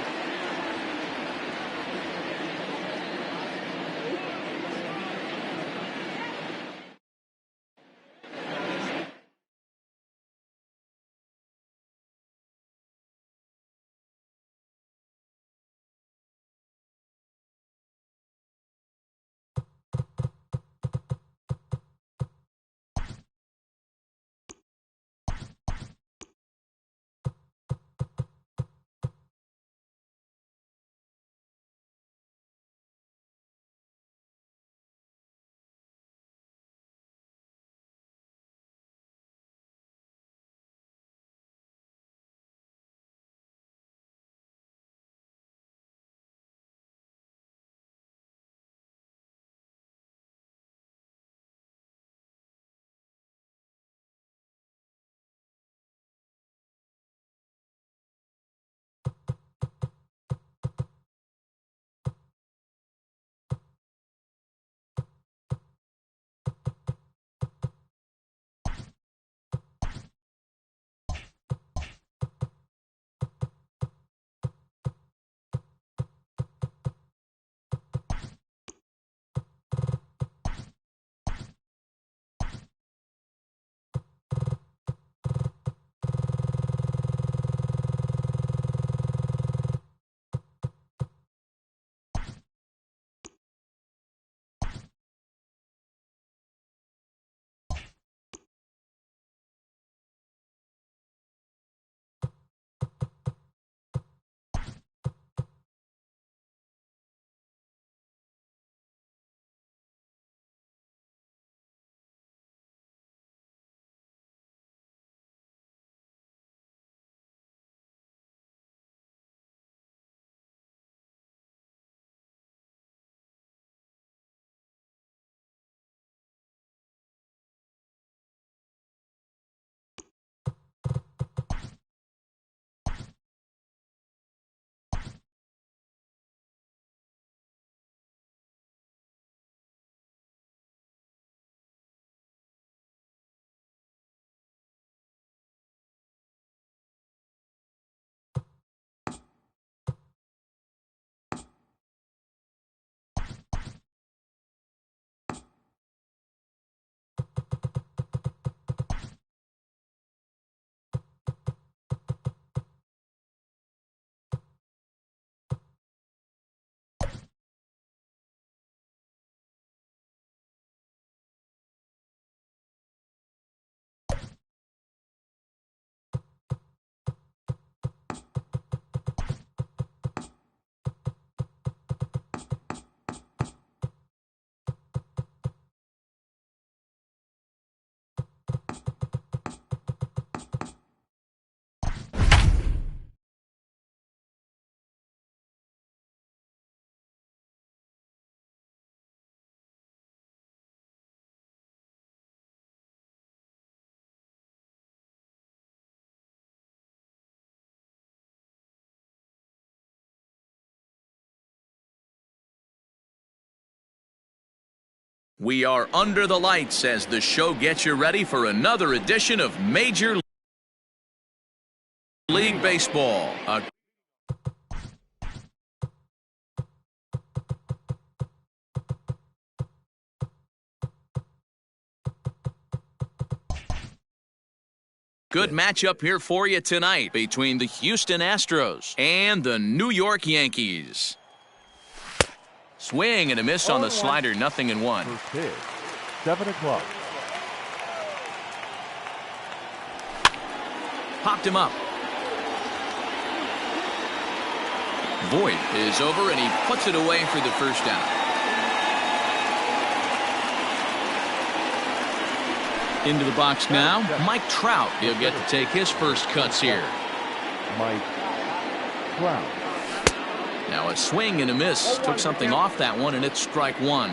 We are under the lights as the show gets you ready for another edition of Major League Baseball. Good matchup here for you tonight between the Houston Astros and the New York Yankees. Swing and a miss on the slider, 0-1. First pitch, 7 o'clock. Popped him up. Voit is over and he puts it away for the first out. Into the box now, Mike Trout. He'll get to take his first cuts here. Mike Trout. Now a swing and a miss. Took something off that one, and it's strike one.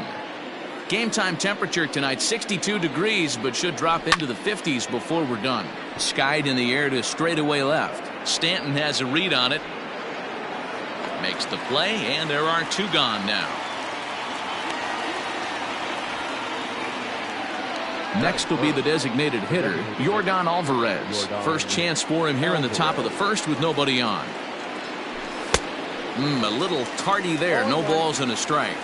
Game time temperature tonight, 62 degrees, but should drop into the 50s before we're done. Skied in the air to straightaway left. Stanton has a read on it. Makes the play, and there are two gone now. Next will be the designated hitter, Yordan Alvarez. First chance for him here in the top of the first with nobody on. A little tardy there. No balls and a strike.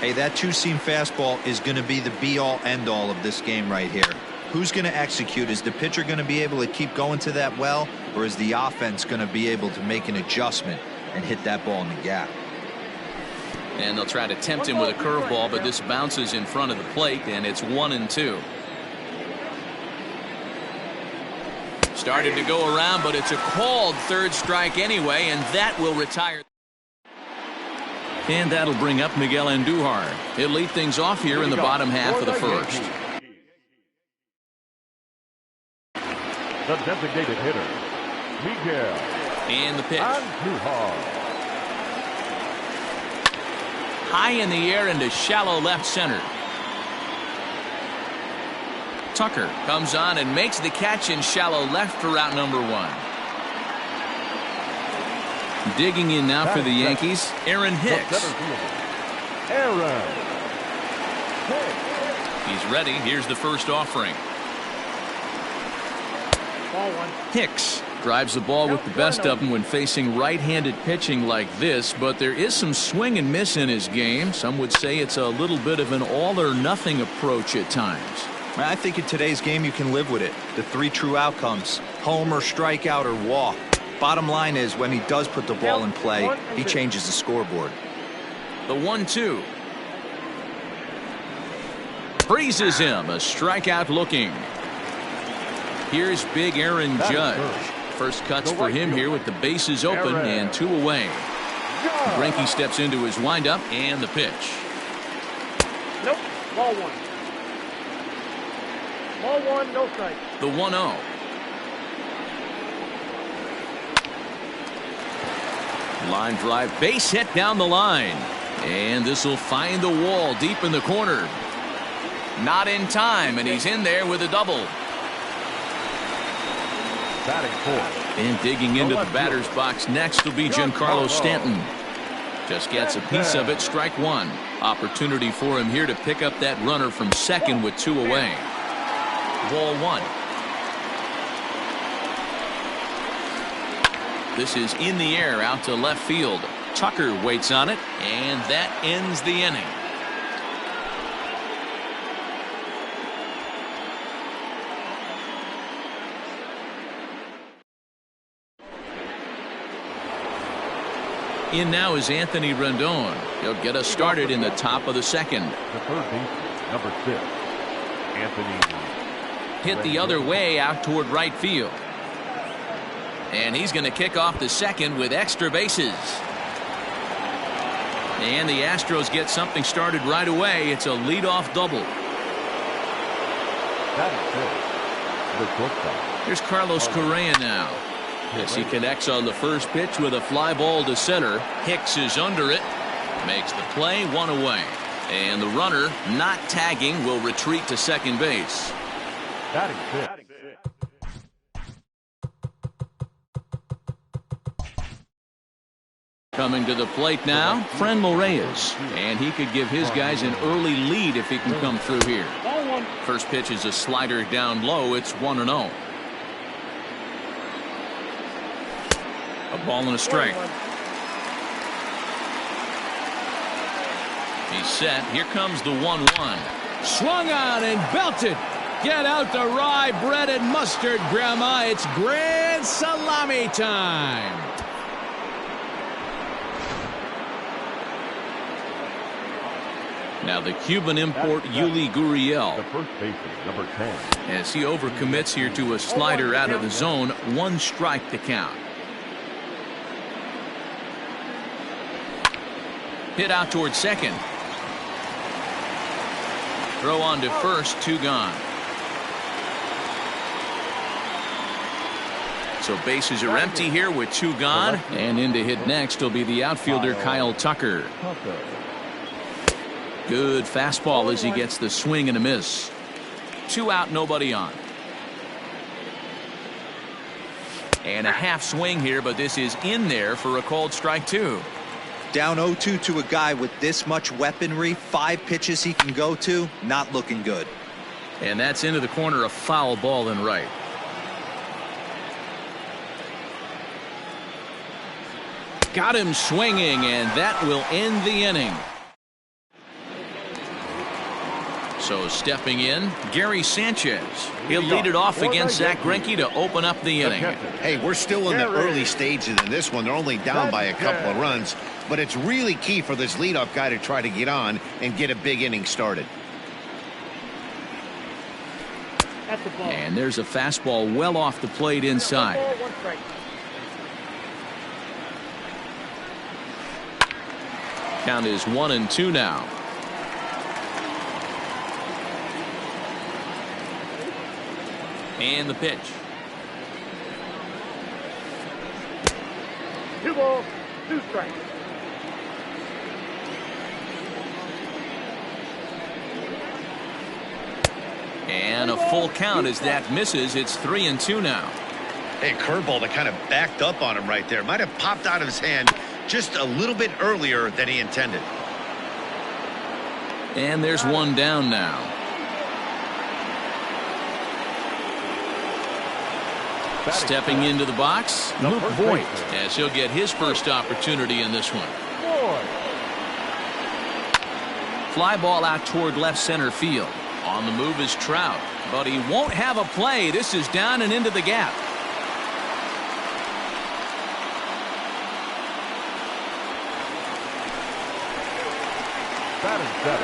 Hey, that two-seam fastball is going to be the be-all, end-all of this game right here. Who's going to execute? Is the pitcher going to be able to keep going to that well, or is the offense going to be able to make an adjustment and hit that ball in the gap? And they'll try to tempt him with a curveball, but this bounces in front of the plate, and it's 1-2. Started to go around, but it's a called third strike anyway, and that will retire. And that'll bring up Miguel Andujar. He'll lead things off here in the bottom half of the first. The designated hitter, Miguel. And the pitch. Andujar. High in the air into shallow left center. Tucker comes on and makes the catch in shallow left for out number one. Digging in now for the Yankees, Aaron Hicks. Aaron Hicks. He's ready. Here's the first offering. Ball one. Hicks drives the ball with the best of them when facing right-handed pitching like this, but there is some swing and miss in his game. Some would say it's a little bit of an all-or-nothing approach at times. I think in today's game you can live with it. The three true outcomes: home or strikeout or walk. Bottom line is, when he does put the ball in play, he changes the scoreboard. The 1-2. Freezes him. A strikeout looking. Here's big Aaron Judge. First cuts for him here with the bases open and two away. Greinke steps into his windup and the pitch. Nope. Ball one. Ball one, no strike. The 1-0. Line drive, base hit down the line. And this will find the wall deep in the corner. Not in time, and he's in there with a double. Batting fourth. And digging into the batter's box next will be Giancarlo Stanton. Just gets a piece of it, strike one. Opportunity for him here to pick up that runner from second with two away. Ball one. This is in the air out to left field. Tucker waits on it, and that ends the inning. In now is Anthony Rendon. He'll get us started in the top of the second. The third baseman, number 6, Anthony. Hit the other way out toward right field. And he's going to kick off the second with extra bases. And the Astros get something started right away. It's a leadoff double. That is it. The shortstop. Here's Carlos Correa now. As he connects on the first pitch with a fly ball to center. Hicks is under it. Makes the play, one away. And the runner, not tagging, will retreat to second base. That is it. Coming to the plate now, Franmil Reyes. And he could give his guys an early lead if he can come through here. Ball one. First pitch is a slider down low. It's 1-0. A ball and a strike. He's set. Here comes the 1-1. Swung on and belted. Get out the rye bread and mustard, Grandma. It's grand salami time. Now the Cuban import Yuli Gurriel. The first baseman, number 10. As he overcommits here to a slider out of the zone, 1 strike to count. Hit out towards second. Throw on to first, 2 gone. So bases are empty here with 2 gone. And in to hit next will be the outfielder Kyle Tucker. Good fastball as he gets the swing and a miss. 2 out, nobody on. And a half swing here, but this is in there for a called strike 2. Down 0-2 to a guy with this much weaponry, 5 pitches he can go to, not looking good. And that's into the corner, a foul ball and right. Got him swinging, and that will end the inning. So stepping in, Gary Sanchez. He'll lead it off against Zach Greinke to open up the inning. Hey, we're still in the early stages in this one. They're only down by a couple of runs, but it's really key for this leadoff guy to try to get on and get a big inning started. And there's a fastball well off the plate inside. Count is 1-2 now. And the pitch. 2 balls, 2 strikes. And a full count as that misses. It's 3-2 now. Hey, curveball that kind of backed up on him right there. Might have popped out of his hand just a little bit earlier than he intended. And there's 1 down now. Stepping into the box, Luke Voigt, as he'll get his first opportunity in this one. Fly ball out toward left center field. On the move is Trout, but he won't have a play. This is down and into the gap.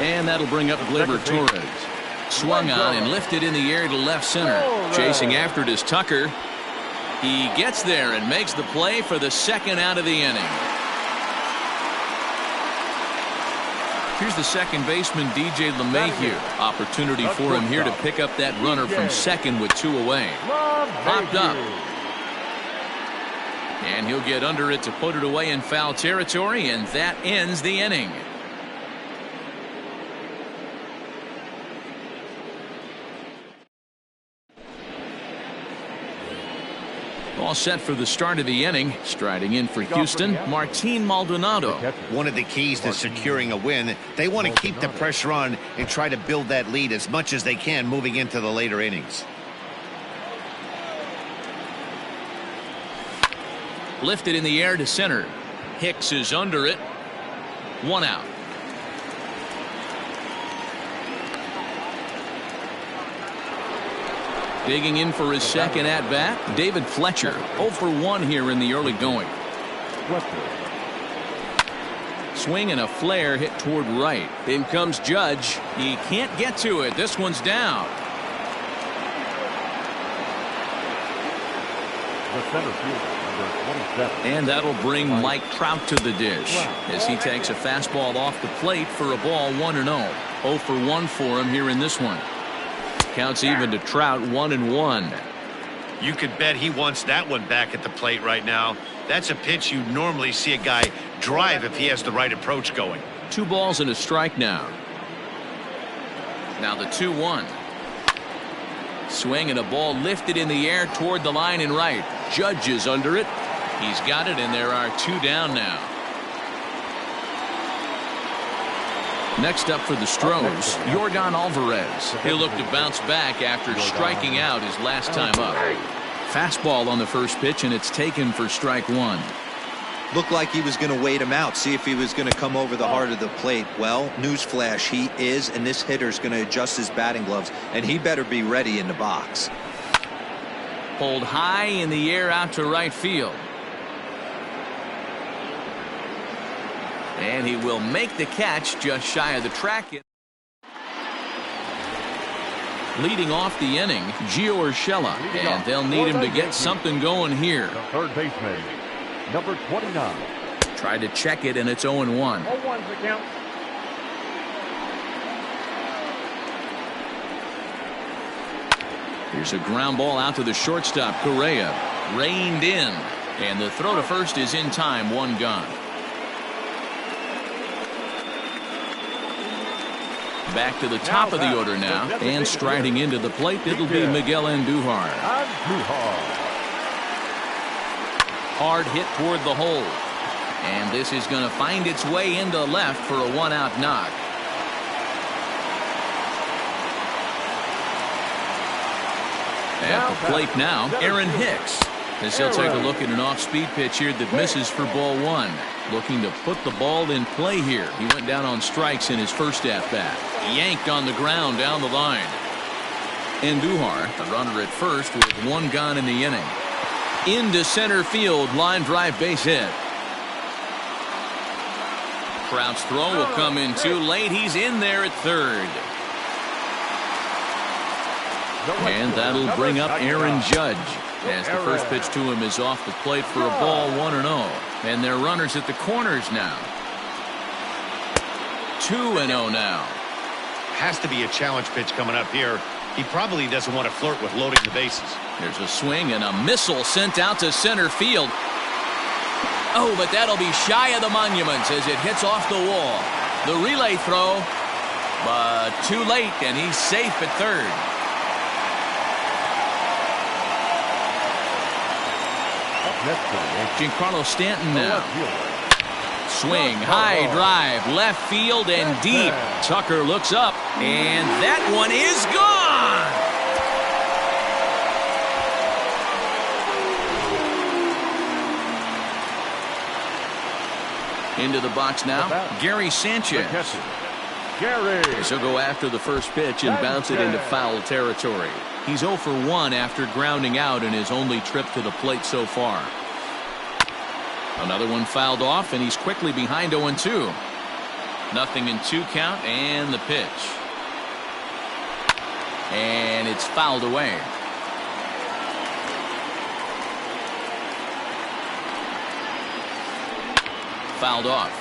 And that'll bring up Gleyber Torres. Swung on and lifted in the air to left center. Chasing after it is Tucker. He gets there and makes the play for the 2nd out of the inning. Here's the second baseman, DJ LeMahieu. Opportunity for him here to pick up that runner from second with 2 away. Popped up. And he'll get under it to put it away in foul territory, and that ends the inning. All set for the start of the inning. Striding in for Houston, Martin Maldonado. One of the keys to securing a win, they want to keep the pressure on and try to build that lead as much as they can moving into the later innings. Lifted in the air to center. Hicks is under it. 1 out. Digging in for his second at-bat, David Fletcher. 0 for 1 here in the early going. Swing and a flare hit toward right. In comes Judge. He can't get to it. This one's down. The center fielder, number 27. And that'll bring Mike Trout to the dish as he takes a fastball off the plate for a ball 1-0. 0 for 1 for him here in this one. Counts even to Trout, 1-1. You could bet he wants that one back at the plate right now. That's a pitch you normally see a guy drive if he has the right approach going. 2 balls and a strike now. Now the 2-1. Swing and a ball lifted in the air toward the line and right. Judge is under it. He's got it, and there are 2 down now. Next up for the Stros, Yordan Alvarez. He'll look to bounce back after striking out his last time up. Fastball on the first pitch, and it's taken for strike one. Looked like he was going to wait him out, see if he was going to come over the heart of the plate. Well, newsflash, he is, and this hitter's going to adjust his batting gloves, and he better be ready in the box. Pulled high in the air out to right field. And he will make the catch just shy of the track. Leading off the inning, Gio Urshela, and they'll need him to get something going here. The third baseman, number 29. Tried to check it, and it's 0-1. 0-1's the count. Here's a ground ball out to the shortstop. Correa reined in, and the throw to first is in time. One gone. Back to the top of the order now, and striding into the plate, it'll be Miguel Andujar. Hard hit toward the hole, and this is going to find its way into left for a one-out knock. At the plate now, Aaron Hicks, as he'll take a look at an off-speed pitch here that misses for ball one. Looking to put the ball in play here. He went down on strikes in his first at-bat. Yanked on the ground down the line. Andujar, the runner at first, with one gone in the inning. Into center field, line drive base hit. Trout's throw will come in too late. He's in there at third. And that'll bring up Aaron Judge, as the first pitch to him is off the plate for a ball, 1-0. And they're runners at the corners now. 2-0 now. Has to be a challenge pitch coming up here. He probably doesn't want to flirt with loading the bases. There's a swing and a missile sent out to center field. Oh, but that'll be shy of the monuments as it hits off the wall. The relay throw, but too late, and he's safe at third. Giancarlo Stanton now. Swing, high drive, left field and deep. Tucker looks up, and that one is gone. Into the box now, Gary Sanchez. He'll go after the first pitch and bounce it into foul territory. He's 0 for 1 after grounding out in his only trip to the plate so far. Another one fouled off, and he's quickly behind 0-2. Nothing in 2 count, and the pitch. And it's fouled away. Fouled off.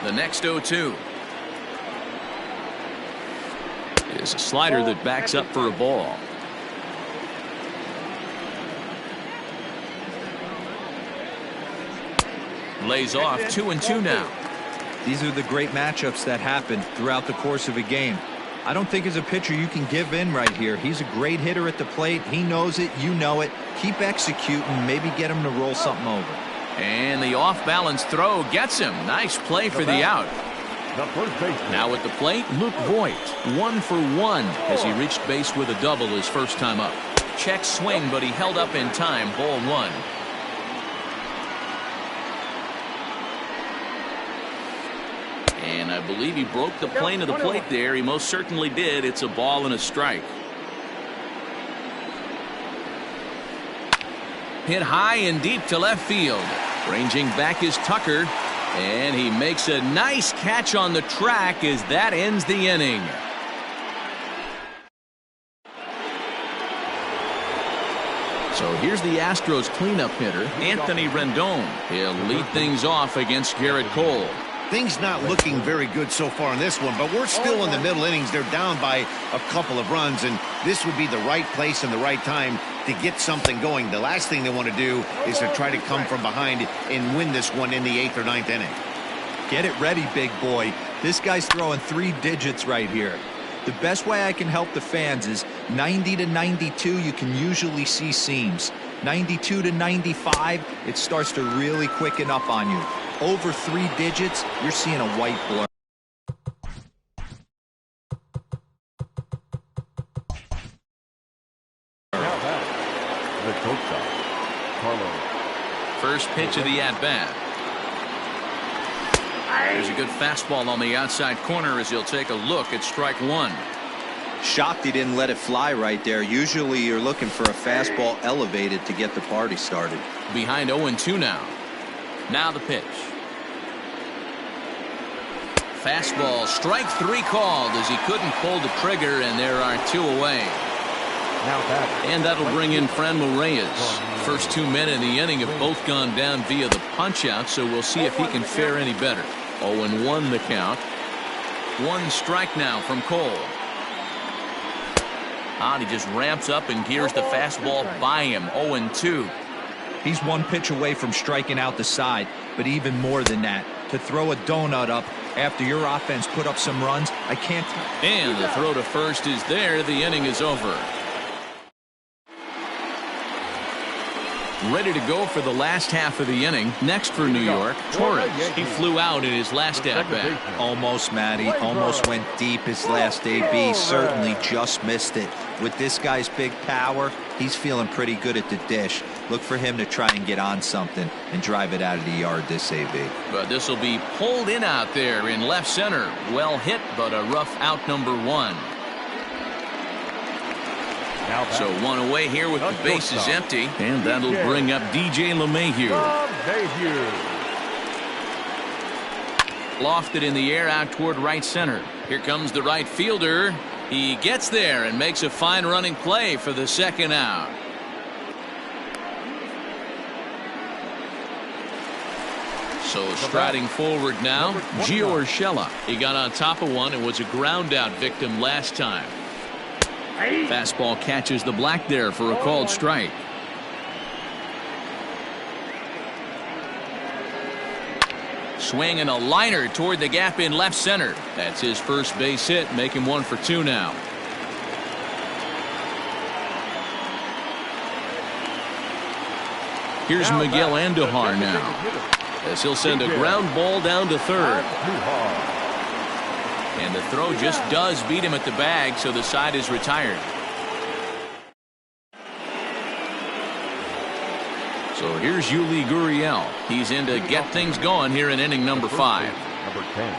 The next 0-2 is a slider that backs up for a ball. Lays off 2-2 now. These are the great matchups that happen throughout the course of a game. I don't think as a pitcher you can give in right here. He's a great hitter at the plate. He knows it. You know it. Keep executing. Maybe get him to roll something over. And the off-balance throw gets him. Nice play for the out. Now at the plate, Luke Voigt, 1 for 1 as he reached base with a double his first time up. Check swing, but he held up in time. Ball 1. And I believe he broke the plane of the plate there. He most certainly did. It's a ball and a strike. Hit high and deep to left field. Ranging back is Tucker. And he makes a nice catch on the track as that ends the inning. So here's the Astros cleanup hitter, Anthony Rendon. He'll lead things off against Garrett Cole. Things not looking very good so far in this one, but we're still in the middle innings. They're down by a couple of runs, and this would be the right place and the right time to get something going. The last thing they want to do is to try to come from behind and win this one in the 8th or 9th inning. Get it ready, big boy. This guy's throwing 3 digits right here. The best way I can help the fans is 90 to 92, you can usually see seams. 92 to 95, it starts to really quicken up on you. over 3 digits, you're seeing a white blur. The shortstop, Carlos. First pitch of the at-bat. There's a good fastball on the outside corner as he'll take a look at strike one. Shocked he didn't let it fly right there. Usually you're looking for a fastball elevated to get the party started. Behind 0-2 now. Now the pitch. Fastball, strike 3 called as he couldn't pull the trigger, and there are 2 away. And that'll bring in Franmil Reyes. First 2 men in the inning have both gone down via the punch-out, so we'll see if he can fare any better. 0-1 the count. 1 strike now from Cole. And he just ramps up and gears the fastball by him. 0-2. He's 1 pitch away from striking out the side, but even more than that, to throw a donut up after your offense put up some runs, I can't. And the throw to first is there. The inning is over. Ready to go for the last half of the inning. Next for New York, Torres. He flew out in his last at-bat. Almost, Matty. Almost went deep his last AB. Certainly just missed it. With this guy's big power, he's feeling pretty good at the dish. Look for him to try and get on something and drive it out of the yard this AB. But this will be pulled in out there in left center. Well hit, but a rough out number 1. So 1 away here with the bases empty. And that'll bring up DJ LeMahieu. Lofted in the air out toward right center. Here comes the right fielder. He gets there and makes a fine running play for the second out. So striding forward now, Gio Urshela. He got on top of one and was a ground out victim last time. Fastball catches the black there for a called strike. Swing and a liner toward the gap in left center. That's his first base hit, make him 1 for 2 now. Here's Miguel Andujar now, as he'll send a ground ball down to third. And the throw just does beat him at the bag, so the side is retired. So here's Yuli Gurriel. He's in to get things going here in inning number 5. Number 10.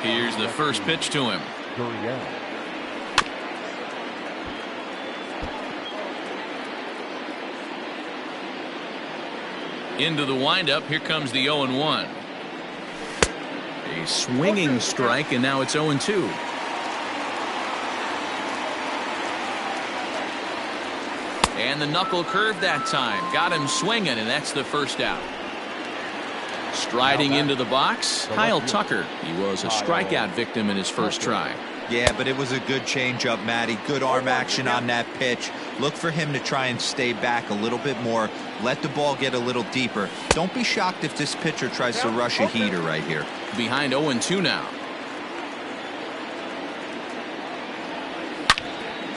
Here's the first pitch to him. Gurriel. Into the windup. Here comes the 0-1. A swinging strike, and now it's 0-2. And the knuckle curve that time. Got him swinging, and that's the first out. Striding into the box, Kyle Tucker. He was a strikeout victim in his first try. Yeah, but it was a good changeup, Matty. Good arm action on that pitch. Look for him to try and stay back a little bit more. Let the ball get a little deeper. Don't be shocked if this pitcher tries to rush a heater right here. Behind 0-2 now.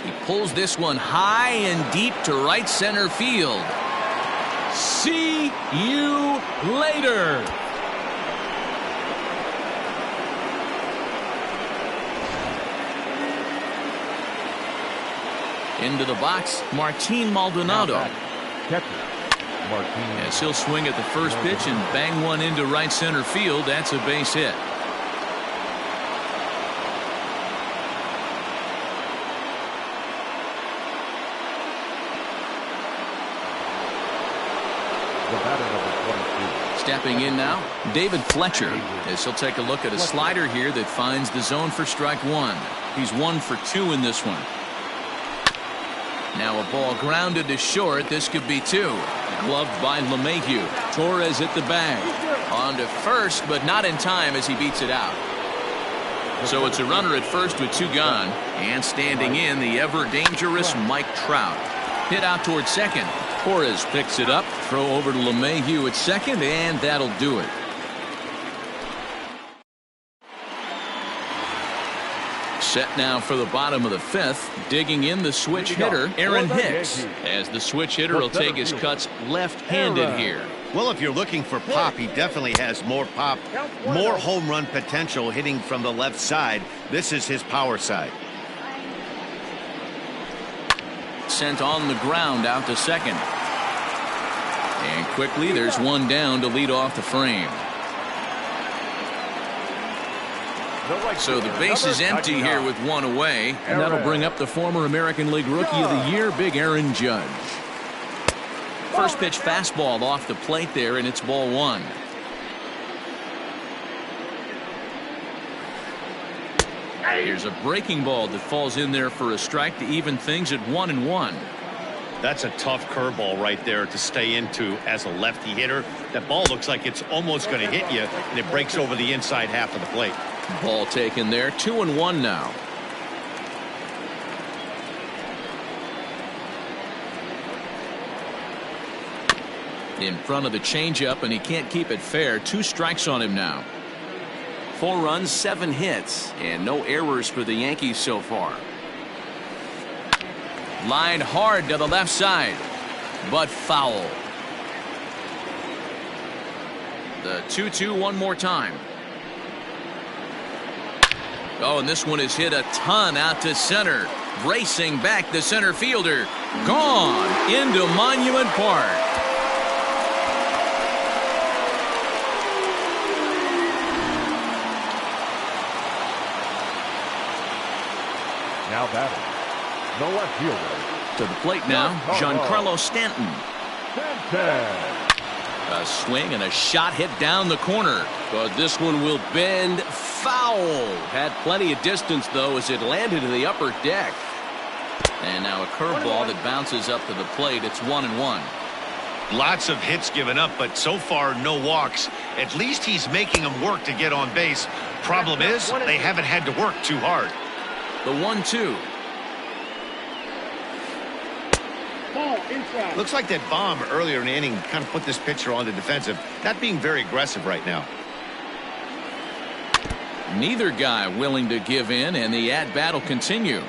He pulls this one high and deep to right center field. See you later. Into the box, Martin Maldonado. As he'll swing at the first pitch and bang one into right center field. That's a base hit. Stepping in now, David Fletcher, as he'll take a look at a slider here that finds the zone for strike 1. He's 1 for 2 in this one. Now a ball grounded to short. This could be 2. Gloved by LeMahieu. Torres at the bag. On to first, but not in time as he beats it out. So it's a runner at first with 2 gone. And standing in, the ever-dangerous Mike Trout. Hit out toward second. Torres picks it up. Throw over to LeMahieu at second, and that'll do it. Set now for the bottom of the 5th. Digging in the switch hitter, Aaron Hicks. As the switch hitter will take his cuts left-handed here. Well, if you're looking for pop, he definitely has more pop, more home run potential hitting from the left side. This is his power side. Sent on the ground out to second. And quickly there's one down to lead off the frame. So the base is empty here with one away, and that'll bring up the former American League Rookie of the Year, Big Aaron Judge. First pitch fastball off the plate there, and it's ball one. Here's a breaking ball that falls in there for a strike to even things at 1-1. That's a tough curveball right there to stay into as a lefty hitter. That ball looks like it's almost going to hit you, and it breaks over the inside half of the plate. Ball taken there, 2-1 now. In front of the changeup, and he can't keep it fair. 2 strikes on him now. 4 runs, 7 hits, and no errors for the Yankees so far. Line hard to the left side, but foul. The 2-2 one more time. Oh, and this one is hit a ton out to center. Racing back the center fielder. Gone into Monument Park. Now batting, the left fielder. To the plate now, Giancarlo Stanton. A swing and a shot hit down the corner. But this one will bend foul. Had plenty of distance, though, as it landed to the upper deck. And now a curveball that bounces up to the plate. It's 1-1. Lots of hits given up, but so far no walks. At least he's making them work to get on base. Problem is, they haven't had to work too hard. The 1-2. Looks like that bomb earlier in the inning kind of put this pitcher on the defensive. Not being very aggressive right now. Neither guy willing to give in, and the at-bat will continue.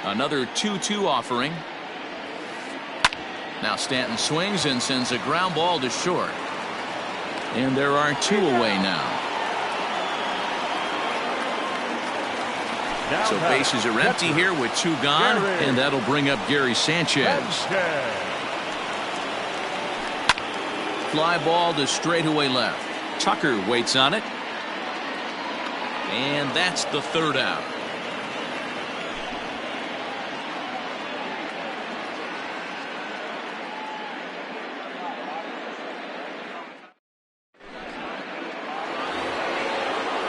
Another 2-2 offering. Now Stanton swings and sends a ground ball to short. And there are 2 away now. So bases are empty here with 2 gone, and that'll bring up Gary Sanchez. Fly ball to straightaway left. Tucker waits on it. And that's the 3rd out.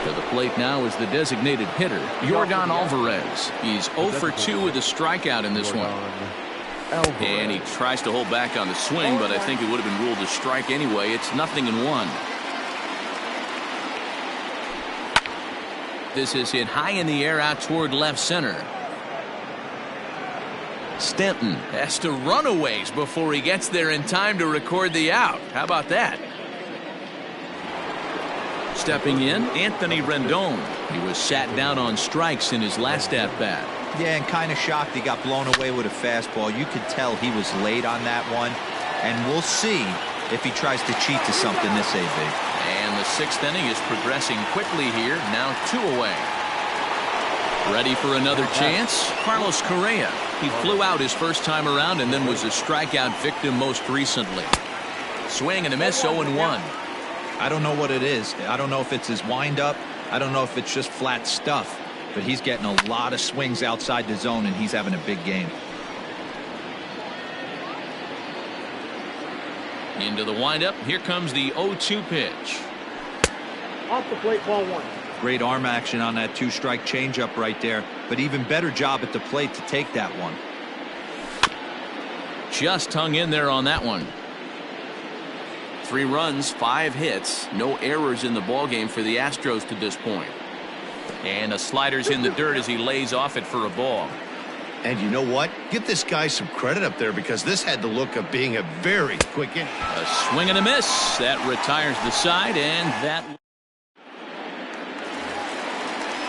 To the plate now is the designated hitter, Yordan Alvarez. He's 0 for 2 with a strikeout in this one. And he tries to hold back on the swing, but I think it would have been ruled a strike anyway. It's 0-1. This is hit high in the air out toward left center. Stanton has to run a ways before he gets there in time to record the out. How about that? Stepping in, Anthony Rendon. He was sat down on strikes in his last at-bat. Yeah, and kind of shocked he got blown away with a fastball. You could tell he was late on that one. And we'll see if he tries to cheat to something this AB. And the 6th inning is progressing quickly here. Now 2 away. Ready for another chance? Carlos Correa. He flew out his first time around and then was a strikeout victim most recently. Swing and a miss, 0-1. I don't know what it is. I don't know if it's his windup. I don't know if it's just flat stuff. But he's getting a lot of swings outside the zone, and he's having a big game. Into the windup. Here comes the 0-2 pitch. Off the plate, ball 1. Great arm action on that 2-strike changeup right there. But even better job at the plate to take that one. Just hung in there on that one. 3 runs, 5 hits, no errors in the ballgame for the Astros to this point. And a slider's in the dirt as he lays off it for a ball. And you know what? Give this guy some credit up there, because this had the look of being a very quick inning. A swing and a miss. That retires the side, and that.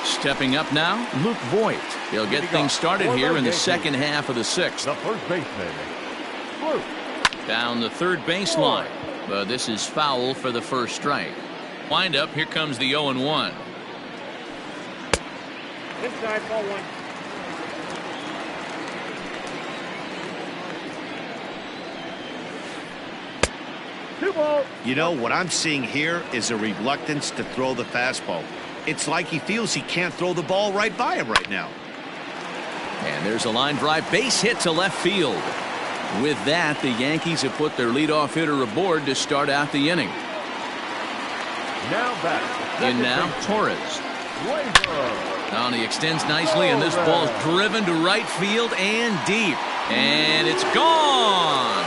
Stepping up now, Luke Voigt. He'll get things started here in the second half of the 6th. The first baseman, Luke. Down the third baseline. But this is foul for the first strike. Wind up, here comes the 0-1. Inside, ball one. Two balls. You know, what I'm seeing here is a reluctance to throw the fastball. It's like he feels he can't throw the ball right by him right now. And there's a line drive base hit to left field. With that, the Yankees have put their leadoff hitter aboard to start out the inning. Now back. In now, Torres. Now he extends nicely, and this ball's driven to right field and deep. And it's gone.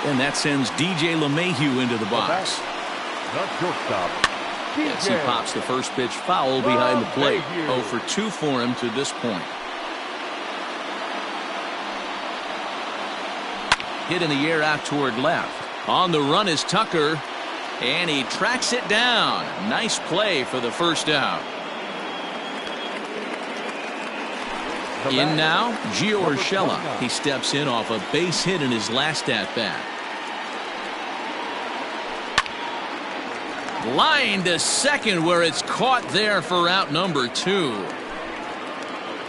And that sends DJ LeMahieu into the box. The shortstop. As he pops the first pitch foul behind the plate. 0 for 2 for him to this point. Hit in the air out toward left. On the run is Tucker, and he tracks it down. Nice play for the first out. In now, Gio Urshela. He steps in off a base hit in his last at-bat. Line to second, where it's caught there for out number 2.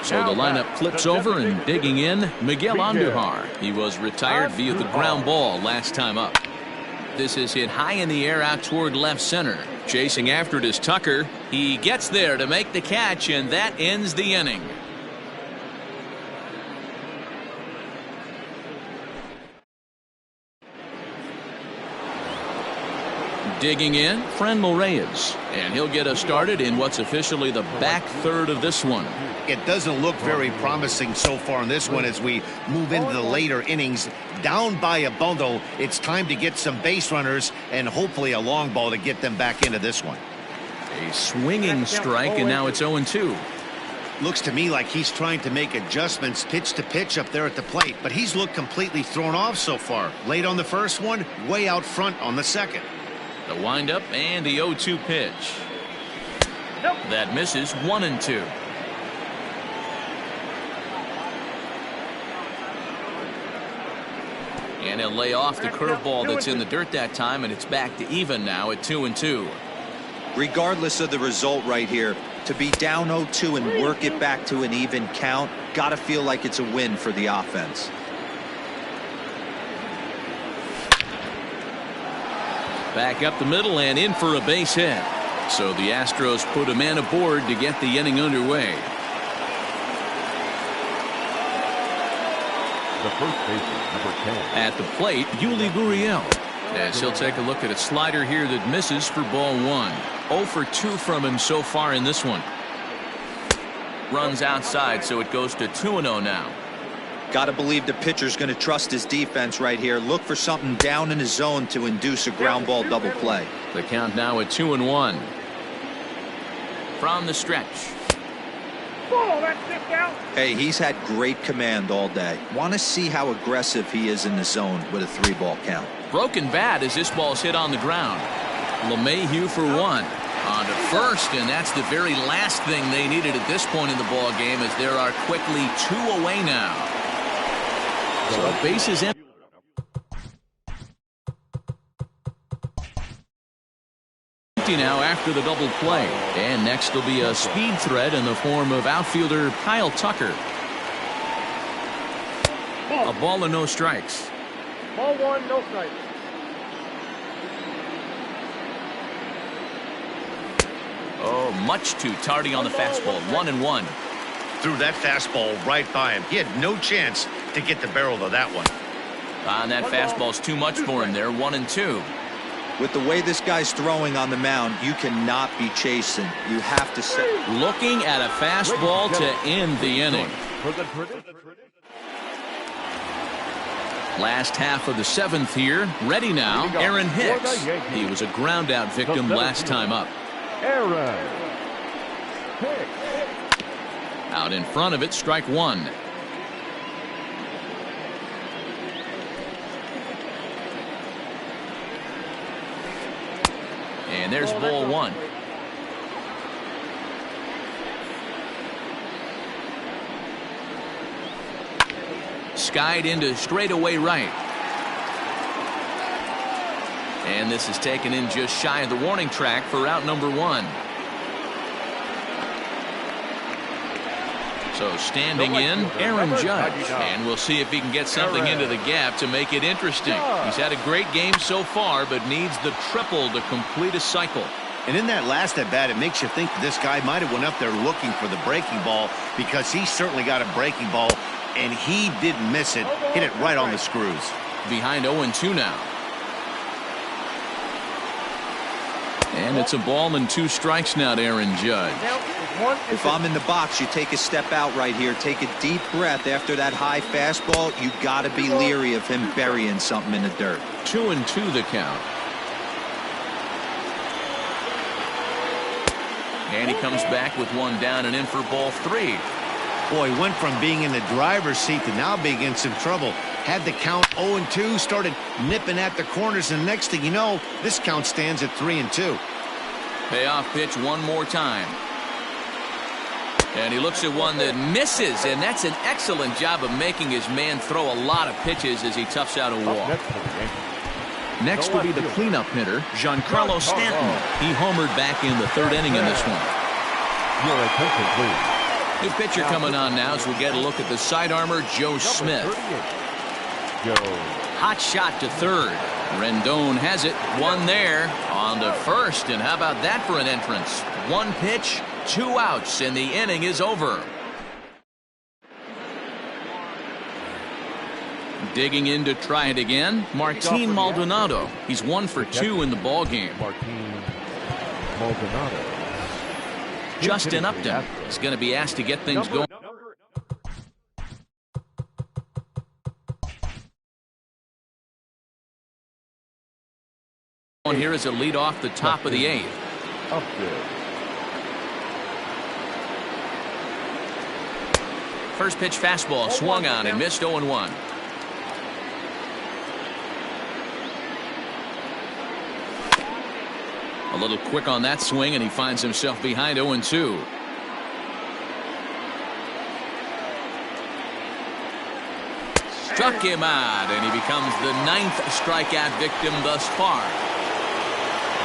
So the lineup flips over, and digging in, Miguel Andujar. He was retired via the ground ball last time up. This is hit high in the air out toward left center. Chasing after it is Tucker. He gets there to make the catch, and that ends the inning. Digging in, Franmil Reyes, and he'll get us started in what's officially the back third of this one. It doesn't look very promising so far in this one as we move into the later innings. Down by a bundle, it's time to get some base runners and hopefully a long ball to get them back into this one. A swinging strike, and now it's 0-2. Looks to me like he's trying to make adjustments pitch to pitch up there at the plate, but he's looked completely thrown off so far. Late on the first one, way out front on the second. The windup and the 0-2 pitch. That misses. 1-2. And he'll lay off the curveball that's in the dirt that time, and it's back to even now at 2-2. Regardless of the result right here, to be down 0-2 and work it back to an even count, gotta feel like it's a win for the offense. Back up the middle and in for a base hit. So the Astros put a man aboard to get the inning underway. The first baseman, number 10. At the plate, Yuli Gurriel. As he'll take a look at a slider here that misses for ball 1. 0 for 2 from him so far in this one. Runs outside, so it goes to 2-0 now. Got to believe the pitcher's going to trust his defense right here. Look for something down in his zone to induce a ground ball double play. The count now at 2-1. From the stretch. Hey, he's had great command all day. Want to see how aggressive he is in the zone with a 3-ball count. Broken bat as this ball's hit on the ground. LeMahieu for 1. On to first, and that's the very last thing they needed at this point in the ball game, as there are quickly 2 away now. So bases empty now after the double play. And next will be a speed threat in the form of outfielder Kyle Tucker. A ball and no strikes. Ball 1, no strikes. Oh, much too tardy on the fastball. 1-1. Threw that fastball right by him. He had no chance to get the barrel of that one. And that fastball's too much for him there. 1-2. With the way this guy's throwing on the mound, you cannot be chasing. You have to say. Looking at a fastball to end the inning. Last half of the 7th here. Ready now, Aaron Hicks. He was a ground out victim last time up. Aaron Hicks. Out in front of it, strike 1. And there's ball 1. Skied into straightaway right. And this is taken in just shy of the warning track for out number 1. So standing in, Aaron Judge. And we'll see if he can get something into the gap to make it interesting. He's had a great game so far, but needs the triple to complete a cycle. And in that last at bat, it makes you think this guy might have went up there looking for the breaking ball, because he certainly got a breaking ball, and he didn't miss it. Hit it right on the screws. Behind 0-2 now. And it's a ball and 2 strikes now to Aaron Judge. If I'm in the box, you take a step out right here. Take a deep breath after that high fastball. You got to be leery of him burying something in the dirt. 2-2 the count. And he comes back with 1 down and in for ball 3. Boy, went from being in the driver's seat to now being in some trouble. Had the count 0-2, started nipping at the corners, and the next thing you know, this count stands at 3-2. Payoff pitch one more time. And he looks at one that misses, and that's an excellent job of making his man throw a lot of pitches as he toughs out a walk. Next will be the cleanup hitter, Giancarlo Stanton. He homered back in the 3rd inning in this one. Your attention, please. New pitcher coming on now as we get a look at the side armor, Joe Smith. Hot shot to 3rd. Rendon has it. 1 there on to 1st. And how about that for an entrance? 1 pitch, 2 outs, and the inning is over. Digging in to try it again, Martin Maldonado. He's 1 for 2 in the ball game. Martin Maldonado. Justin Upton is going to be asked to get things going. On here is a lead off the top of the 8th. First pitch fastball swung on and missed 0-1. A little quick on that swing, and he finds himself behind 0-2. Struck him out, and he becomes the 9th strikeout victim thus far.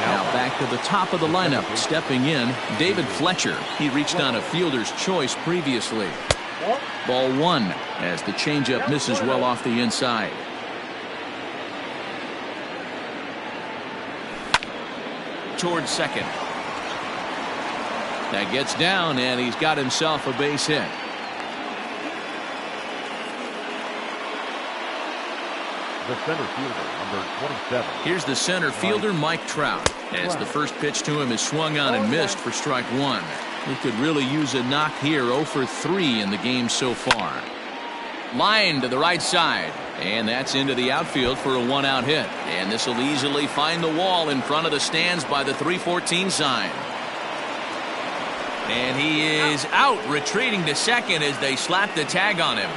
Now back to the top of the lineup, stepping in, David Fletcher. He reached on a fielder's choice previously. Ball 1 as the changeup misses well off the inside. Towards second. That gets down, and he's got himself a base hit. The center fielder, number 27. Here's the center fielder, Mike Trout, as the first pitch to him is swung on and missed for strike 1. He could really use a knock here. 0 for 3 in the game so far. Line to the right side, and that's into the outfield for a 1-out hit. And this will easily find the wall in front of the stands by the 314 sign. And he is out, retreating to second as they slap the tag on him.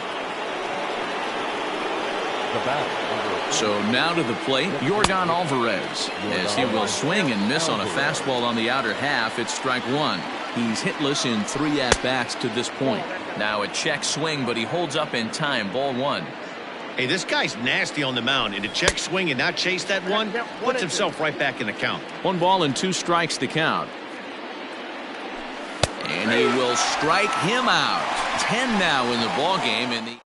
So now to the plate, Yordan Alvarez, as he will swing and miss on a fastball on the outer half. It's strike 1. He's hitless in 3 at-bats to this point. Now a check swing, but he holds up in time. Ball 1. Hey, this guy's nasty on the mound, and to check swing and not chase that one, puts himself right back in the count. 1 ball and 2 strikes to count. And he will strike him out. 10 now in the ball game. In the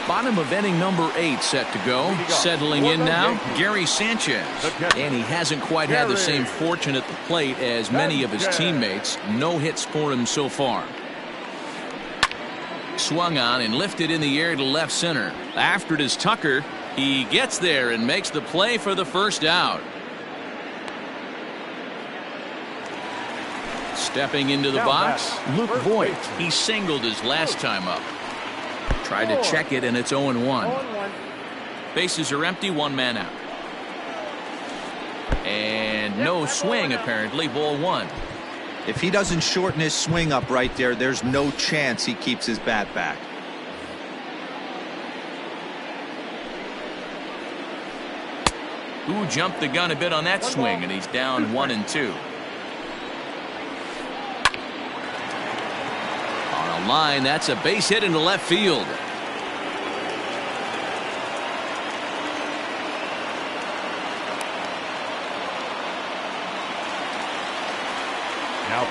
bottom of inning number 8 set to go. Settling in now, Gary Sanchez. And he hasn't quite had the same fortune at the plate as many of his teammates. No hits for him so far. Swung on and lifted in the air to left center. After it is Tucker. He gets there and makes the play for the first out. Stepping into the box, Luke Voigt. He singled his last time up. Tried to check it, and it's 0-1. Bases are empty, 1 man out. And no swing, apparently. Ball 1. If he doesn't shorten his swing up right there, there's no chance he keeps his bat back. Who jumped the gun a bit on that swing, and he's down 1-2. line. That's a base hit into left field.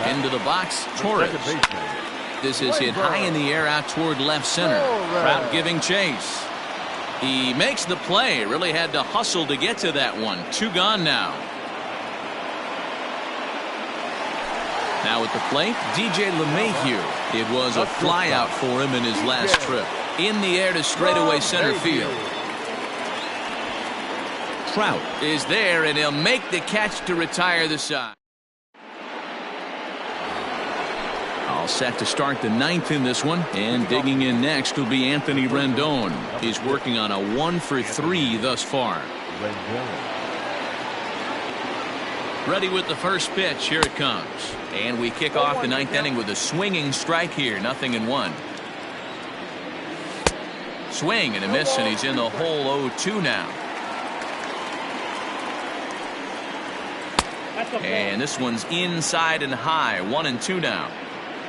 Into the box, Torres. This is hit high in the air out toward left center. Trout giving chase. He makes the play. Really had to hustle to get to that one. 2 gone now. Now at the plate, DJ LeMahieu. It was a flyout for him in his last trip. In the air to straightaway center field. Trout is there, and he'll make the catch to retire the side. All set to start the 9th in this one, and digging in next will be Anthony Rendon. He's working on a 1-for-3 thus far. Ready with the first pitch. Here it comes, and we kick off the 9th inning with a swinging strike here. 0-1. Swing and a miss, and he's in the hole. 0-2 now. And this one's inside and high. 1-2 now.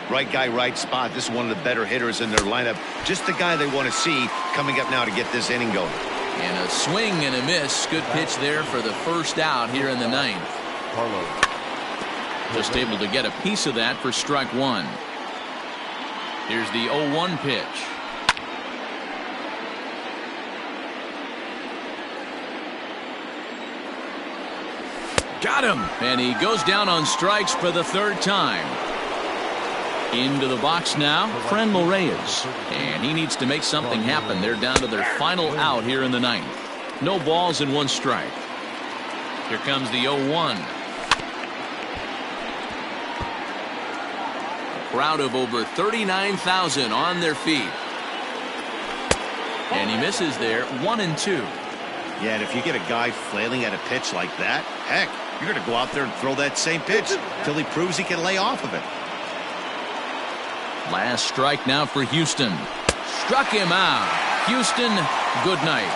Right guy, right spot. This is one of the better hitters in their lineup. Just the guy they want to see coming up now to get this inning going. And a swing and a miss. Good pitch there for the first out here in the 9th. Just able to get a piece of that for strike 1. Here's the 0-1 pitch. Got him. And he goes down on strikes for the 3rd time. Into the box now, Franmil Reyes. And he needs to make something happen. They're down to their final out here in the 9th. No balls and 1 strike. Here comes the 0-1. A crowd of over 39,000 on their feet. And he misses there. 1-2. Yeah, and if you get a guy flailing at a pitch like that, heck, you're going to go out there and throw that same pitch till he proves he can lay off of it. Last strike now for Houston. Struck him out. Houston, good night.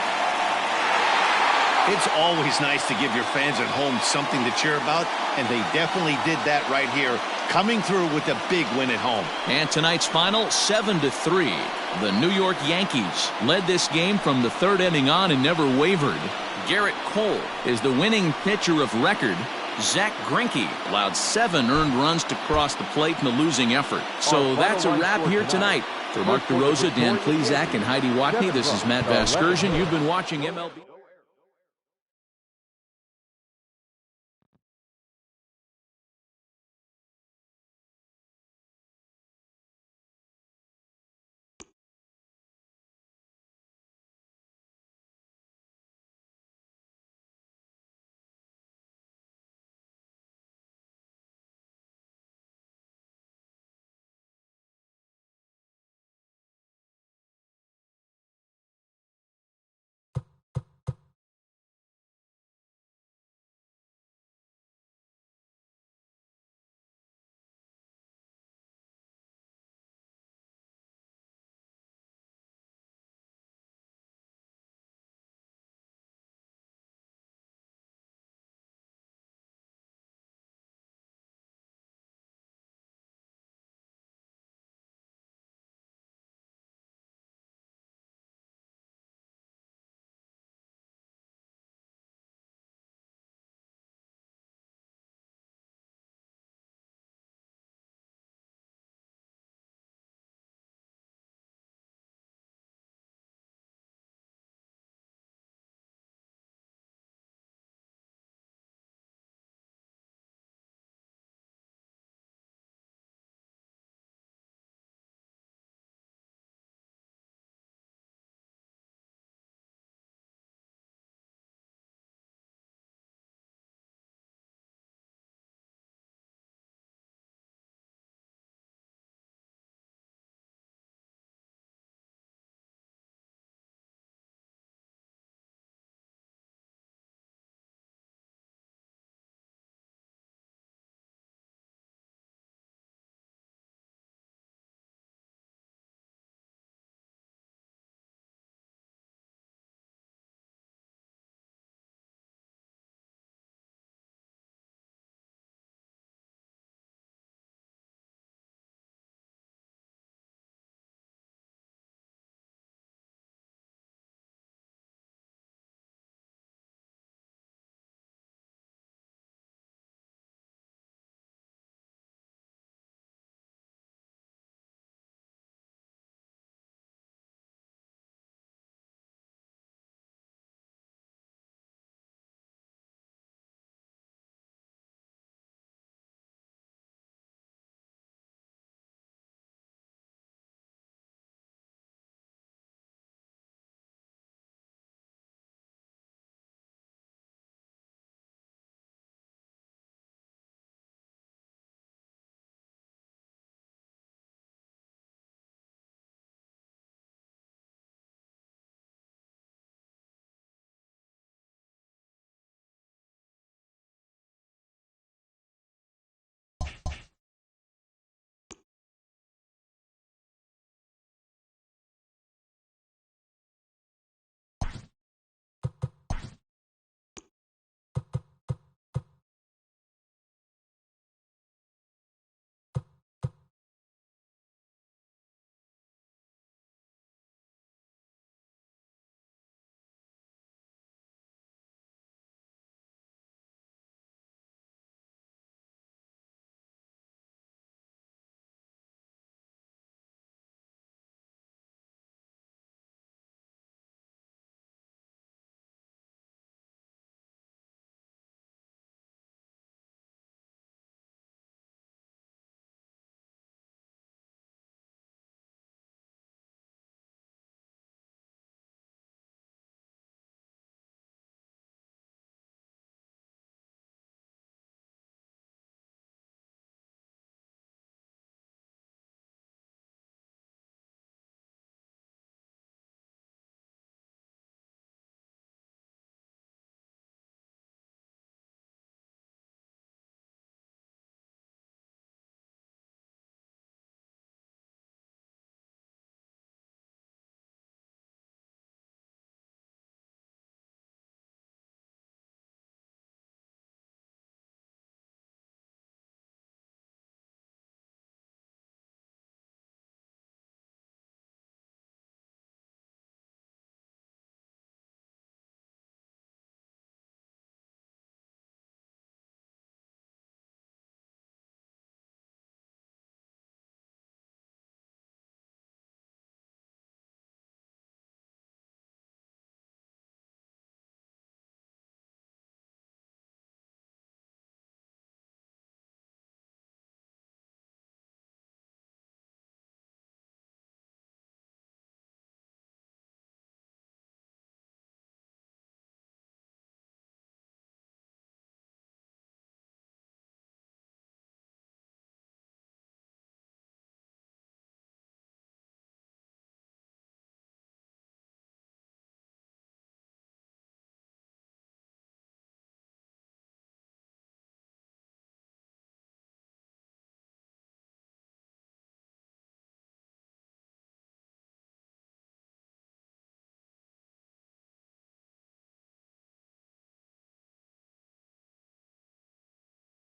It's always nice to give your fans at home something to cheer about, and they definitely did that right here, coming through with a big win at home. And tonight's final, 7-3. The New York Yankees led this game from the 3rd inning on and never wavered. Garrett Cole is the winning pitcher of record. Zach Greinke allowed 7 earned runs to cross the plate in a losing effort. So that's a wrap here tonight. For Mark DeRosa, Dan Plesac, and Heidi Watney, this is Matt Vasgersian. You've been watching MLB.